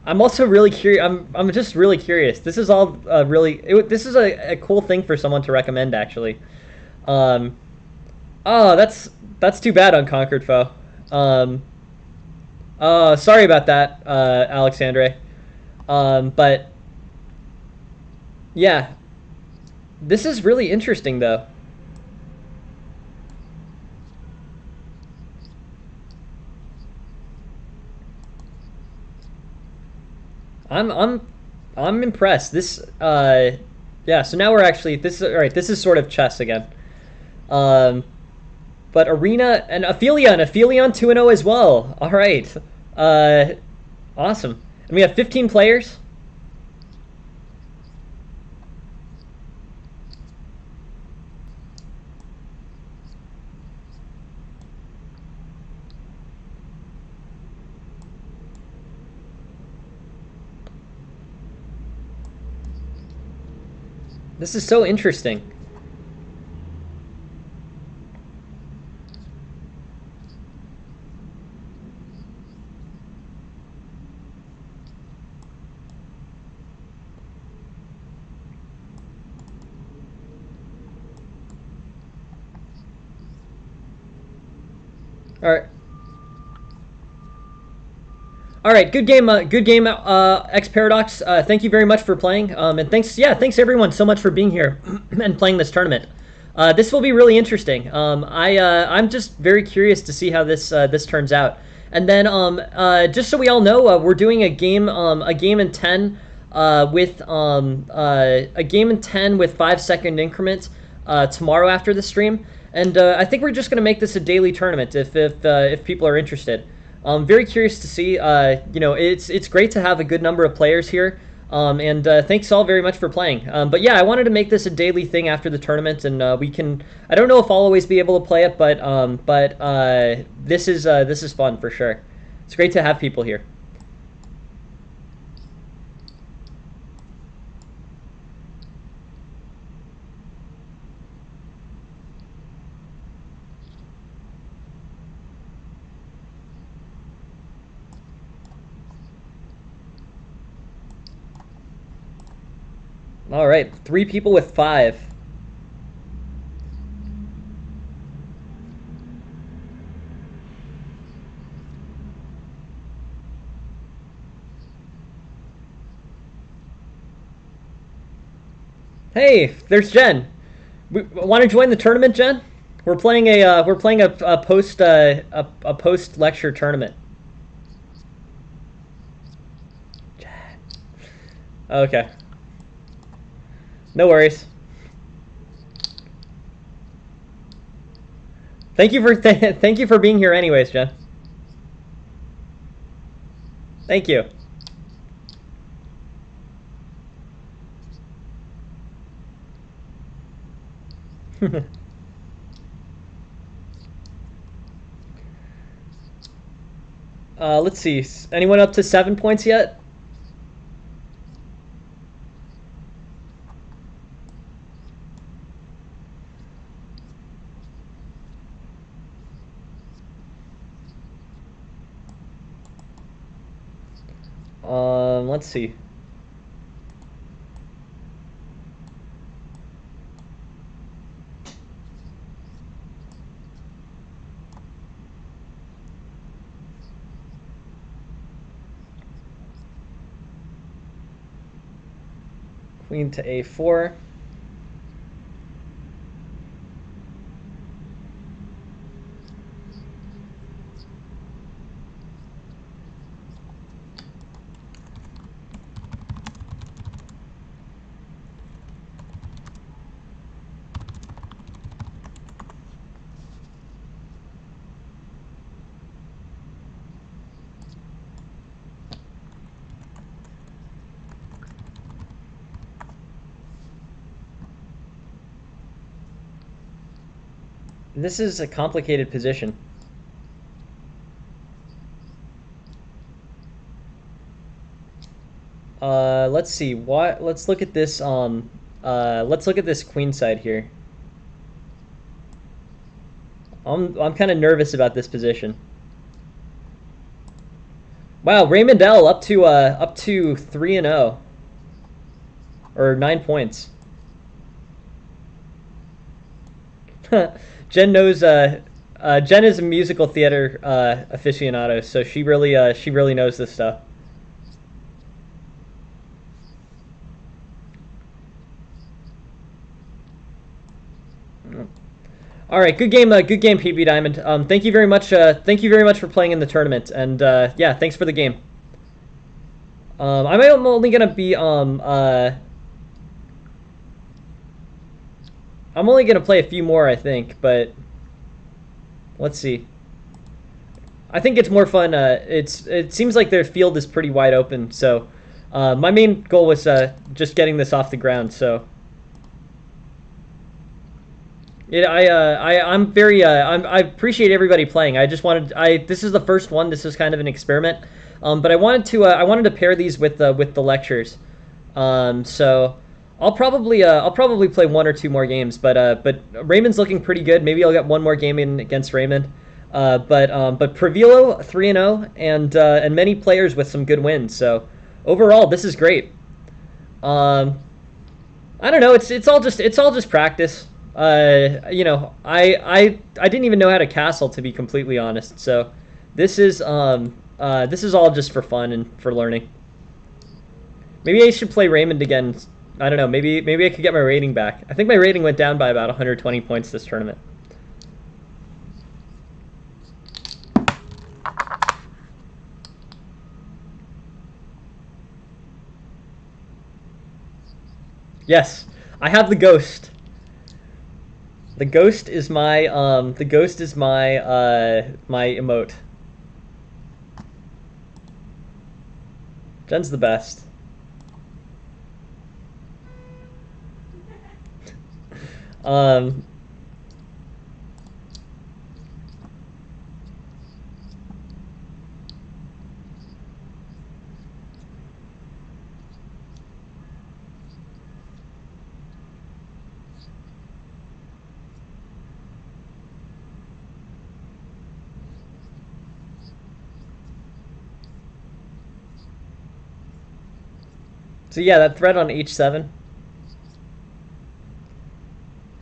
I'm also really curious. I'm just really curious. This is all this is a cool thing for someone to recommend actually. Um, oh, that's too bad, Unconquered Foe. Um, Sorry about that, Alexandre. But yeah, this is really interesting though. I'm I'm I'm impressed. Yeah. So now we're actually this is all right. This is sort of chess again. Um, but Arena and Aphelion 2-0 as well. All right. Uh, awesome. And we have 15 players. This is so interesting. All right. All right, good game, X Paradox. Thank you very much for playing, and thanks everyone so much for being here and playing this tournament. This will be really interesting. I'm just very curious to see how this turns out. And then, just so we all know, we're doing a game in 10, a game in 10 with 5-second increments tomorrow after the stream. And I think we're just gonna make this a daily tournament if people are interested. I'm very curious to see. It's great to have a good number of players here. And thanks all very much for playing. But yeah, I wanted to make this a daily thing after the tournament, and we can. I don't know if I'll always be able to play it, but this is fun for sure. It's great to have people here. All right, 3 people with 5. Hey, there's Jen. Want to join the tournament, Jen? We're playing a post lecture tournament. Okay, no worries. Thank you for being here, anyways, Jen. Thank you. Let's see. Anyone up to 7 points yet? Let's see. Queen to a4. This is a complicated position. Let's see. What? Let's look at this. Let's look at this queen side here. I'm kind of nervous about this position. Wow, Raymond L up to 3-0 or 9 points. Jen knows. Jen is a musical theater aficionado, so she really knows this stuff. All right, good game, PB Diamond. Thank you very much. Thank you very much for playing in the tournament, and yeah, thanks for the game. I'm only gonna be I'm only gonna play a few more, I think, but let's see. I think it's more fun. It seems like their field is pretty wide open, so my main goal was just getting this off the ground. So. Yeah, I'm very I appreciate everybody playing. I just wanted this is the first one. This is kind of an experiment, but I wanted to pair these with the lectures, so I'll probably play one or two more games. But Raymond's looking pretty good. Maybe I'll get one more game in against Raymond, but Pravilo 3-0 and many players with some good wins. So overall, this is great. I don't know. It's all just practice. You know, I didn't even know how to castle, to be completely honest. So this is all just for fun and for learning. Maybe I should play Raymond again. I don't know. Maybe I could get my rating back. I think my rating went down by about 120 points this tournament. Yes, I have the ghost. The ghost is my my emote. Jen's the best. um so yeah, that thread on H7.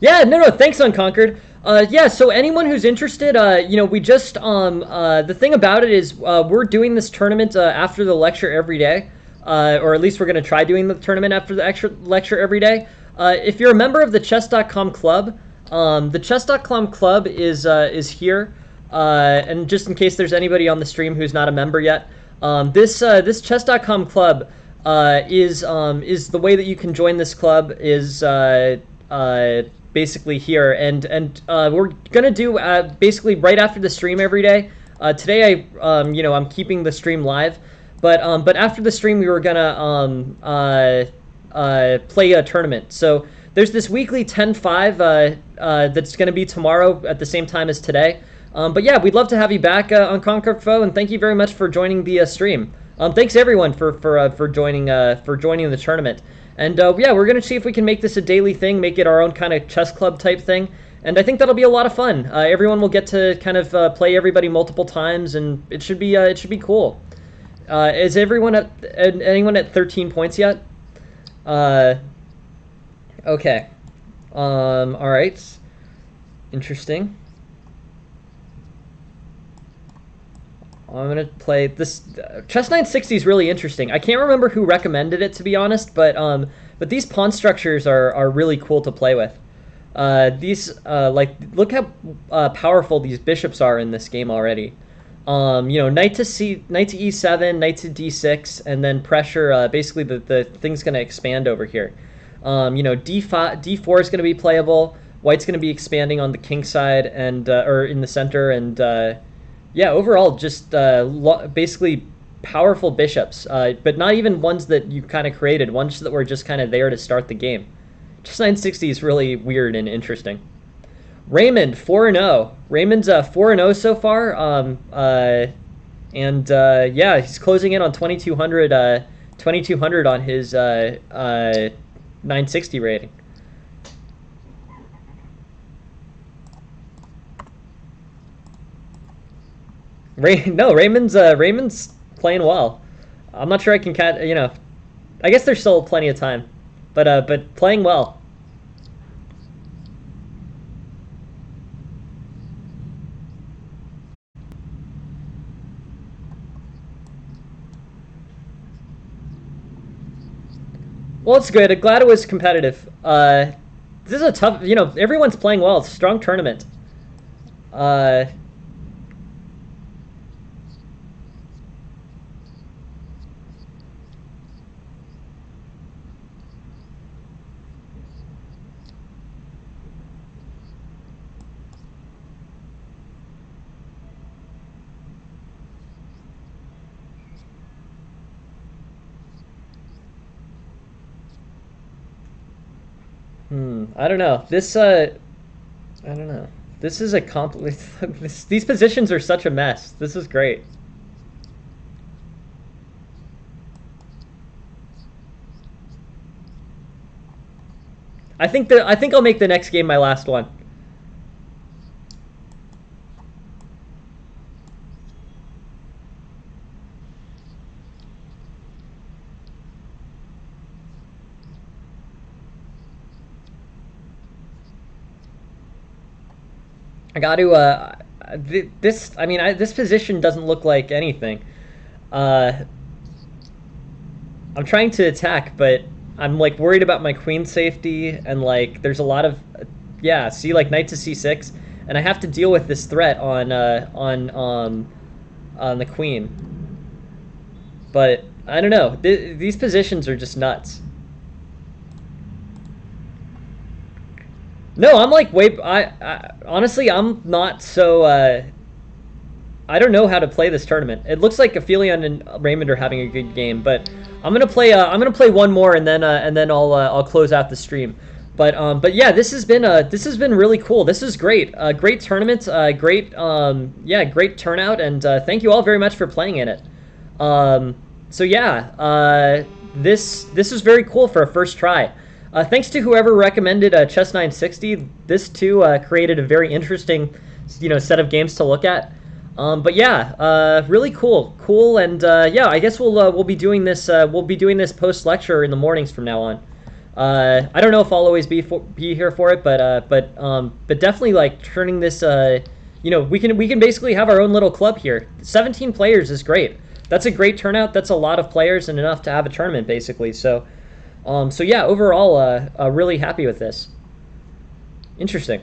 Yeah, no, thanks, Unconquered. Yeah, so anyone who's interested, you know, we just, the thing about it is, we're doing this tournament after the lecture every day, or at least we're going to try doing the tournament after the extra lecture every day. If you're a member of the chess.com club, the chess.com club is here, and just in case there's anybody on the stream who's not a member yet, this chess.com club is the way that you can join this club is basically here, and we're gonna do basically right after the stream every day. Today you know, I'm keeping the stream live, but after the stream we were gonna play a tournament. So there's this weekly 10-5 that's gonna be tomorrow at the same time as today. But yeah, we'd love to have you back on Conquer Foe, and thank you very much for joining the stream. Thanks everyone for joining the tournament. And yeah, we're gonna see if we can make this a daily thing, make it our own kind of chess club type thing, and I think that'll be a lot of fun. Everyone will get to kind of play everybody multiple times, and it should be cool. Is everyone anyone at 13 points yet? Okay. All right. Interesting. I'm gonna play this. Chess 960 is really interesting. I can't remember who recommended it, to be honest, but these pawn structures are really cool to play with. These like, look how powerful these bishops are in this game already. You know, knight to e7, knight to d6, and then pressure. Basically, the thing's gonna expand over here. You know, d4 is gonna be playable. White's gonna be expanding on the king side and or in the center, and yeah, overall, just basically powerful bishops, but not even ones that you kind of created, ones that were just kind of there to start the game. Chess 960 is really weird and interesting. Raymond 4-0. Raymond's 4-0 so far, and yeah, he's closing in on 2,200 2200 on his 960 rating. No, Raymond's playing well. I'm not sure I can catch. I guess there's still plenty of time, but playing well. Well, it's good. I'm glad it was competitive. This is a tough. Everyone's playing well. It's a strong tournament. Uh, I don't know. I don't know. This is a these positions are such a mess. This is great. I think I'll make the next game my last one. I got to this. I mean, this position doesn't look like anything. Uh, I'm trying to attack, but I'm like worried about my queen safety, and like there's a lot of yeah. See, like knight to c6, and I have to deal with this threat on the queen. But I don't know. These positions are just nuts. No, I'm like way. Honestly, I'm not so. I don't know how to play this tournament. It looks like Aphelion and Raymond are having a good game, but I'm gonna play. I'm gonna play one more, and then I'll close out the stream. But yeah, this has been really cool. This is great. Great tournament. Great yeah, great turnout, and thank you all very much for playing in it. So yeah, this is very cool for a first try. Thanks to whoever recommended Chess 960. This too created a very interesting, set of games to look at. But yeah, really cool, and yeah, I guess we'll be doing this. We'll be doing this post lecture in the mornings from now on. I don't know if I'll always be here for it, but definitely like turning this. We can basically have our own little club here. 17 players is great. That's a great turnout. That's a lot of players and enough to have a tournament basically. So yeah, overall, really happy with this. Interesting.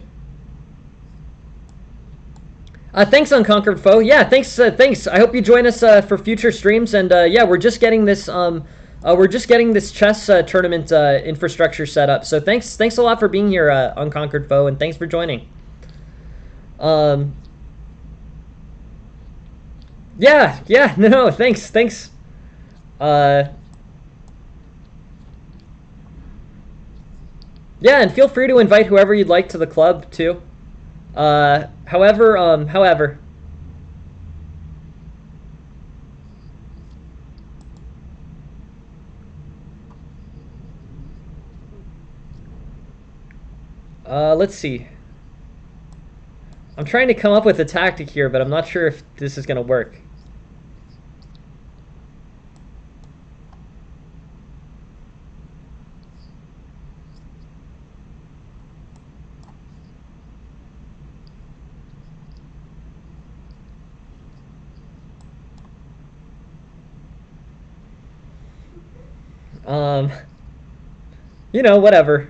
Thanks, Unconquered Foe. Yeah, thanks. I hope you join us for future streams. And yeah, we're just getting this. We're just getting this chess tournament infrastructure set up. So thanks a lot for being here, Unconquered Foe, and thanks for joining. Yeah. No, thanks. Yeah, and feel free to invite whoever you'd like to the club too. However, let's see. I'm trying to come up with a tactic here, but I'm not sure if this is gonna work. Whatever.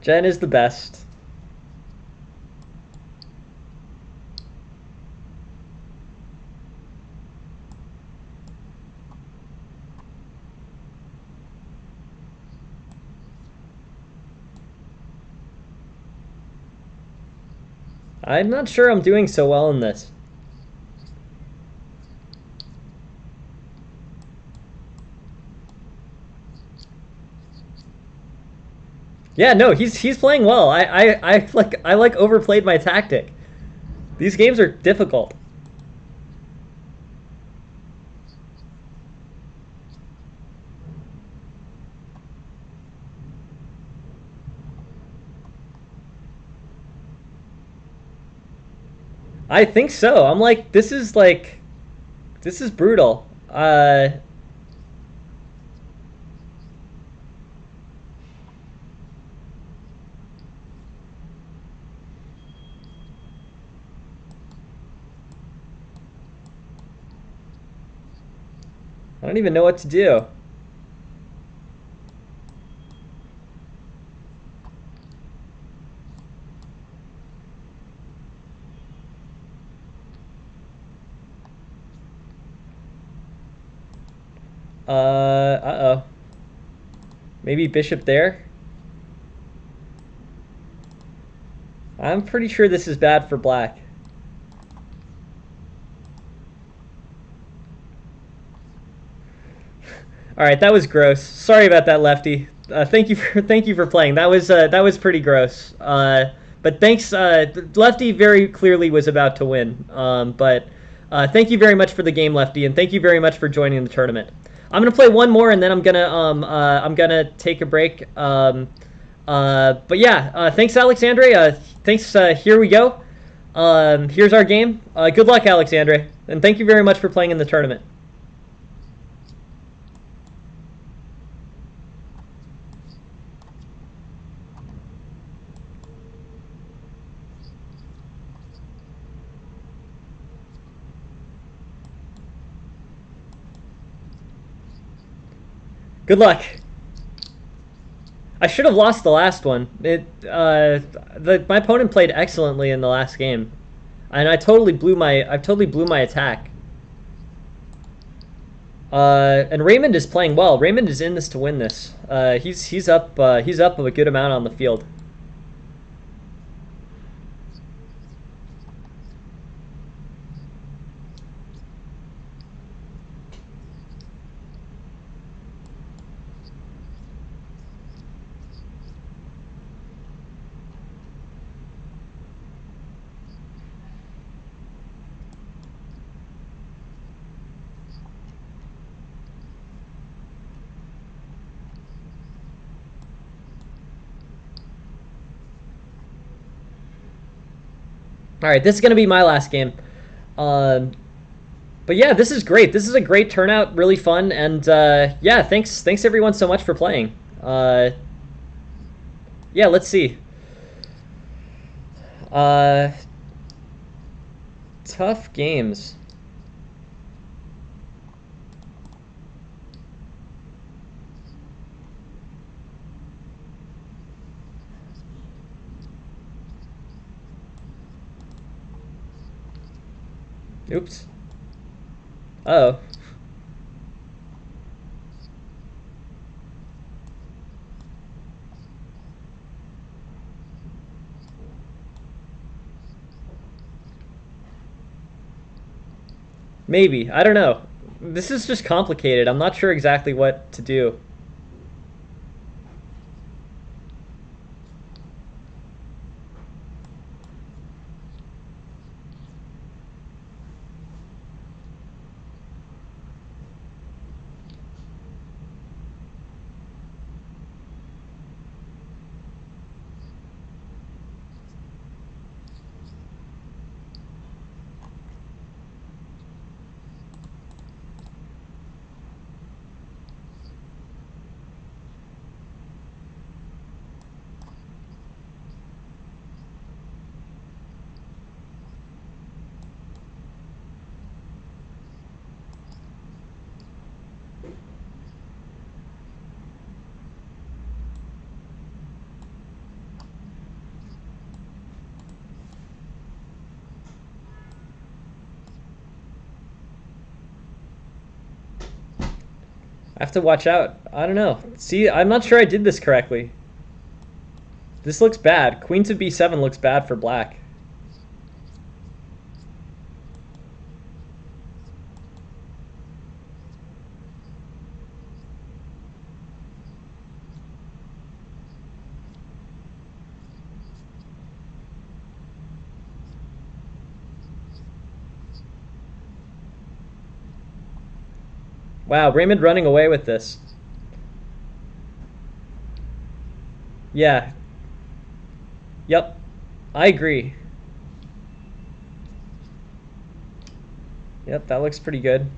Jen is the best. I'm not sure I'm doing so well in this. Yeah, no, he's playing well. I overplayed my tactic. These games are difficult. I think so. I'm like, this is brutal. I don't even know what to do. Uh-oh. Maybe bishop there? I'm pretty sure this is bad for black. All right, that was gross. Sorry about that, Lefty. Thank you for playing. That was pretty gross. But thanks, Lefty very clearly was about to win. But thank you very much for the game, Lefty, and thank you very much for joining the tournament. I'm gonna play one more, and then I'm gonna take a break. But yeah, thanks, Alexandre. Thanks. Here we go. Here's our game. Good luck, Alexandre, and thank you very much for playing in the tournament. Good luck. I should have lost the last one. My opponent played excellently in the last game, and I totally blew my attack. And Raymond is playing well. Raymond is in this to win this. He's up a good amount on the field. All right, this is gonna be my last game. Um, but yeah, this is great. This is a great turnout, really fun, and yeah, thanks everyone so much for playing. Yeah, let's see. Uh, Tough games. Oops. Uh oh. Maybe. I don't know. This is just complicated. I'm not sure exactly what to do. I have to watch out. I don't know. See, I'm not sure I did this correctly. This looks bad. Queen to b7 looks bad for black. Wow, Raymond running away with this. Yeah. Yep. I agree. Yep, that looks pretty good.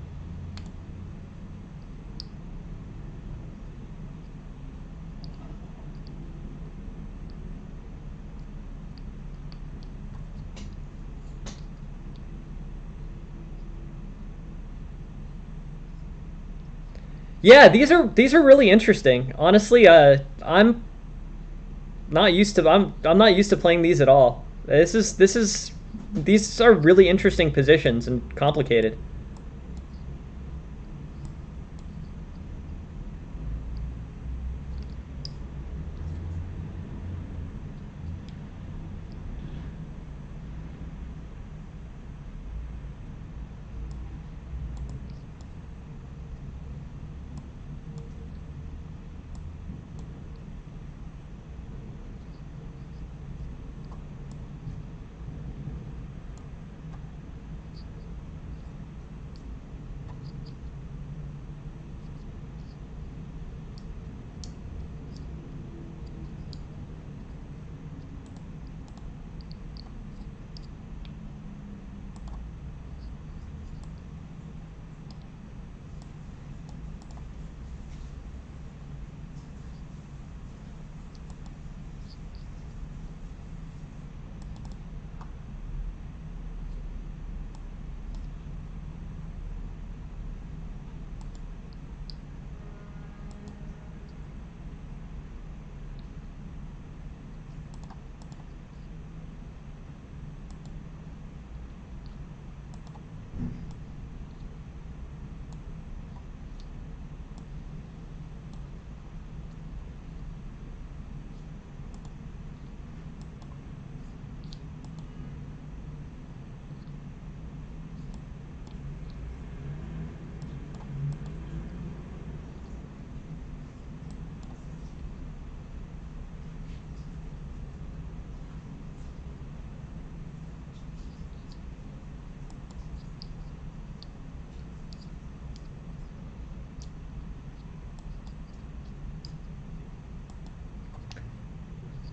Yeah, these are really interesting. Honestly, I'm not used to playing these at all. This is these are really interesting positions and complicated.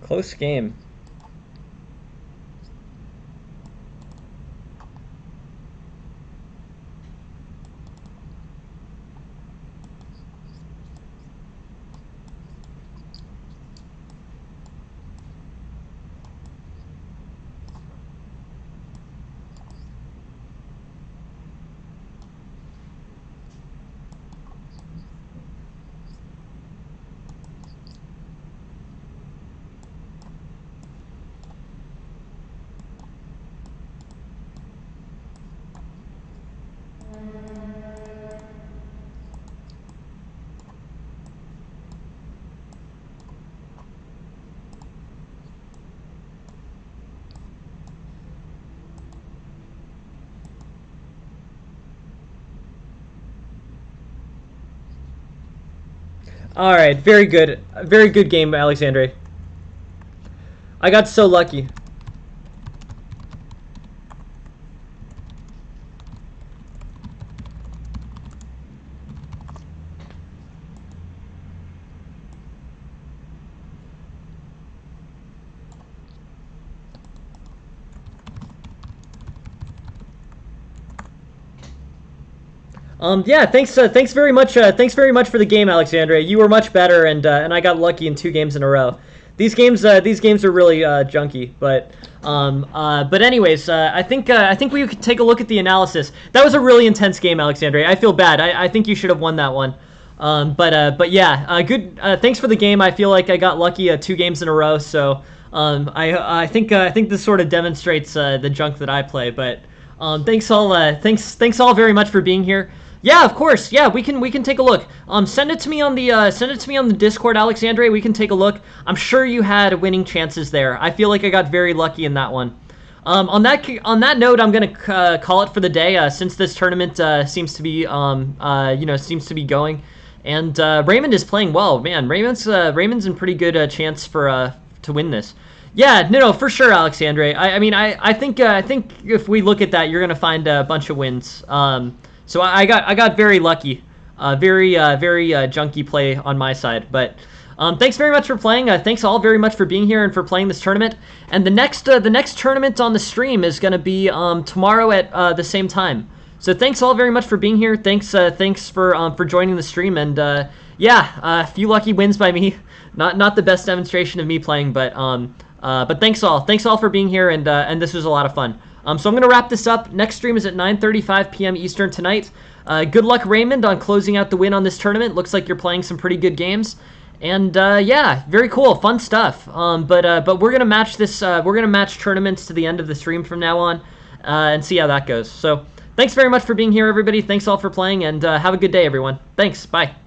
Close game. All right, very good game, Alexandre. I got so lucky. Yeah, thanks very much. Thanks very much for the game, Alexandre. You were much better, and I got lucky in 2 games in a row. These games are really junky, but anyways, I think we could take a look at the analysis. That was a really intense game, Alexandre. I feel bad. I think you should have won that one. But yeah, good. Thanks for the game. I feel like I got lucky 2 games in a row. So I think this sort of demonstrates the junk that I play. But thanks all very much for being here. Yeah, of course. Yeah, we can take a look. Send it to me on the Discord, Alexandre. We can take a look. I'm sure you had winning chances there. I feel like I got very lucky in that one. On that note, I'm gonna call it for the day. Since this tournament seems to be seems to be going, and Raymond is playing well. Man, Raymond's in pretty good chance for to win this. Yeah, no, for sure, Alexandre. I mean, I think if we look at that, you're gonna find a bunch of wins. So I got very lucky. Very junky play on my side. But thanks very much for playing. Thanks all very much for being here and for playing this tournament. And the next tournament on the stream is going to be tomorrow at the same time. So thanks all very much for being here. Thanks for joining the stream. And yeah, a few lucky wins by me. Not the best demonstration of me playing, but thanks all. Thanks all for being here, and this was a lot of fun. So I'm gonna wrap this up. Next stream is at 9:35 p.m. Eastern tonight. Good luck, Raymond, on closing out the win on this tournament. Looks like you're playing some pretty good games, and yeah, very cool, fun stuff. But we're gonna match this. We're gonna match tournaments to the end of the stream from now on, and see how that goes. So thanks very much for being here, everybody. Thanks all for playing, and have a good day, everyone. Thanks. Bye.